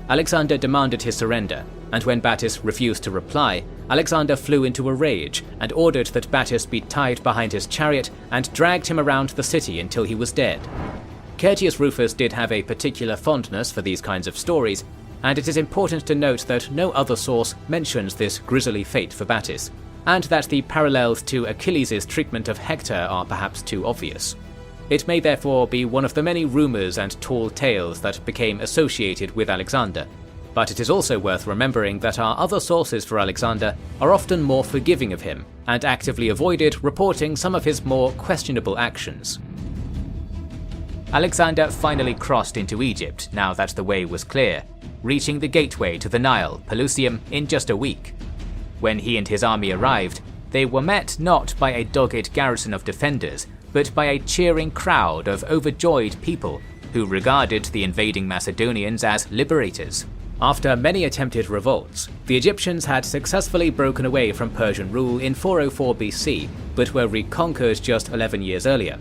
Alexander demanded his surrender, and when Battus refused to reply, Alexander flew into a rage and ordered that Battus be tied behind his chariot and dragged him around the city until he was dead. Curtius Rufus did have a particular fondness for these kinds of stories, and it is important to note that no other source mentions this grisly fate for Battus, and that the parallels to Achilles' treatment of Hector are perhaps too obvious. It may therefore be one of the many rumours and tall tales that became associated with Alexander, but it is also worth remembering that our other sources for Alexander are often more forgiving of him, and actively avoided reporting some of his more questionable actions. Alexander finally crossed into Egypt now that the way was clear, reaching the gateway to the Nile, Pelusium, in just a week. When he and his army arrived, they were met not by a dogged garrison of defenders, but by a cheering crowd of overjoyed people who regarded the invading Macedonians as liberators. After many attempted revolts, the Egyptians had successfully broken away from Persian rule in 404 BC, but were reconquered just 11 years earlier.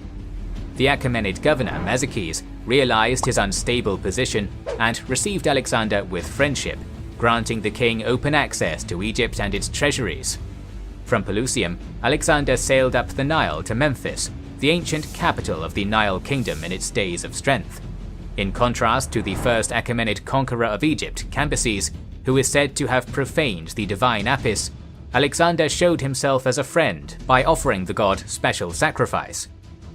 The Achaemenid governor Mesopotamia realized his unstable position and received Alexander with friendship, granting the king open access to Egypt and its treasuries. From Pelusium, Alexander sailed up the Nile to Memphis, the ancient capital of the Nile kingdom in its days of strength. In contrast to the first Achaemenid conqueror of Egypt, Cambyses, who is said to have profaned the divine Apis, Alexander showed himself as a friend by offering the god special sacrifice.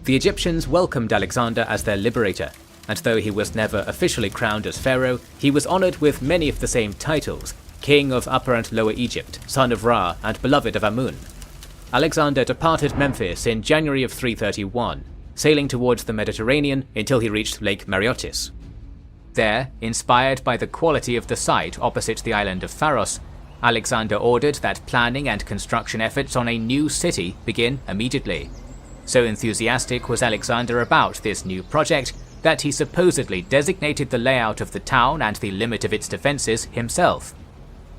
The Egyptians welcomed Alexander as their liberator, and though he was never officially crowned as pharaoh, he was honored with many of the same titles: King of Upper and Lower Egypt, son of Ra, and beloved of Amun. Alexander departed Memphis in January of 331, sailing towards the Mediterranean until he reached Lake Mareotis. There, inspired by the quality of the site opposite the island of Pharos, Alexander ordered that planning and construction efforts on a new city begin immediately. So enthusiastic was Alexander about this new project that he supposedly designated the layout of the town and the limit of its defenses himself.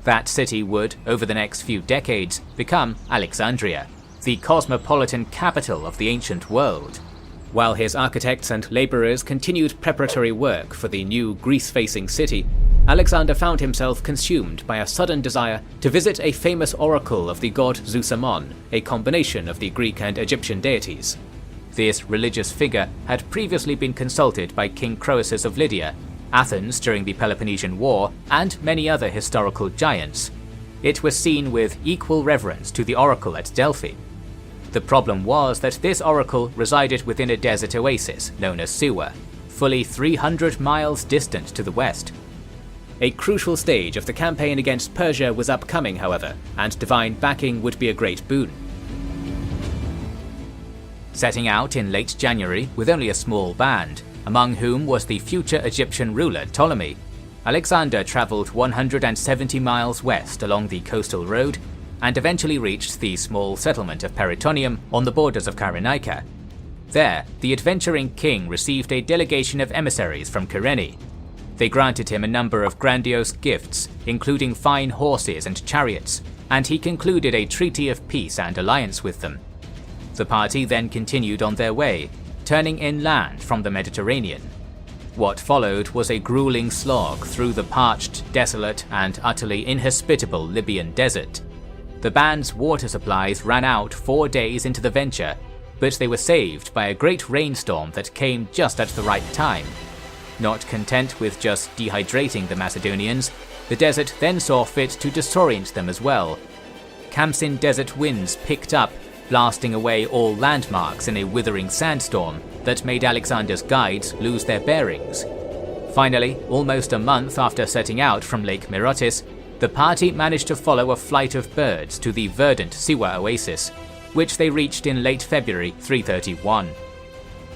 That city would, over the next few decades, become Alexandria, the cosmopolitan capital of the ancient world. While his architects and laborers continued preparatory work for the new Greece-facing city, Alexander found himself consumed by a sudden desire to visit a famous oracle of the god Zeus Ammon, a combination of the Greek and Egyptian deities. This religious figure had previously been consulted by King Croesus of Lydia, Athens during the Peloponnesian War, and many other historical giants. It was seen with equal reverence to the oracle at Delphi. The problem was that this oracle resided within a desert oasis known as Siwa, fully 300 miles distant to the west. A crucial stage of the campaign against Persia was upcoming, however, and divine backing would be a great boon. Setting out in late January with only a small band, among whom was the future Egyptian ruler Ptolemy, Alexander travelled 170 miles west along the coastal road and eventually reached the small settlement of Peritonium on the borders of Cyrenaica. There, the adventuring king received a delegation of emissaries from Kyrene. They granted him a number of grandiose gifts, including fine horses and chariots, and he concluded a treaty of peace and alliance with them. The party then continued on their way, turning inland from the Mediterranean. What followed was a grueling slog through the parched, desolate, and utterly inhospitable Libyan desert. The band's water supplies ran out 4 days into the venture, but they were saved by a great rainstorm that came just at the right time. Not content with just dehydrating the Macedonians, the desert then saw fit to disorient them as well. Khamsin desert winds picked up, blasting away all landmarks in a withering sandstorm that made Alexander's guides lose their bearings. Finally, almost a month after setting out from Lake Mareotis, the party managed to follow a flight of birds to the verdant Siwa oasis, which they reached in late February 331.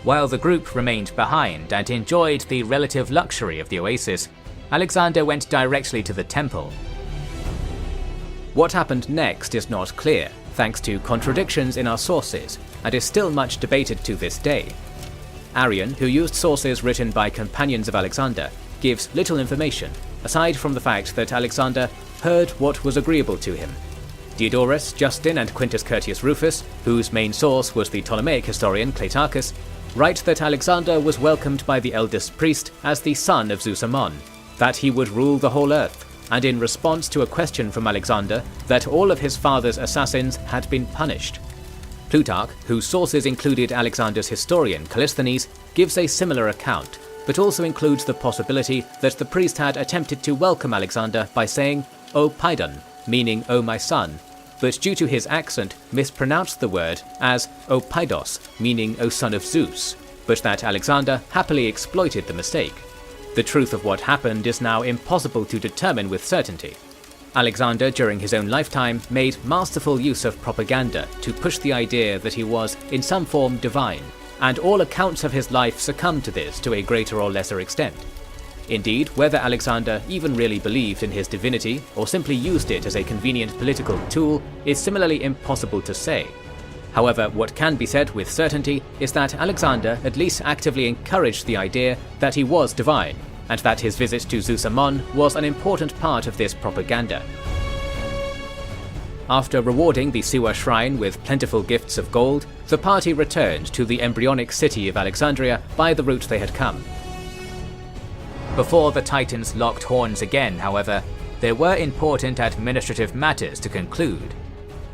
While the group remained behind and enjoyed the relative luxury of the oasis, Alexander went directly to the temple. What happened next is not clear, thanks to contradictions in our sources, and is still much debated to this day. Arrian, who used sources written by companions of Alexander, gives little information, aside from the fact that Alexander heard what was agreeable to him. Diodorus, Justin, and Quintus Curtius Rufus, whose main source was the Ptolemaic historian Cleitarchus, write that Alexander was welcomed by the eldest priest as the son of Zeus Ammon, that he would rule the whole earth, and in response to a question from Alexander, that all of his father's assassins had been punished. Plutarch, whose sources included Alexander's historian Callisthenes, gives a similar account, but also includes the possibility that the priest had attempted to welcome Alexander by saying, "O Paidon," meaning "O my son," but due to his accent mispronounced the word as "O Paidos," meaning "O son of Zeus," but that Alexander happily exploited the mistake. The truth of what happened is now impossible to determine with certainty. Alexander, during his own lifetime, made masterful use of propaganda to push the idea that he was, in some form, divine, and all accounts of his life succumbed to this to a greater or lesser extent. Indeed, whether Alexander even really believed in his divinity, or simply used it as a convenient political tool, is similarly impossible to say. However, what can be said with certainty is that Alexander at least actively encouraged the idea that he was divine, and that his visit to Zeus Ammon was an important part of this propaganda. After rewarding the Siwa shrine with plentiful gifts of gold, the party returned to the embryonic city of Alexandria by the route they had come. Before the Titans locked horns again, however, there were important administrative matters to conclude.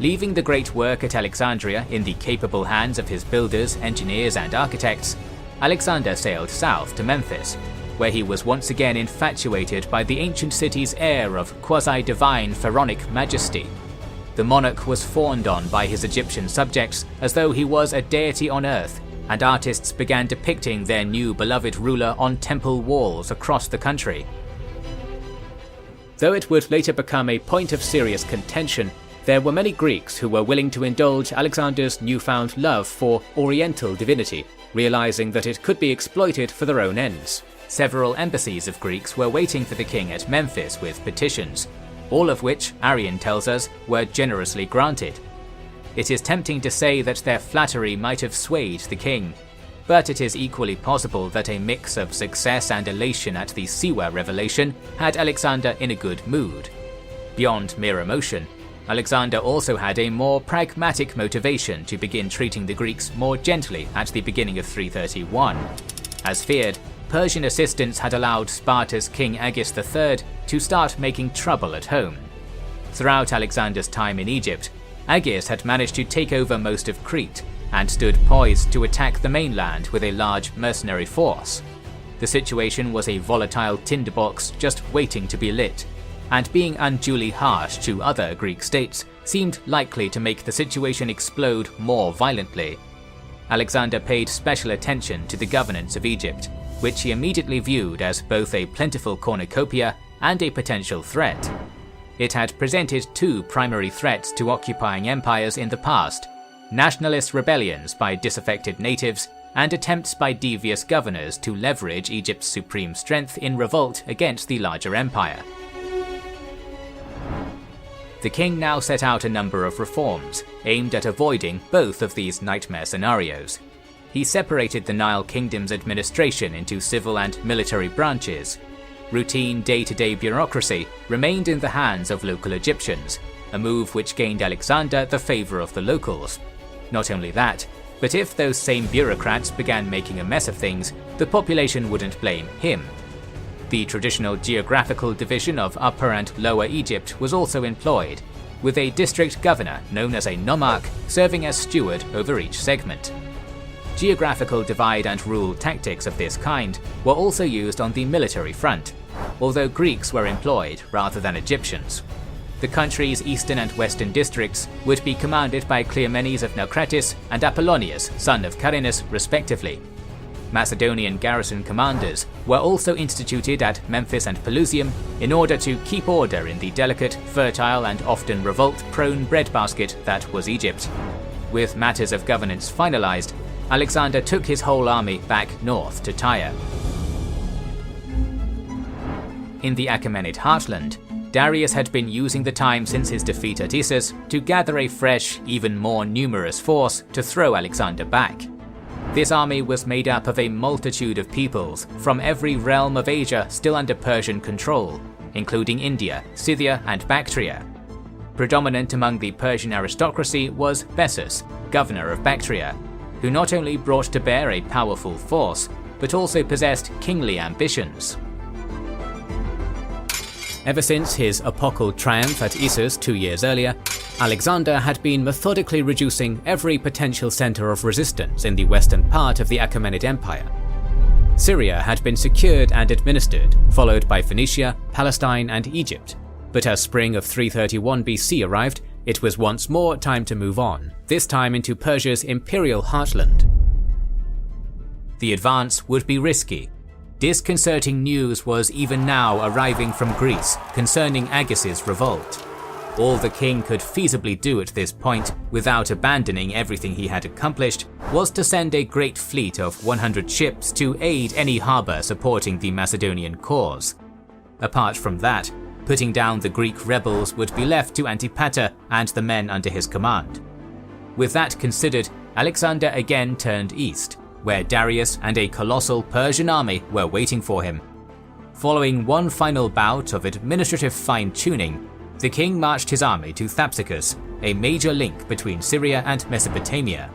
Leaving the great work at Alexandria in the capable hands of his builders, engineers, and architects, Alexander sailed south to Memphis, where he was once again infatuated by the ancient city's air of quasi-divine pharaonic majesty. The monarch was fawned on by his Egyptian subjects as though he was a deity on earth, and artists began depicting their new beloved ruler on temple walls across the country. Though it would later become a point of serious contention, there were many Greeks who were willing to indulge Alexander's newfound love for Oriental divinity, realizing that it could be exploited for their own ends. Several embassies of Greeks were waiting for the king at Memphis with petitions, all of which, Arrian tells us, were generously granted. It is tempting to say that their flattery might have swayed the king, but it is equally possible that a mix of success and elation at the Siwa revelation had Alexander in a good mood. Beyond mere emotion, Alexander also had a more pragmatic motivation to begin treating the Greeks more gently at the beginning of 331. As feared, Persian assistance had allowed Sparta's King Agis III to start making trouble at home. Throughout Alexander's time in Egypt, Agis had managed to take over most of Crete and stood poised to attack the mainland with a large mercenary force. The situation was a volatile tinderbox just waiting to be lit, and being unduly harsh to other Greek states seemed likely to make the situation explode more violently. Alexander paid special attention to the governance of Egypt, which he immediately viewed as both a plentiful cornucopia and a potential threat. It had presented two primary threats to occupying empires in the past: nationalist rebellions by disaffected natives and attempts by devious governors to leverage Egypt's supreme strength in revolt against the larger empire. The king now set out a number of reforms, aimed at avoiding both of these nightmare scenarios. He separated the Nile Kingdom's administration into civil and military branches. Routine day-to-day bureaucracy remained in the hands of local Egyptians, a move which gained Alexander the favour of the locals. Not only that, but if those same bureaucrats began making a mess of things, the population wouldn't blame him. The traditional geographical division of Upper and Lower Egypt was also employed, with a district governor known as a nomarch serving as steward over each segment. Geographical divide and rule tactics of this kind were also used on the military front, although Greeks were employed rather than Egyptians. The country's eastern and western districts would be commanded by Cleomenes of Naucratis and Apollonius, son of Carinus, respectively. Macedonian garrison commanders were also instituted at Memphis and Pelusium in order to keep order in the delicate, fertile, and often revolt-prone breadbasket that was Egypt. With matters of governance finalized, Alexander took his whole army back north to Tyre. In the Achaemenid heartland, Darius had been using the time since his defeat at Issus to gather a fresh, even more numerous force to throw Alexander back. This army was made up of a multitude of peoples from every realm of Asia still under Persian control, including India, Scythia, and Bactria. Predominant among the Persian aristocracy was Bessus, governor of Bactria, who not only brought to bear a powerful force, but also possessed kingly ambitions. Ever since his epochal triumph at Issus 2 years earlier, Alexander had been methodically reducing every potential center of resistance in the western part of the Achaemenid Empire. Syria had been secured and administered, followed by Phoenicia, Palestine, and Egypt. But as spring of 331 BC arrived, it was once more time to move on, this time into Persia's imperial heartland. The advance would be risky. Disconcerting news was even now arriving from Greece concerning Agis's revolt. All the king could feasibly do at this point, without abandoning everything he had accomplished, was to send a great fleet of 100 ships to aid any harbour supporting the Macedonian cause. Apart from that, putting down the Greek rebels would be left to Antipater and the men under his command. With that considered, Alexander again turned east, where Darius and a colossal Persian army were waiting for him. Following one final bout of administrative fine-tuning, the king marched his army to Thapsacus, a major link between Syria and Mesopotamia.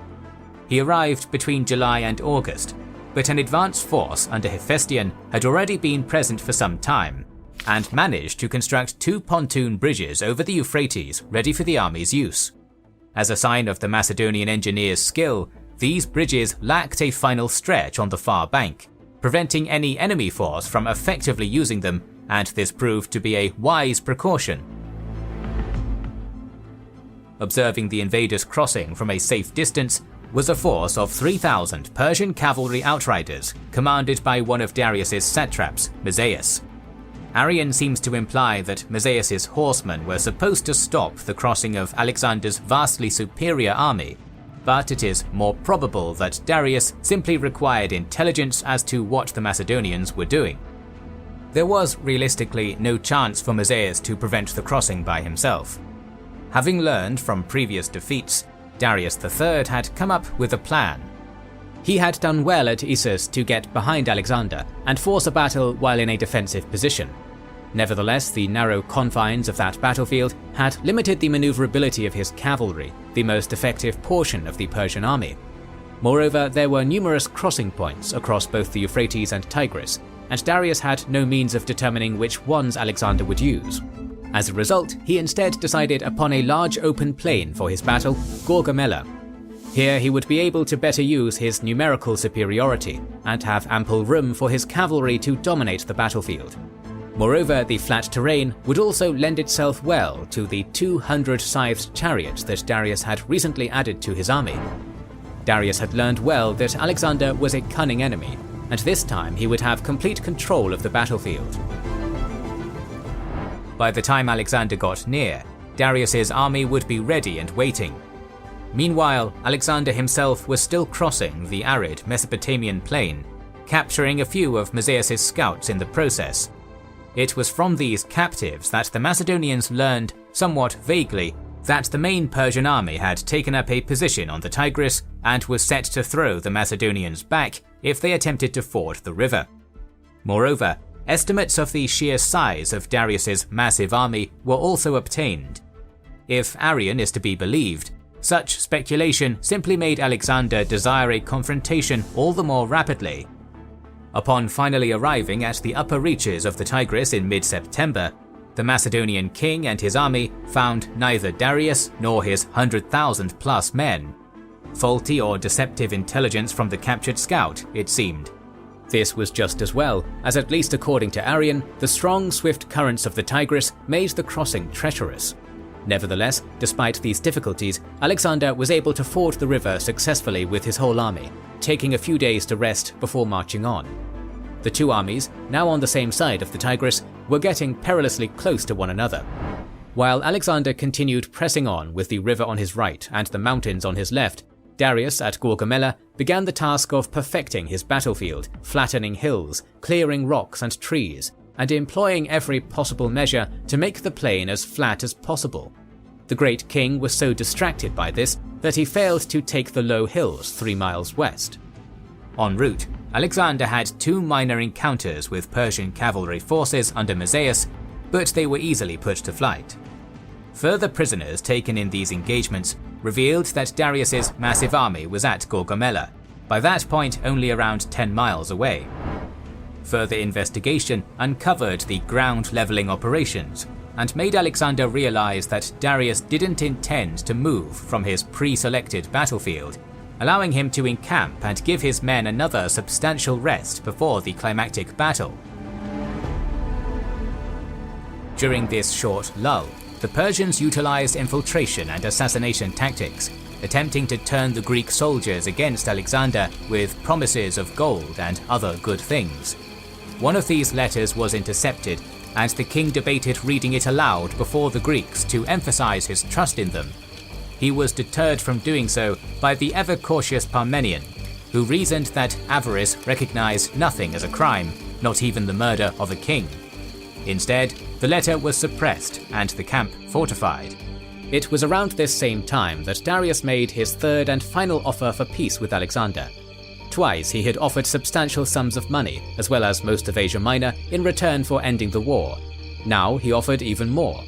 He arrived between July and August, but an advance force under Hephaestion had already been present for some time, and managed to construct 2 pontoon bridges over the Euphrates ready for the army's use. As a sign of the Macedonian engineers' skill, these bridges lacked a final stretch on the far bank, preventing any enemy force from effectively using them, and this proved to be a wise precaution. Observing the invaders crossing from a safe distance was a force of 3,000 Persian cavalry outriders commanded by one of Darius's satraps, Mazaeus. Arrian seems to imply that Mazaeus's horsemen were supposed to stop the crossing of Alexander's vastly superior army, but it is more probable that Darius simply required intelligence as to what the Macedonians were doing. There was realistically no chance for Mazaeus to prevent the crossing by himself. Having learned from previous defeats, Darius III had come up with a plan. He had done well at Issus to get behind Alexander and force a battle while in a defensive position. Nevertheless, the narrow confines of that battlefield had limited the maneuverability of his cavalry, the most effective portion of the Persian army. Moreover, there were numerous crossing points across both the Euphrates and Tigris, and Darius had no means of determining which ones Alexander would use. As a result, he instead decided upon a large open plain for his battle, Gaugamela. Here he would be able to better use his numerical superiority and have ample room for his cavalry to dominate the battlefield. Moreover, the flat terrain would also lend itself well to the 200-scythed chariots that Darius had recently added to his army. Darius had learned well that Alexander was a cunning enemy, and this time he would have complete control of the battlefield. By the time Alexander got near, Darius's army would be ready and waiting. Meanwhile, Alexander himself was still crossing the arid Mesopotamian plain, capturing a few of Mazaeus' scouts in the process. It was from these captives that the Macedonians learned, somewhat vaguely, that the main Persian army had taken up a position on the Tigris and was set to throw the Macedonians back if they attempted to ford the river. Moreover, estimates of the sheer size of Darius's massive army were also obtained. If Arrian is to be believed, such speculation simply made Alexander desire a confrontation all the more rapidly. Upon finally arriving at the upper reaches of the Tigris in mid-September, the Macedonian king and his army found neither Darius nor his 100,000-plus men. Faulty or deceptive intelligence from the captured scout, it seemed. This was just as well, as at least according to Arrian, the strong, swift currents of the Tigris made the crossing treacherous. Nevertheless, despite these difficulties, Alexander was able to ford the river successfully with his whole army, taking a few days to rest before marching on. The two armies, now on the same side of the Tigris, were getting perilously close to one another. While Alexander continued pressing on with the river on his right and the mountains on his left, Darius at Gaugamela began the task of perfecting his battlefield, flattening hills, clearing rocks and trees, and employing every possible measure to make the plain as flat as possible. The great king was so distracted by this that he failed to take the low hills 3 miles west. En route, Alexander had 2 minor encounters with Persian cavalry forces under Mazaeus, but they were easily put to flight. Further prisoners taken in these engagements revealed that Darius's massive army was at Gaugamela, by that point only around 10 miles away. Further investigation uncovered the ground-leveling operations and made Alexander realize that Darius didn't intend to move from his pre-selected battlefield, allowing him to encamp and give his men another substantial rest before the climactic battle. During this short lull, the Persians utilized infiltration and assassination tactics, attempting to turn the Greek soldiers against Alexander with promises of gold and other good things. One of these letters was intercepted, and the king debated reading it aloud before the Greeks to emphasize his trust in them. He was deterred from doing so by the ever-cautious Parmenion, who reasoned that avarice recognized nothing as a crime, not even the murder of a king. Instead, the letter was suppressed and the camp fortified. It was around this same time that Darius made his third and final offer for peace with Alexander. Twice he had offered substantial sums of money, as well as most of Asia Minor, in return for ending the war. Now he offered even more.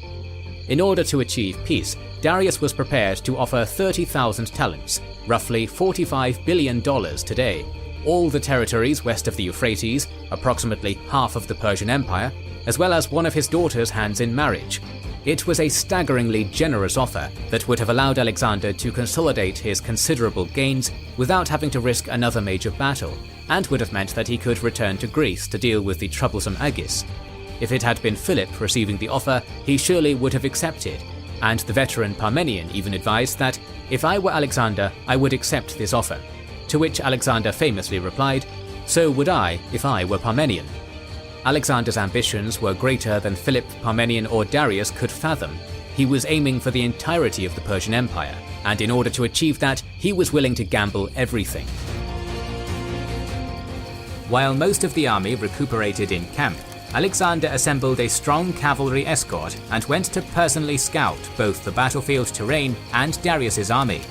In order to achieve peace, Darius was prepared to offer 30,000 talents, roughly $45 billion today, all the territories west of the Euphrates, approximately half of the Persian Empire, as well as one of his daughter's hands in marriage. It was a staggeringly generous offer that would have allowed Alexander to consolidate his considerable gains without having to risk another major battle, and would have meant that he could return to Greece to deal with the troublesome Agis. If it had been Philip receiving the offer, he surely would have accepted, and the veteran Parmenion even advised that, "If I were Alexander, I would accept this offer," to which Alexander famously replied, "So would I if I were Parmenion." Alexander's ambitions were greater than Philip, Parmenion or Darius could fathom. He was aiming for the entirety of the Persian Empire, and in order to achieve that, he was willing to gamble everything. While most of the army recuperated in camp, Alexander assembled a strong cavalry escort and went to personally scout both the battlefield terrain and Darius's army.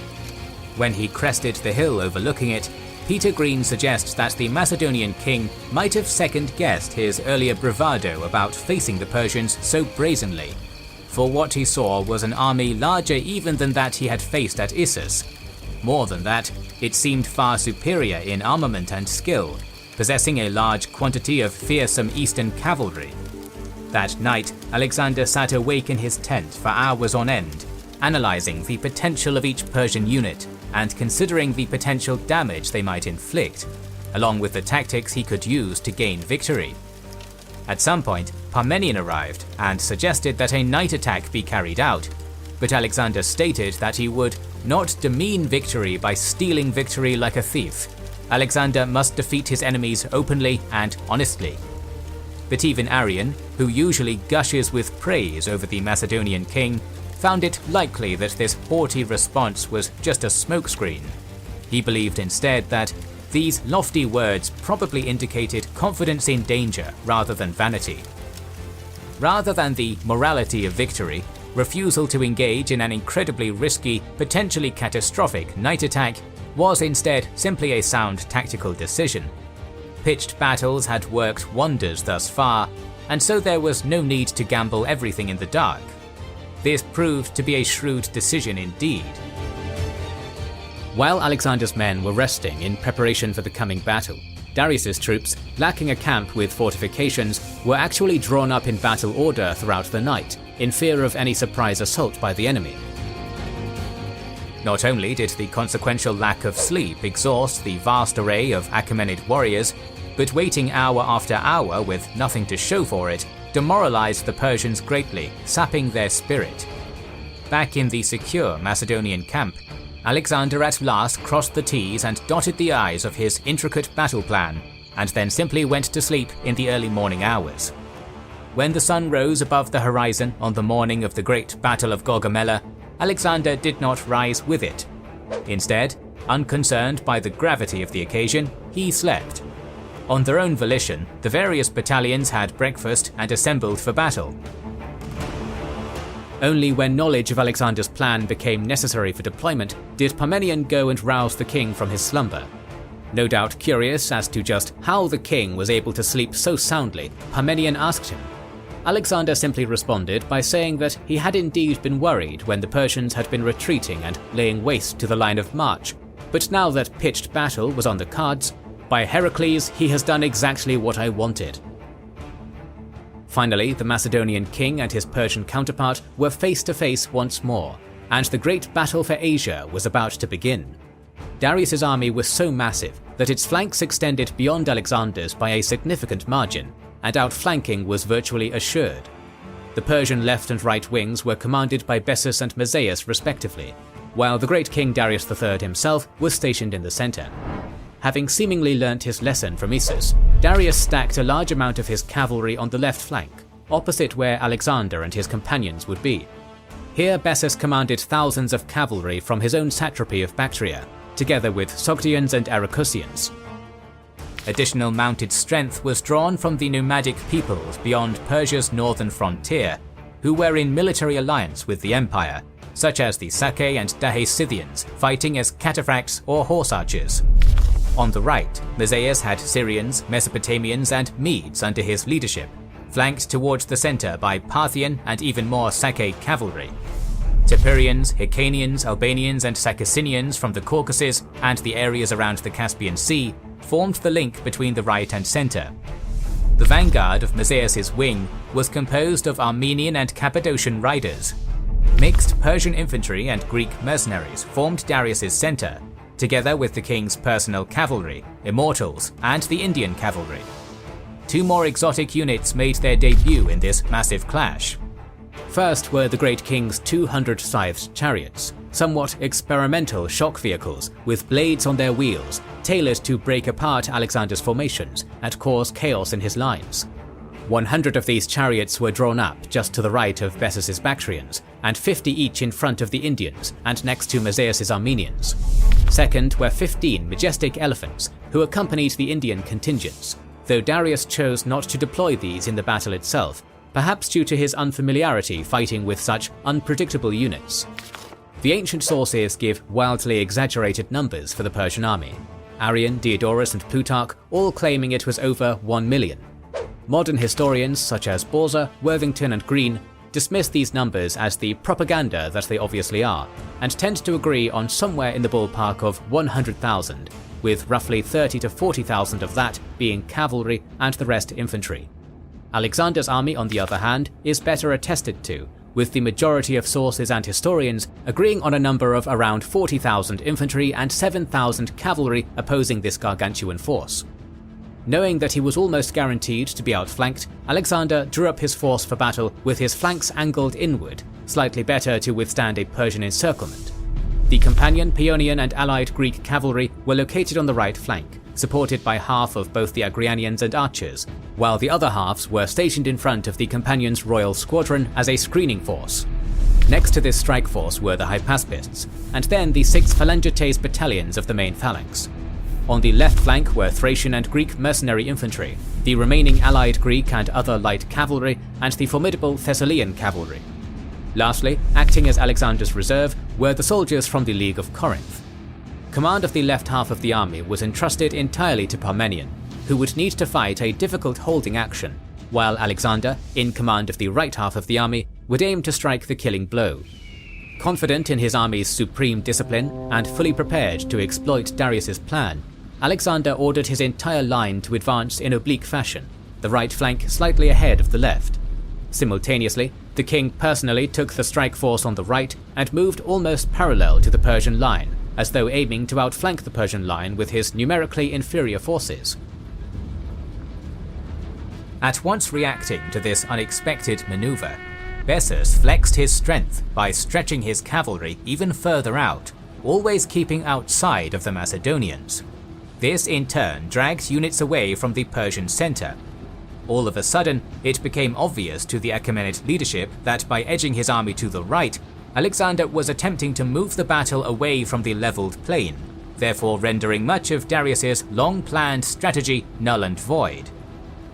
When he crested the hill overlooking it, Peter Green suggests that the Macedonian king might have second-guessed his earlier bravado about facing the Persians so brazenly, for what he saw was an army larger even than that he had faced at Issus. More than that, it seemed far superior in armament and skill, possessing a large quantity of fearsome eastern cavalry. That night, Alexander sat awake in his tent for hours on end, analyzing the potential of each Persian unit and considering the potential damage they might inflict, along with the tactics he could use to gain victory. At some point, Parmenion arrived and suggested that a night attack be carried out, but Alexander stated that he would not demean victory by stealing victory like a thief. Alexander must defeat his enemies openly and honestly. But even Arrian, who usually gushes with praise over the Macedonian king, found it likely that this haughty response was just a smokescreen. He believed instead that these lofty words probably indicated confidence in danger rather than vanity. Rather than the morality of victory, refusal to engage in an incredibly risky, potentially catastrophic night attack was instead simply a sound tactical decision. Pitched battles had worked wonders thus far, and so there was no need to gamble everything in the dark. This proved to be a shrewd decision indeed. While Alexander's men were resting in preparation for the coming battle, Darius's troops, lacking a camp with fortifications, were actually drawn up in battle order throughout the night, in fear of any surprise assault by the enemy. Not only did the consequential lack of sleep exhaust the vast array of Achaemenid warriors, but waiting hour after hour with nothing to show for it demoralized the Persians greatly, sapping their spirit. Back in the secure Macedonian camp, Alexander at last crossed the T's and dotted the I's of his intricate battle plan, and then simply went to sleep in the early morning hours. When the sun rose above the horizon on the morning of the Great Battle of Gaugamela, Alexander did not rise with it. Instead, unconcerned by the gravity of the occasion, he slept. On their own volition, the various battalions had breakfast and assembled for battle. Only when knowledge of Alexander's plan became necessary for deployment did Parmenion go and rouse the king from his slumber. No doubt curious as to just how the king was able to sleep so soundly, Parmenion asked him. Alexander simply responded by saying that he had indeed been worried when the Persians had been retreating and laying waste to the line of march, but now that pitched battle was on the cards, by Heracles, he has done exactly what I wanted. Finally, the Macedonian king and his Persian counterpart were face to face once more, and the great battle for Asia was about to begin. Darius's army was so massive that its flanks extended beyond Alexander's by a significant margin, and outflanking was virtually assured. The Persian left and right wings were commanded by Bessus and Mazaeus respectively, while the great king Darius III himself was stationed in the center. Having seemingly learnt his lesson from Issus, Darius stacked a large amount of his cavalry on the left flank, opposite where Alexander and his companions would be. Here Bessus commanded thousands of cavalry from his own satrapy of Bactria, together with Sogdians and Aracusians. Additional mounted strength was drawn from the nomadic peoples beyond Persia's northern frontier, who were in military alliance with the empire, such as the Sake and Dahe Scythians fighting as cataphracts or horse archers. On the right, Mazaeus had Syrians, Mesopotamians and Medes under his leadership, flanked towards the center by Parthian and even more Sake cavalry. Tepurians, Hyrcanians, Albanians and Sacassinians from the Caucasus and the areas around the Caspian Sea formed the link between the right and center. The vanguard of Mazaeus' wing was composed of Armenian and Cappadocian riders. Mixed Persian infantry and Greek mercenaries formed Darius' center, together with the king's personal cavalry, immortals, and the Indian cavalry. Two more exotic units made their debut in this massive clash. First were the great king's 200-scythed chariots, somewhat experimental shock vehicles with blades on their wheels, tailored to break apart Alexander's formations and cause chaos in his lines. 100 of these chariots were drawn up just to the right of Bessus' Bactrians, and 50 each in front of the Indians and next to Mazaeus' Armenians. Second were 15 majestic elephants, who accompanied the Indian contingents, though Darius chose not to deploy these in the battle itself, perhaps due to his unfamiliarity fighting with such unpredictable units. The ancient sources give wildly exaggerated numbers for the Persian army, Arrian, Diodorus and Plutarch all claiming it was over 1 million. Modern historians such as Borza, Worthington and Green dismiss these numbers as the propaganda that they obviously are, and tend to agree on somewhere in the ballpark of 100,000, with roughly 30 to 40,000 of that being cavalry and the rest infantry. Alexander's army, on the other hand, is better attested to, with the majority of sources and historians agreeing on a number of around 40,000 infantry and 7,000 cavalry opposing this gargantuan force. Knowing that he was almost guaranteed to be outflanked, Alexander drew up his force for battle with his flanks angled inward, slightly better to withstand a Persian encirclement. The companion, Paeonian and allied Greek cavalry were located on the right flank, supported by half of both the Agrianians and archers, while the other halves were stationed in front of the companions' royal squadron as a screening force. Next to this strike force were the Hypaspists, and then the 6 Phalangites battalions of the main phalanx. On the left flank were Thracian and Greek mercenary infantry, the remaining allied Greek and other light cavalry, and the formidable Thessalian cavalry. Lastly, acting as Alexander's reserve, were the soldiers from the League of Corinth. Command of the left half of the army was entrusted entirely to Parmenion, who would need to fight a difficult holding action, while Alexander, in command of the right half of the army, would aim to strike the killing blow. Confident in his army's supreme discipline and fully prepared to exploit Darius' plan, Alexander ordered his entire line to advance in oblique fashion, the right flank slightly ahead of the left. Simultaneously, the king personally took the strike force on the right and moved almost parallel to the Persian line, as though aiming to outflank the Persian line with his numerically inferior forces. At once reacting to this unexpected maneuver, Bessus flexed his strength by stretching his cavalry even further out, always keeping outside of the Macedonians. This in turn dragged units away from the Persian center. All of a sudden, it became obvious to the Achaemenid leadership that by edging his army to the right, Alexander was attempting to move the battle away from the leveled plain, therefore rendering much of Darius' long-planned strategy null and void.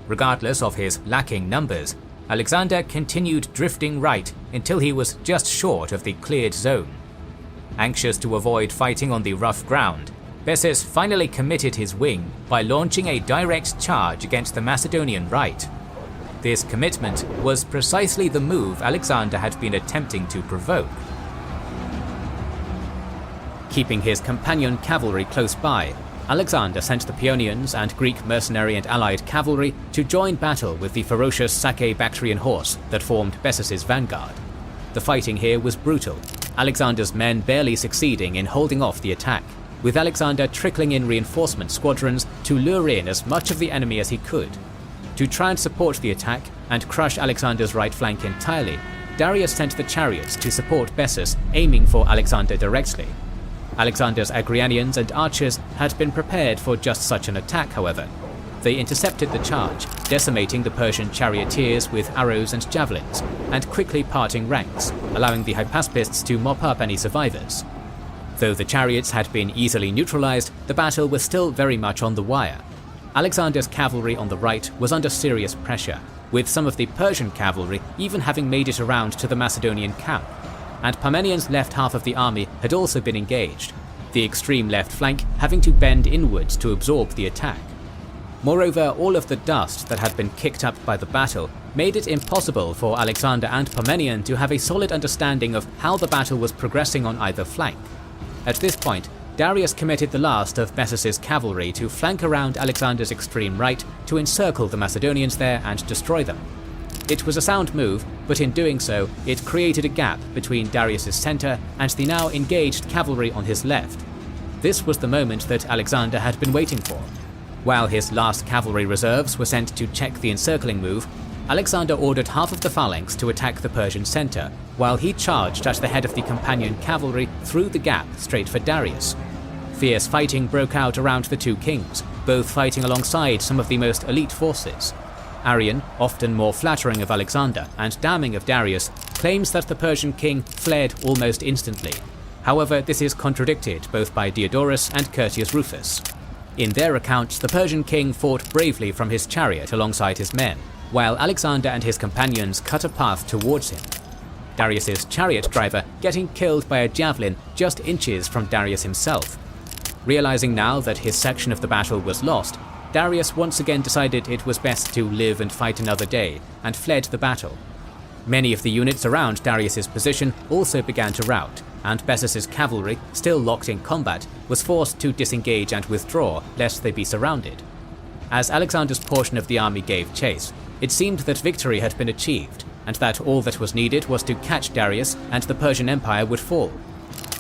Regardless of his lacking numbers, Alexander continued drifting right until he was just short of the cleared zone. Anxious to avoid fighting on the rough ground, Bessus finally committed his wing by launching a direct charge against the Macedonian right. This commitment was precisely the move Alexander had been attempting to provoke. Keeping his companion cavalry close by, Alexander sent the Paeonians and Greek mercenary and allied cavalry to join battle with the ferocious Sake Bactrian horse that formed Bessus' vanguard. The fighting here was brutal, Alexander's men barely succeeding in holding off the attack, with Alexander trickling in reinforcement squadrons to lure in as much of the enemy as he could. To try and support the attack and crush Alexander's right flank entirely, Darius sent the chariots to support Bessus, aiming for Alexander directly. Alexander's Agrianians and archers had been prepared for just such an attack, however. They intercepted the charge, decimating the Persian charioteers with arrows and javelins, and quickly parting ranks, allowing the Hypaspists to mop up any survivors. Though the chariots had been easily neutralized, the battle was still very much on the wire. Alexander's cavalry on the right was under serious pressure, with some of the Persian cavalry even having made it around to the Macedonian camp. and Parmenian's left half of the army had also been engaged, the extreme left flank having to bend inwards to absorb the attack. Moreover, all of the dust that had been kicked up by the battle made it impossible for Alexander and Parmenion to have a solid understanding of how the battle was progressing on either flank. At this point, Darius committed the last of Bessus's cavalry to flank around Alexander's extreme right to encircle the Macedonians there and destroy them. It was a sound move, but in doing so, it created a gap between Darius's center and the now engaged cavalry on his left. This was the moment that Alexander had been waiting for. While his last cavalry reserves were sent to check the encircling move, Alexander ordered half of the phalanx to attack the Persian center, while he charged at the head of the companion cavalry through the gap straight for Darius. Fierce fighting broke out around the two kings, both fighting alongside some of the most elite forces. Arrian, often more flattering of Alexander and damning of Darius, claims that the Persian king fled almost instantly. However, this is contradicted both by Diodorus and Curtius Rufus. In their accounts, the Persian king fought bravely from his chariot alongside his men, while Alexander and his companions cut a path towards him. Darius's chariot driver getting killed by a javelin just inches from Darius himself. Realizing now that his section of the battle was lost, Darius once again decided it was best to live and fight another day, and fled the battle. Many of the units around Darius's position also began to rout, and Bessus's cavalry, still locked in combat, was forced to disengage and withdraw lest they be surrounded. As Alexander's portion of the army gave chase, it seemed that victory had been achieved, and that all that was needed was to catch Darius and the Persian Empire would fall.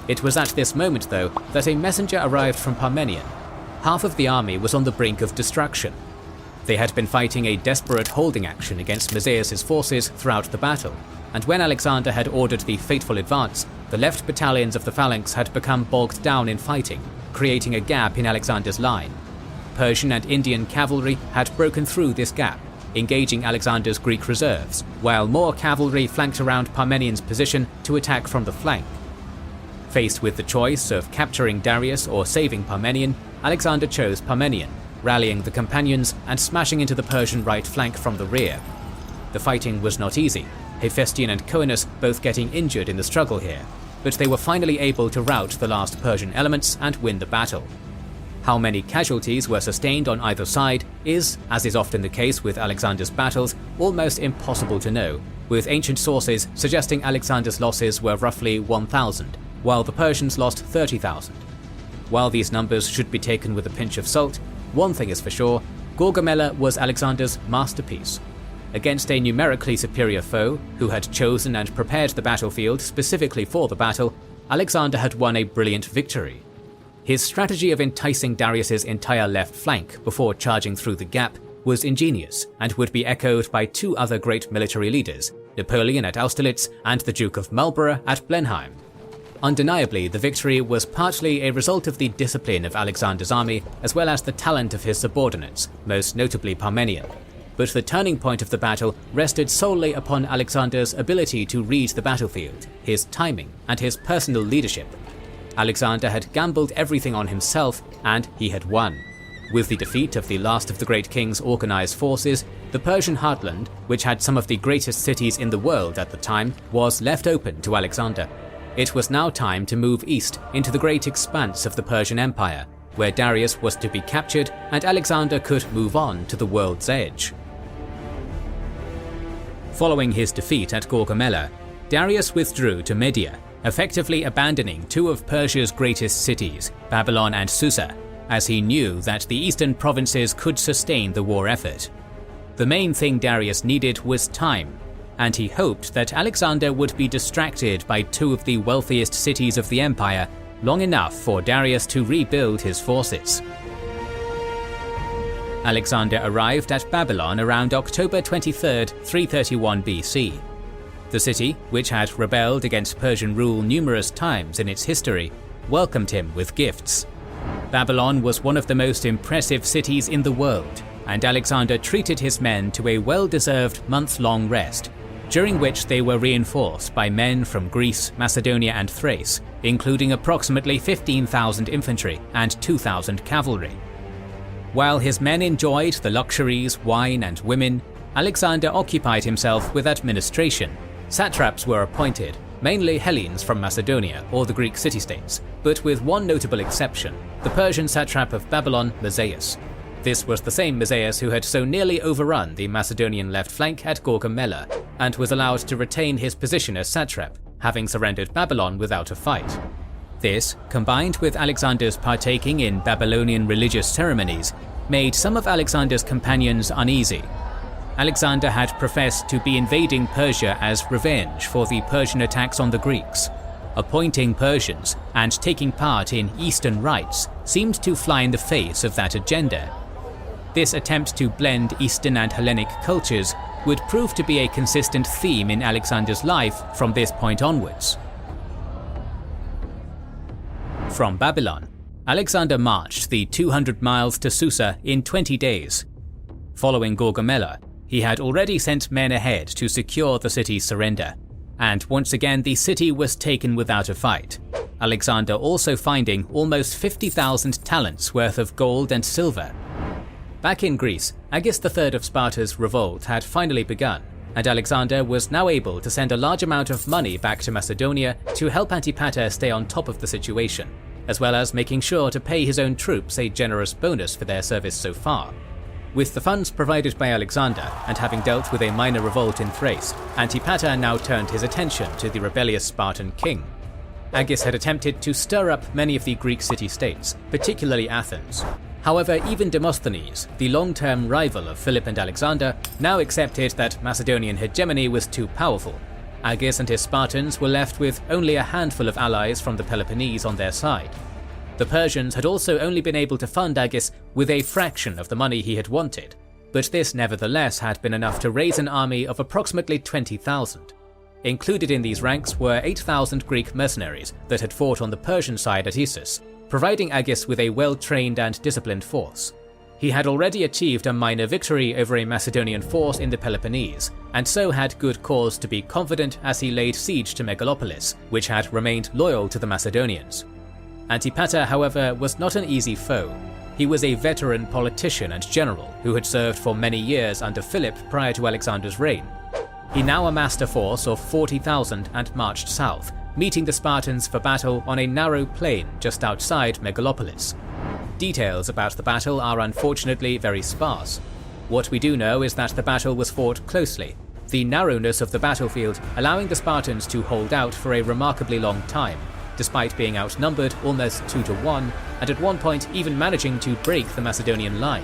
It was at this moment, though, that a messenger arrived from Parmenion. Half of the army was on the brink of destruction. They had been fighting a desperate holding action against Mazaeus' forces throughout the battle, and when Alexander had ordered the fateful advance, the left battalions of the phalanx had become bogged down in fighting, creating a gap in Alexander's line. Persian and Indian cavalry had broken through this gap, engaging Alexander's Greek reserves, while more cavalry flanked around Parmenion's position to attack from the flank. Faced with the choice of capturing Darius or saving Parmenion, Alexander chose Parmenion, rallying the companions and smashing into the Persian right flank from the rear. The fighting was not easy, Hephaestion and Coenus both getting injured in the struggle here, but they were finally able to rout the last Persian elements and win the battle. How many casualties were sustained on either side is, as is often the case with Alexander's battles, almost impossible to know, with ancient sources suggesting Alexander's losses were roughly 1,000, while the Persians lost 30,000. While these numbers should be taken with a pinch of salt, one thing is for sure, Gaugamela was Alexander's masterpiece. Against a numerically superior foe, who had chosen and prepared the battlefield specifically for the battle, Alexander had won a brilliant victory. His strategy of enticing Darius's entire left flank before charging through the gap was ingenious and would be echoed by two other great military leaders, Napoleon at Austerlitz and the Duke of Marlborough at Blenheim. Undeniably, the victory was partly a result of the discipline of Alexander's army as well as the talent of his subordinates, most notably Parmenion. But the turning point of the battle rested solely upon Alexander's ability to read the battlefield, his timing, and his personal leadership. Alexander had gambled everything on himself, and he had won. With the defeat of the last of the great king's organized forces, the Persian heartland, which had some of the greatest cities in the world at the time, was left open to Alexander. It was now time to move east into the great expanse of the Persian Empire, where Darius was to be captured and Alexander could move on to the world's edge. Following his defeat at Gaugamela, Darius withdrew to Media, effectively abandoning two of Persia's greatest cities, Babylon and Susa, as he knew that the eastern provinces could sustain the war effort. The main thing Darius needed was time, and he hoped that Alexander would be distracted by two of the wealthiest cities of the empire long enough for Darius to rebuild his forces. Alexander arrived at Babylon around October 23, 331 BC. The city, which had rebelled against Persian rule numerous times in its history, welcomed him with gifts. Babylon was one of the most impressive cities in the world, and Alexander treated his men to a well-deserved month-long rest, during which they were reinforced by men from Greece, Macedonia and Thrace, including approximately 15,000 infantry and 2,000 cavalry. While his men enjoyed the luxuries, wine and women, Alexander occupied himself with administration. Satraps were appointed, mainly Hellenes from Macedonia or the Greek city-states, but with one notable exception, the Persian satrap of Babylon, Mazaeus. This was the same Mazaeus who had so nearly overrun the Macedonian left flank at Gaugamela, and was allowed to retain his position as satrap, having surrendered Babylon without a fight. This, combined with Alexander's partaking in Babylonian religious ceremonies, made some of Alexander's companions uneasy. Alexander had professed to be invading Persia as revenge for the Persian attacks on the Greeks. Appointing Persians and taking part in Eastern rites seemed to fly in the face of that agenda. This attempt to blend Eastern and Hellenic cultures would prove to be a consistent theme in Alexander's life from this point onwards. From Babylon, Alexander marched the 200 miles to Susa in 20 days. Following Gaugamela, he had already sent men ahead to secure the city's surrender, and once again the city was taken without a fight, Alexander also finding almost 50,000 talents worth of gold and silver. Back in Greece, Agis III of Sparta's revolt had finally begun, and Alexander was now able to send a large amount of money back to Macedonia to help Antipater stay on top of the situation, as well as making sure to pay his own troops a generous bonus for their service so far. With the funds provided by Alexander, and having dealt with a minor revolt in Thrace, Antipater now turned his attention to the rebellious Spartan king. Agis had attempted to stir up many of the Greek city-states, particularly Athens. However, even Demosthenes, the long-term rival of Philip and Alexander, now accepted that Macedonian hegemony was too powerful. Agis and his Spartans were left with only a handful of allies from the Peloponnese on their side. The Persians had also only been able to fund Agis with a fraction of the money he had wanted, but this nevertheless had been enough to raise an army of approximately 20,000. Included in these ranks were 8,000 Greek mercenaries that had fought on the Persian side at Issus, providing Agis with a well-trained and disciplined force. He had already achieved a minor victory over a Macedonian force in the Peloponnese, and so had good cause to be confident as he laid siege to Megalopolis, which had remained loyal to the Macedonians. Antipater, however, was not an easy foe. He was a veteran politician and general who had served for many years under Philip prior to Alexander's reign. He now amassed a force of 40,000 and marched south, meeting the Spartans for battle on a narrow plain just outside Megalopolis. Details about the battle are unfortunately very sparse. What we do know is that the battle was fought closely, the narrowness of the battlefield allowing the Spartans to hold out for a remarkably long time, despite being outnumbered almost 2-1, and at one point even managing to break the Macedonian line.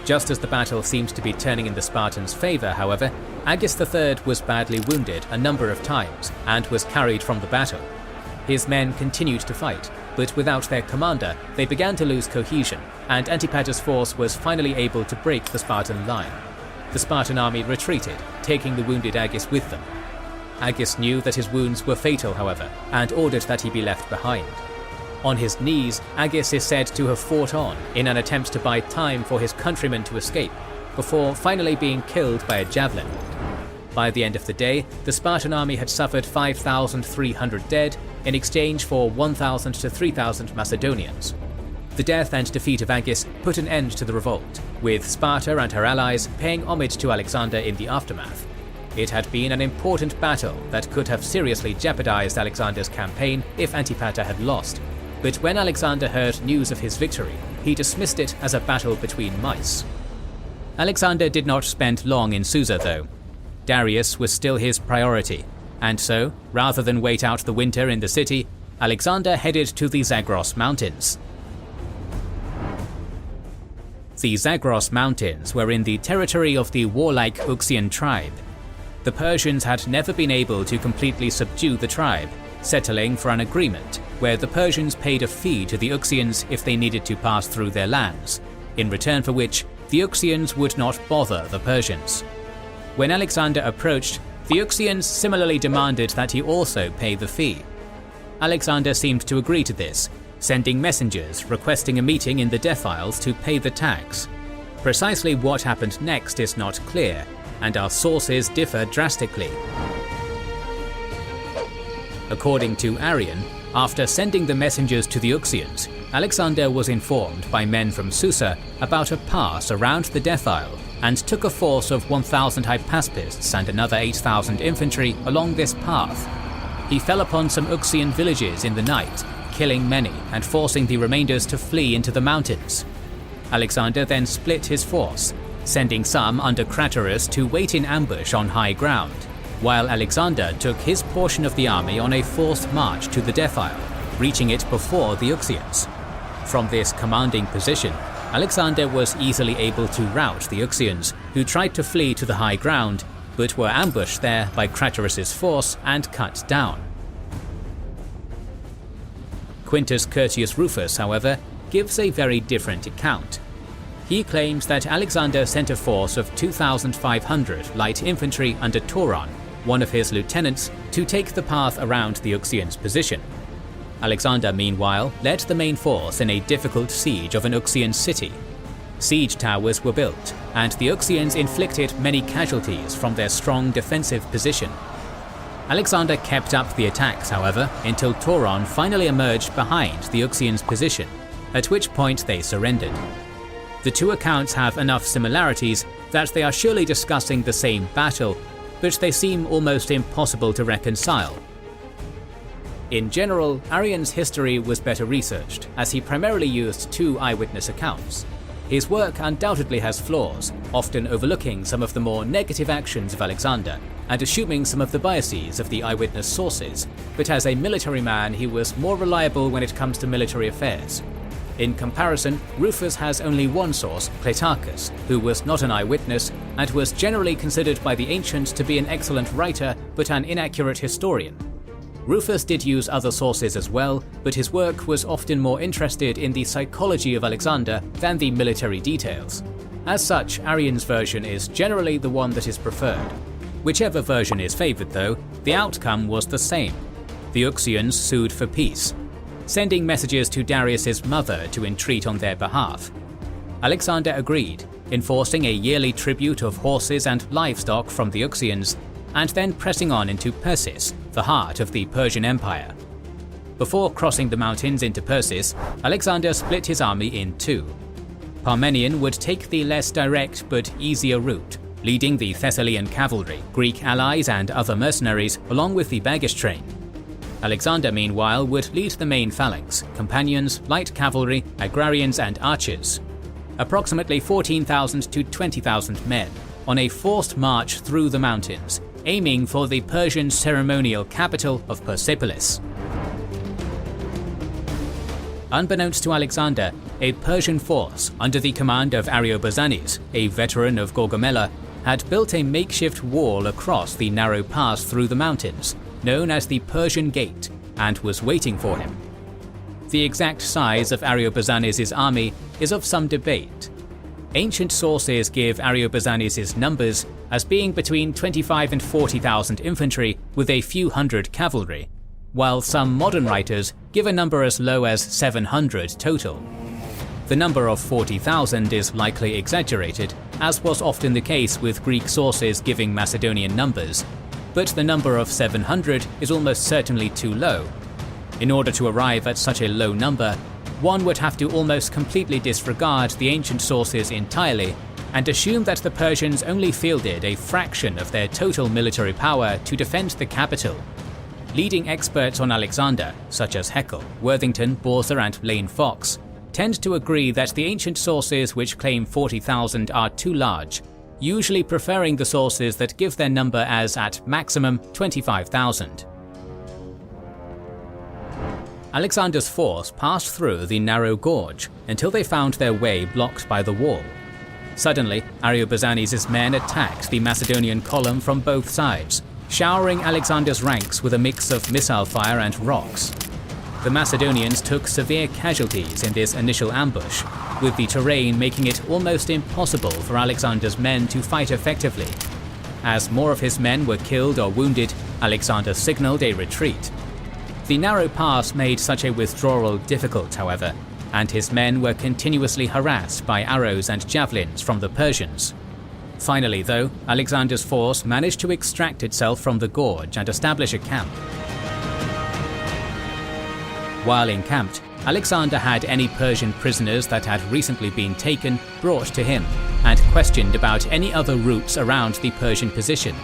Just as the battle seemed to be turning in the Spartans' favour, however, Agis III was badly wounded a number of times and was carried from the battle. His men continued to fight, but without their commander, they began to lose cohesion, and Antipater's force was finally able to break the Spartan line. The Spartan army retreated, taking the wounded Agis with them. Agis knew that his wounds were fatal, however, and ordered that he be left behind. On his knees, Agis is said to have fought on in an attempt to buy time for his countrymen to escape, before finally being killed by a javelin. By the end of the day, the Spartan army had suffered 5,300 dead in exchange for 1,000 to 3,000 Macedonians. The death and defeat of Agis put an end to the revolt, with Sparta and her allies paying homage to Alexander in the aftermath. It had been an important battle that could have seriously jeopardized Alexander's campaign if Antipater had lost, but when Alexander heard news of his victory, he dismissed it as a battle between mice. Alexander did not spend long in Susa though. Darius was still his priority, and so, rather than wait out the winter in the city, Alexander headed to the Zagros Mountains. The Zagros Mountains were in the territory of the warlike Uxian tribe. The Persians had never been able to completely subdue the tribe, settling for an agreement where the Persians paid a fee to the Uxians if they needed to pass through their lands, in return for which the Uxians would not bother the Persians. When Alexander approached, the Uxians similarly demanded that he also pay the fee. Alexander seemed to agree to this, sending messengers requesting a meeting in the defiles to pay the tax. Precisely what happened next is not clear, and our sources differ drastically. According to Arrian, after sending the messengers to the Uxians, Alexander was informed by men from Susa about a pass around the defile and took a force of 1,000 Hypaspists and another 8,000 infantry along this path. he fell upon some Uxian villages in the night, killing many and forcing the remainders to flee into the mountains. Alexander then split his force, sending some under Craterus to wait in ambush on high ground, while Alexander took his portion of the army on a forced march to the defile, reaching it before the Uxians. From this commanding position, Alexander was easily able to rout the Uxians, who tried to flee to the high ground, but were ambushed there by Craterus's force and cut down. Quintus Curtius Rufus, however, gives a very different account. He claims that Alexander sent a force of 2,500 light infantry under Tauron, one of his lieutenants, to take the path around the Uxians' position. Alexander, meanwhile, led the main force in a difficult siege of an Uxian city. Siege towers were built, and the Uxians inflicted many casualties from their strong defensive position. Alexander kept up the attacks, however, until Tauron finally emerged behind the Uxians' position, at which point they surrendered. The two accounts have enough similarities that they are surely discussing the same battle, but they seem almost impossible to reconcile. In general, Arrian's history was better researched, as he primarily used two eyewitness accounts. His work undoubtedly has flaws, often overlooking some of the more negative actions of Alexander, and assuming some of the biases of the eyewitness sources, but as a military man he was more reliable when it comes to military affairs. In comparison, Rufus has only one source, Clitarchus, who was not an eyewitness and was generally considered by the ancients to be an excellent writer but an inaccurate historian. Rufus did use other sources as well, but his work was often more interested in the psychology of Alexander than the military details. As such, Arrian's version is generally the one that is preferred. Whichever version is favoured though, the outcome was the same. The Uxians sued for peace, sending messages to Darius's mother to entreat on their behalf. Alexander agreed, enforcing a yearly tribute of horses and livestock from the Uxians, and then pressing on into Persis, the heart of the Persian Empire. Before crossing the mountains into Persis, Alexander split his army in two. Parmenion would take the less direct but easier route, leading the Thessalian cavalry, Greek allies and other mercenaries, along with the baggage train. Alexander, meanwhile, would lead the main phalanx, companions, light cavalry, agrarians and archers. Approximately 14,000 to 20,000 men, on a forced march through the mountains, aiming for the Persian ceremonial capital of Persepolis. Unbeknownst to Alexander, a Persian force under the command of Ariobarzanes, a veteran of Gaugamela, had built a makeshift wall across the narrow pass through the mountains, known as the Persian Gate, and was waiting for him. The exact size of Ariobarzanes' army is of some debate. Ancient sources give Ariobarzanes' numbers as being between 25 and 40,000 infantry with a few hundred cavalry, while some modern writers give a number as low as 700 total. The number of 40,000 is likely exaggerated, as was often the case with Greek sources giving Macedonian numbers, but the number of 700 is almost certainly too low. In order to arrive at such a low number, one would have to almost completely disregard the ancient sources entirely and assume that the Persians only fielded a fraction of their total military power to defend the capital. Leading experts on Alexander, such as Haeckel, Worthington, Borza and Lane Fox, tend to agree that the ancient sources which claim 40,000 are too large, usually preferring the sources that give their number as at maximum 25,000. Alexander's force passed through the narrow gorge until they found their way blocked by the wall. Suddenly, Ariobarzanes' men attacked the Macedonian column from both sides, showering Alexander's ranks with a mix of missile fire and rocks. The Macedonians took severe casualties in this initial ambush, with the terrain making it almost impossible for Alexander's men to fight effectively. As more of his men were killed or wounded, Alexander signaled a retreat. The narrow pass made such a withdrawal difficult, however, and his men were continuously harassed by arrows and javelins from the Persians. Finally, though, Alexander's force managed to extract itself from the gorge and establish a camp. While encamped, Alexander had any Persian prisoners that had recently been taken brought to him, and questioned about any other routes around the Persian position.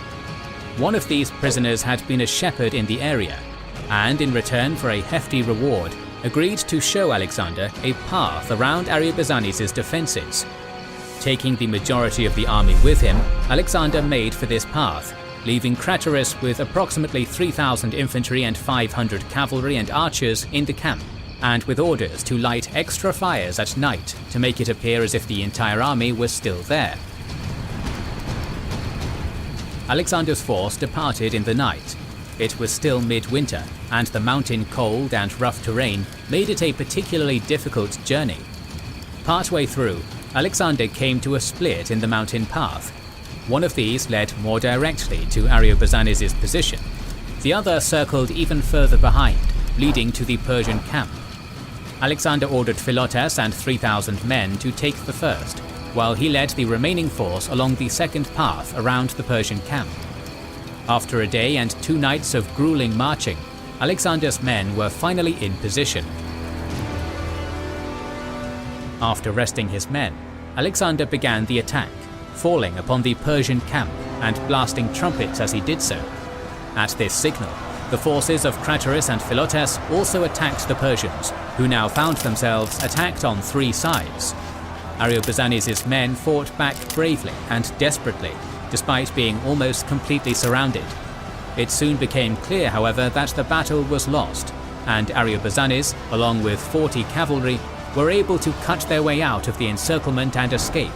One of these prisoners had been a shepherd in the area, and in return for a hefty reward, agreed to show Alexander a path around Ariobarzanes' defences. Taking the majority of the army with him, Alexander made for this path, leaving Craterus with approximately 3,000 infantry and 500 cavalry and archers in the camp, and with orders to light extra fires at night to make it appear as if the entire army was still there. Alexander's force departed in the night. It was still midwinter, and the mountain cold and rough terrain made it a particularly difficult journey. Partway through, Alexander came to a split in the mountain path. One of these led more directly to Ariobarzanes' position. The other circled even further behind, leading to the Persian camp. Alexander ordered Philotas and 3,000 men to take the first, while he led the remaining force along the second path around the Persian camp. After a day and 2 nights of grueling marching, Alexander's men were finally in position. After resting his men, Alexander began the attack, falling upon the Persian camp and blasting trumpets as he did so. At this signal, the forces of Craterus and Philotas also attacked the Persians, who now found themselves attacked on 3 sides. Ariobarzanes' men fought back bravely and desperately, despite being almost completely surrounded. It soon became clear, however, that the battle was lost, and Ariobarzanes, along with 40 cavalry, were able to cut their way out of the encirclement and escape.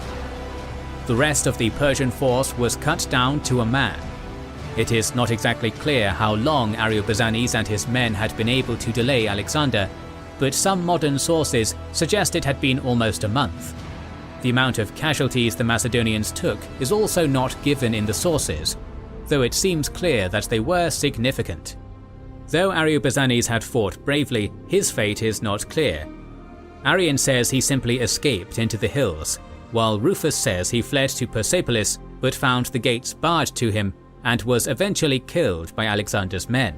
The rest of the Persian force was cut down to a man. It is not exactly clear how long Ariobarzanes and his men had been able to delay Alexander, but some modern sources suggest it had been almost a month. The amount of casualties the Macedonians took is also not given in the sources, though it seems clear that they were significant. Though Ariobarzanes had fought bravely, his fate is not clear. Arrian says he simply escaped into the hills, while Rufus says he fled to Persepolis but found the gates barred to him and was eventually killed by Alexander's men.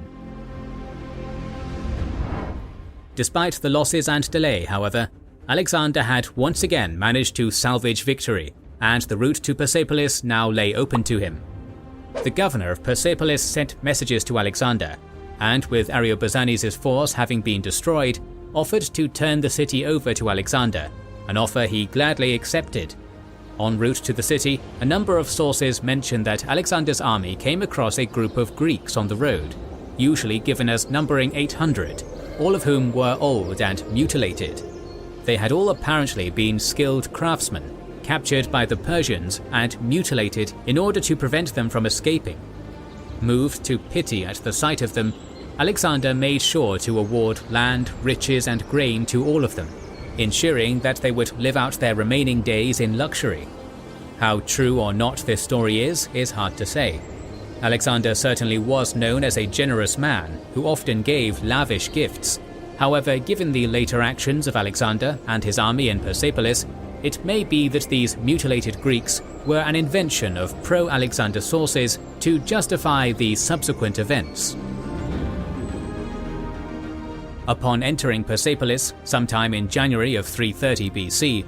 Despite the losses and delay, however, Alexander had once again managed to salvage victory, and the route to Persepolis now lay open to him. The governor of Persepolis sent messages to Alexander, and with Ariobarzanes' force having been destroyed, offered to turn the city over to Alexander, an offer he gladly accepted. En route to the city, a number of sources mention that Alexander's army came across a group of Greeks on the road, usually given as numbering 800, all of whom were old and mutilated. They had all apparently been skilled craftsmen, captured by the Persians and mutilated in order to prevent them from escaping. Moved to pity at the sight of them, Alexander made sure to award land, riches and grain to all of them, ensuring that they would live out their remaining days in luxury. How true or not this story is hard to say. Alexander certainly was known as a generous man who often gave lavish gifts. However, given the later actions of Alexander and his army in Persepolis, it may be that these mutilated Greeks were an invention of pro-Alexander sources to justify the subsequent events. Upon entering Persepolis sometime in January of 330 BC,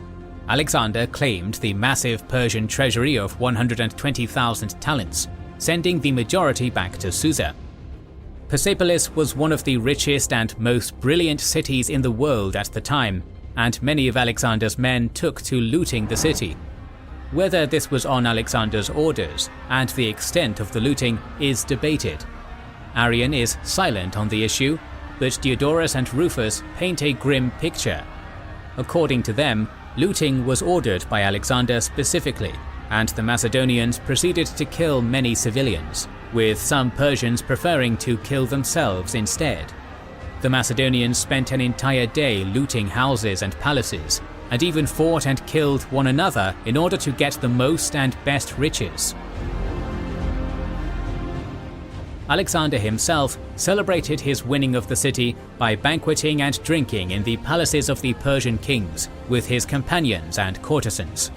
Alexander claimed the massive Persian treasury of 120,000 talents, sending the majority back to Susa. Persepolis was one of the richest and most brilliant cities in the world at the time, and many of Alexander's men took to looting the city. Whether this was on Alexander's orders and the extent of the looting is debated. Arrian is silent on the issue, but Diodorus and Rufus paint a grim picture. According to them, looting was ordered by Alexander specifically, and the Macedonians proceeded to kill many civilians, with some Persians preferring to kill themselves instead. The Macedonians spent an entire day looting houses and palaces, and even fought and killed one another in order to get the most and best riches. Alexander himself celebrated his winning of the city by banqueting and drinking in the palaces of the Persian kings with his companions and courtesans.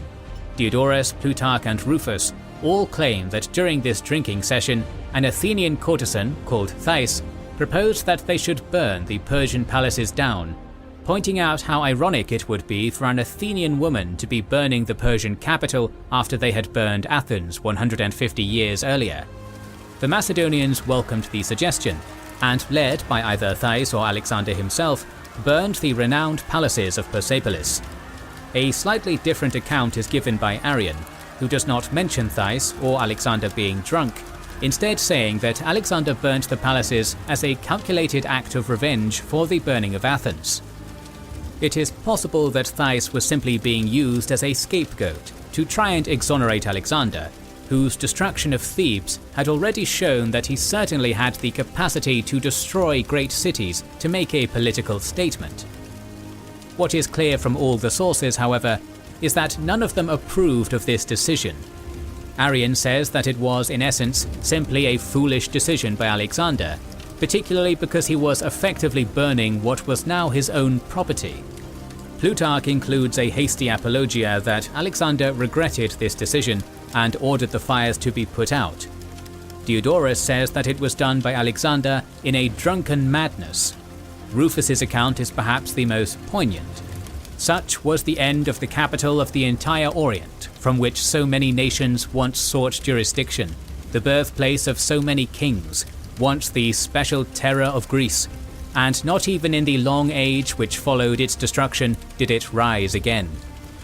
Diodorus, Plutarch and Rufus all claim that during this drinking session, an Athenian courtesan called Thais proposed that they should burn the Persian palaces down, pointing out how ironic it would be for an Athenian woman to be burning the Persian capital after they had burned Athens 150 years earlier. The Macedonians welcomed the suggestion, and, led by either Thais or Alexander himself, burned the renowned palaces of Persepolis. A slightly different account is given by Arrian, who does not mention Thais or Alexander being drunk, instead saying that Alexander burnt the palaces as a calculated act of revenge for the burning of Athens. It is possible that Thais was simply being used as a scapegoat to try and exonerate Alexander, whose destruction of Thebes had already shown that he certainly had the capacity to destroy great cities to make a political statement. What is clear from all the sources, however, is that none of them approved of this decision. Arrian says that it was, in essence, simply a foolish decision by Alexander, particularly because he was effectively burning what was now his own property. Plutarch includes a hasty apologia that Alexander regretted this decision and ordered the fires to be put out. Diodorus says that it was done by Alexander in a drunken madness. Rufus's account is perhaps the most poignant. Such was the end of the capital of the entire Orient, from which so many nations once sought jurisdiction, the birthplace of so many kings, once the special terror of Greece, and not even in the long age which followed its destruction did it rise again.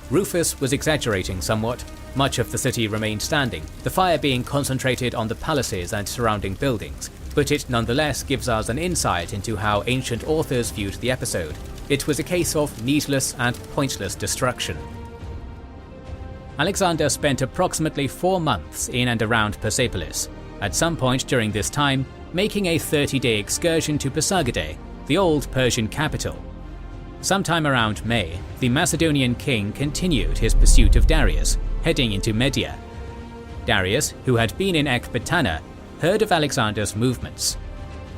Rufus was exaggerating somewhat. Much of the city remained standing, the fire being concentrated on the palaces and surrounding buildings, but it nonetheless gives us an insight into how ancient authors viewed the episode. It was a case of needless and pointless destruction. Alexander spent approximately 4 months in and around Persepolis, at some point during this time making a 30-day excursion to Pasargadae, the old Persian capital. Sometime around May, the Macedonian king continued his pursuit of Darius, heading into Media. Darius, who had been in Ecbatana, heard of Alexander's movements.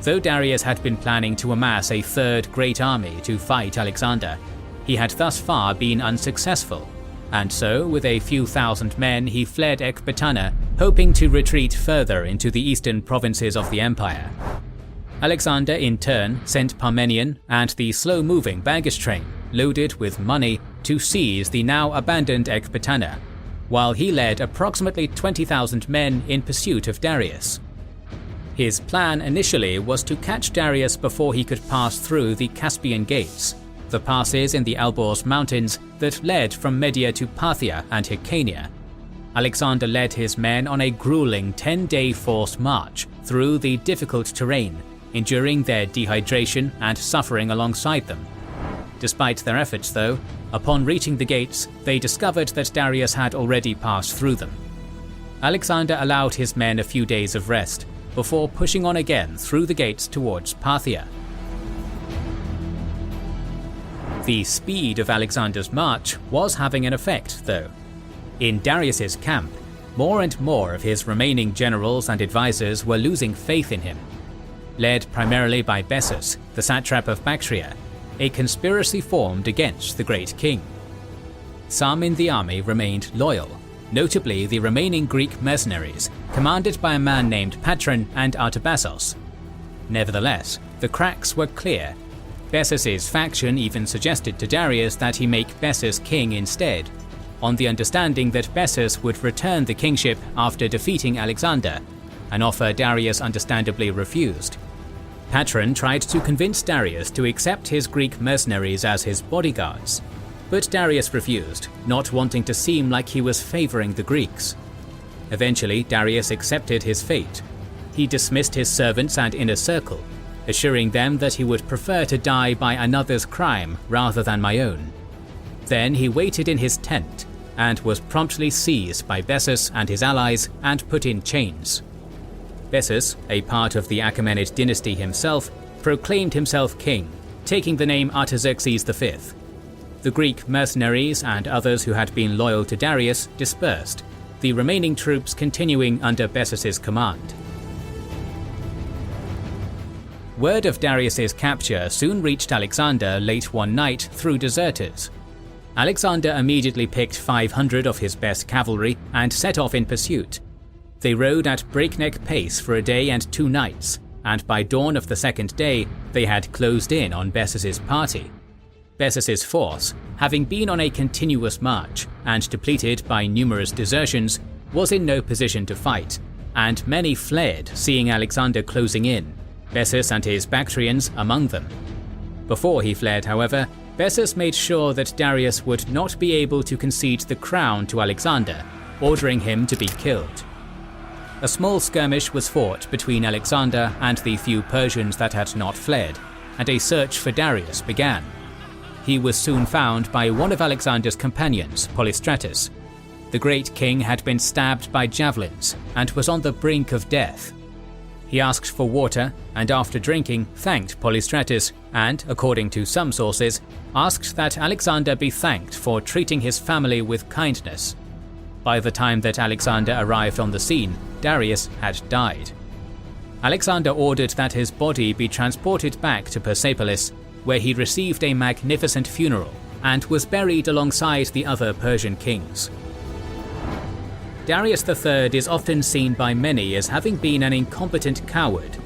Though Darius had been planning to amass a third great army to fight Alexander, he had thus far been unsuccessful, and so with a few thousand men he fled Ecbatana, hoping to retreat further into the eastern provinces of the empire. Alexander in turn sent Parmenion and the slow-moving baggage train, loaded with money, to seize the now abandoned Ecbatana, while he led approximately 20,000 men in pursuit of Darius. His plan initially was to catch Darius before he could pass through the Caspian Gates, the passes in the Alborz Mountains that led from Media to Parthia and Hyrcania. Alexander led his men on a grueling 10-day forced march through the difficult terrain, enduring their dehydration and suffering alongside them. Despite their efforts though, upon reaching the gates, they discovered that Darius had already passed through them. Alexander allowed his men a few days of rest, before pushing on again through the gates towards Parthia. The speed of Alexander's march was having an effect, though. In Darius's camp, more and more of his remaining generals and advisors were losing faith in him. Led primarily by Bessus, the satrap of Bactria, a conspiracy formed against the great king. Some in the army remained loyal, notably the remaining Greek mercenaries, commanded by a man named Patron and Artabasos. Nevertheless, the cracks were clear. Bessus's faction even suggested to Darius that he make Bessus king instead, on the understanding that Bessus would return the kingship after defeating Alexander, an offer Darius understandably refused. Patron tried to convince Darius to accept his Greek mercenaries as his bodyguards, but Darius refused, not wanting to seem like he was favoring the Greeks. Eventually, Darius accepted his fate. He dismissed his servants and inner circle, assuring them that he would prefer to die by another's crime rather than my own. Then he waited in his tent and was promptly seized by Bessus and his allies and put in chains. Bessus, a part of the Achaemenid dynasty himself, proclaimed himself king, taking the name Artaxerxes V. The Greek mercenaries and others who had been loyal to Darius dispersed, the remaining troops continuing under Bessus's command. Word of Darius's capture soon reached Alexander late one night through deserters. Alexander immediately picked 500 of his best cavalry and set off in pursuit. They rode at breakneck pace for a day and 2 nights, and by dawn of the second day, they had closed in on Bessus's party. Bessus's force, having been on a continuous march and depleted by numerous desertions, was in no position to fight, and many fled, seeing Alexander closing in. Bessus and his Bactrians among them. Before he fled, however, Bessus made sure that Darius would not be able to concede the crown to Alexander, ordering him to be killed. A small skirmish was fought between Alexander and the few Persians that had not fled, and a search for Darius began. He was soon found by one of Alexander's companions, Polystratus. The great king had been stabbed by javelins and was on the brink of death. He asked for water, and after drinking, thanked Polystratus and, according to some sources, asked that Alexander be thanked for treating his family with kindness. By the time that Alexander arrived on the scene, Darius had died. Alexander ordered that his body be transported back to Persepolis, where he received a magnificent funeral and was buried alongside the other Persian kings. Darius III is often seen by many as having been an incompetent coward.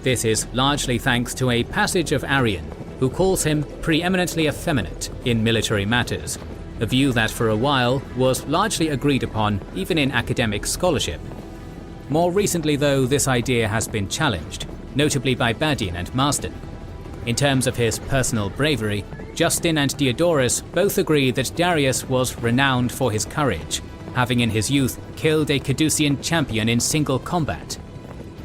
This is largely thanks to a passage of Arrian, who calls him preeminently effeminate in military matters, a view that for a while was largely agreed upon even in academic scholarship. More recently though, this idea has been challenged, notably by Badin and Marsden. In terms of his personal bravery, Justin and Diodorus both agree that Darius was renowned for his courage, having in his youth killed a Caducean champion in single combat.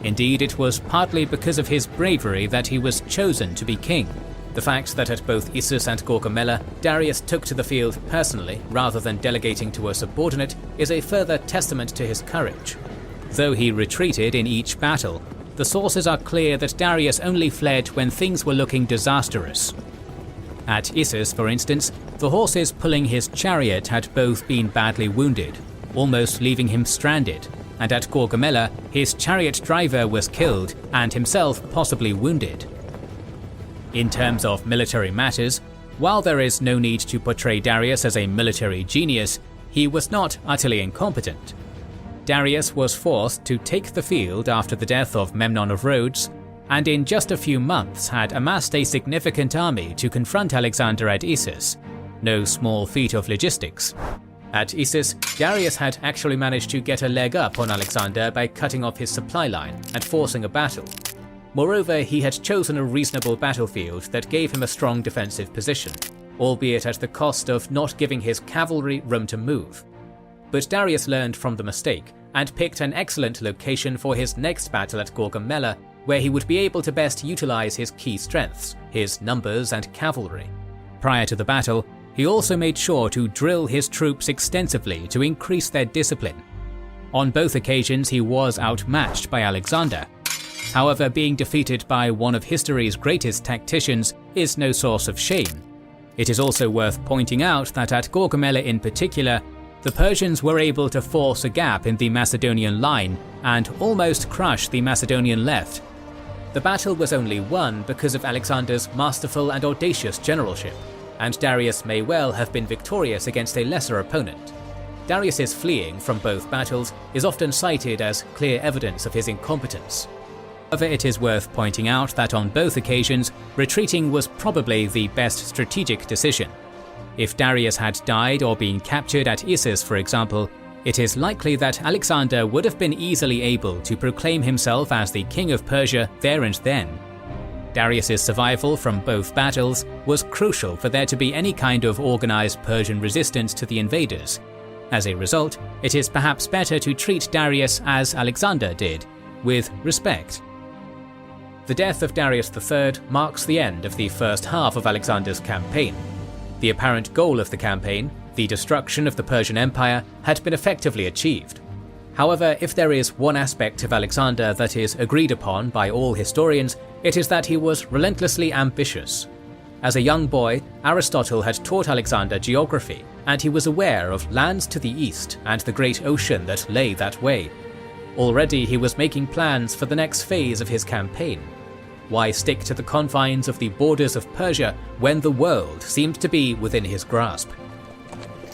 Indeed, it was partly because of his bravery that he was chosen to be king. The fact that at both Issus and Gaugamela, Darius took to the field personally rather than delegating to a subordinate is a further testament to his courage. Though he retreated in each battle, the sources are clear that Darius only fled when things were looking disastrous. At Issus, for instance, the horses pulling his chariot had both been badly wounded, almost leaving him stranded, and at Gaugamela, his chariot driver was killed and himself possibly wounded. In terms of military matters, while there is no need to portray Darius as a military genius, he was not utterly incompetent. Darius was forced to take the field after the death of Memnon of Rhodes, and in just a few months had amassed a significant army to confront Alexander at Issus, no small feat of logistics. At Issus, Darius had actually managed to get a leg up on Alexander by cutting off his supply line and forcing a battle. Moreover, he had chosen a reasonable battlefield that gave him a strong defensive position, albeit at the cost of not giving his cavalry room to move. But Darius learned from the mistake and picked an excellent location for his next battle at Gaugamela, where he would be able to best utilize his key strengths, his numbers and cavalry. Prior to the battle, he also made sure to drill his troops extensively to increase their discipline. On both occasions he was outmatched by Alexander. However, being defeated by one of history's greatest tacticians is no source of shame. It is also worth pointing out that at Gaugamela in particular, the Persians were able to force a gap in the Macedonian line and almost crush the Macedonian left. The battle was only won because of Alexander's masterful and audacious generalship, and Darius may well have been victorious against a lesser opponent. Darius's fleeing from both battles is often cited as clear evidence of his incompetence. However, it is worth pointing out that on both occasions, retreating was probably the best strategic decision. If Darius had died or been captured at Issus, for example, it is likely that Alexander would have been easily able to proclaim himself as the king of Persia there and then. Darius's survival from both battles was crucial for there to be any kind of organized Persian resistance to the invaders. As a result, it is perhaps better to treat Darius as Alexander did, with respect. The death of Darius III marks the end of the first half of Alexander's campaign. The apparent goal of the campaign, the destruction of the Persian Empire, had been effectively achieved. However, if there is one aspect of Alexander that is agreed upon by all historians, it is that he was relentlessly ambitious. As a young boy, Aristotle had taught Alexander geography, and he was aware of lands to the east and the great ocean that lay that way. Already he was making plans for the next phase of his campaign. Why stick to the confines of the borders of Persia when the world seemed to be within his grasp?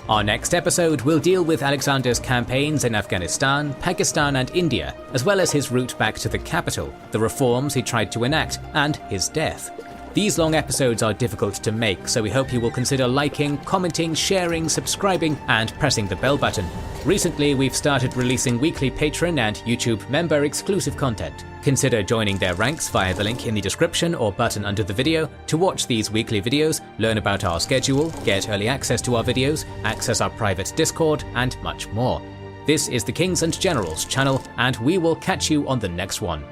Our next episode will deal with Alexander's campaigns in Afghanistan, Pakistan and India, as well as his route back to the capital, the reforms he tried to enact, and his death. These long episodes are difficult to make, so we hope you will consider liking, commenting, sharing, subscribing, and pressing the bell button. Recently, we've started releasing weekly Patreon and YouTube member exclusive content. Consider joining their ranks via the link in the description or button under the video to watch these weekly videos, learn about our schedule, get early access to our videos, access our private Discord, and much more. This is the Kings and Generals channel, and we will catch you on the next one.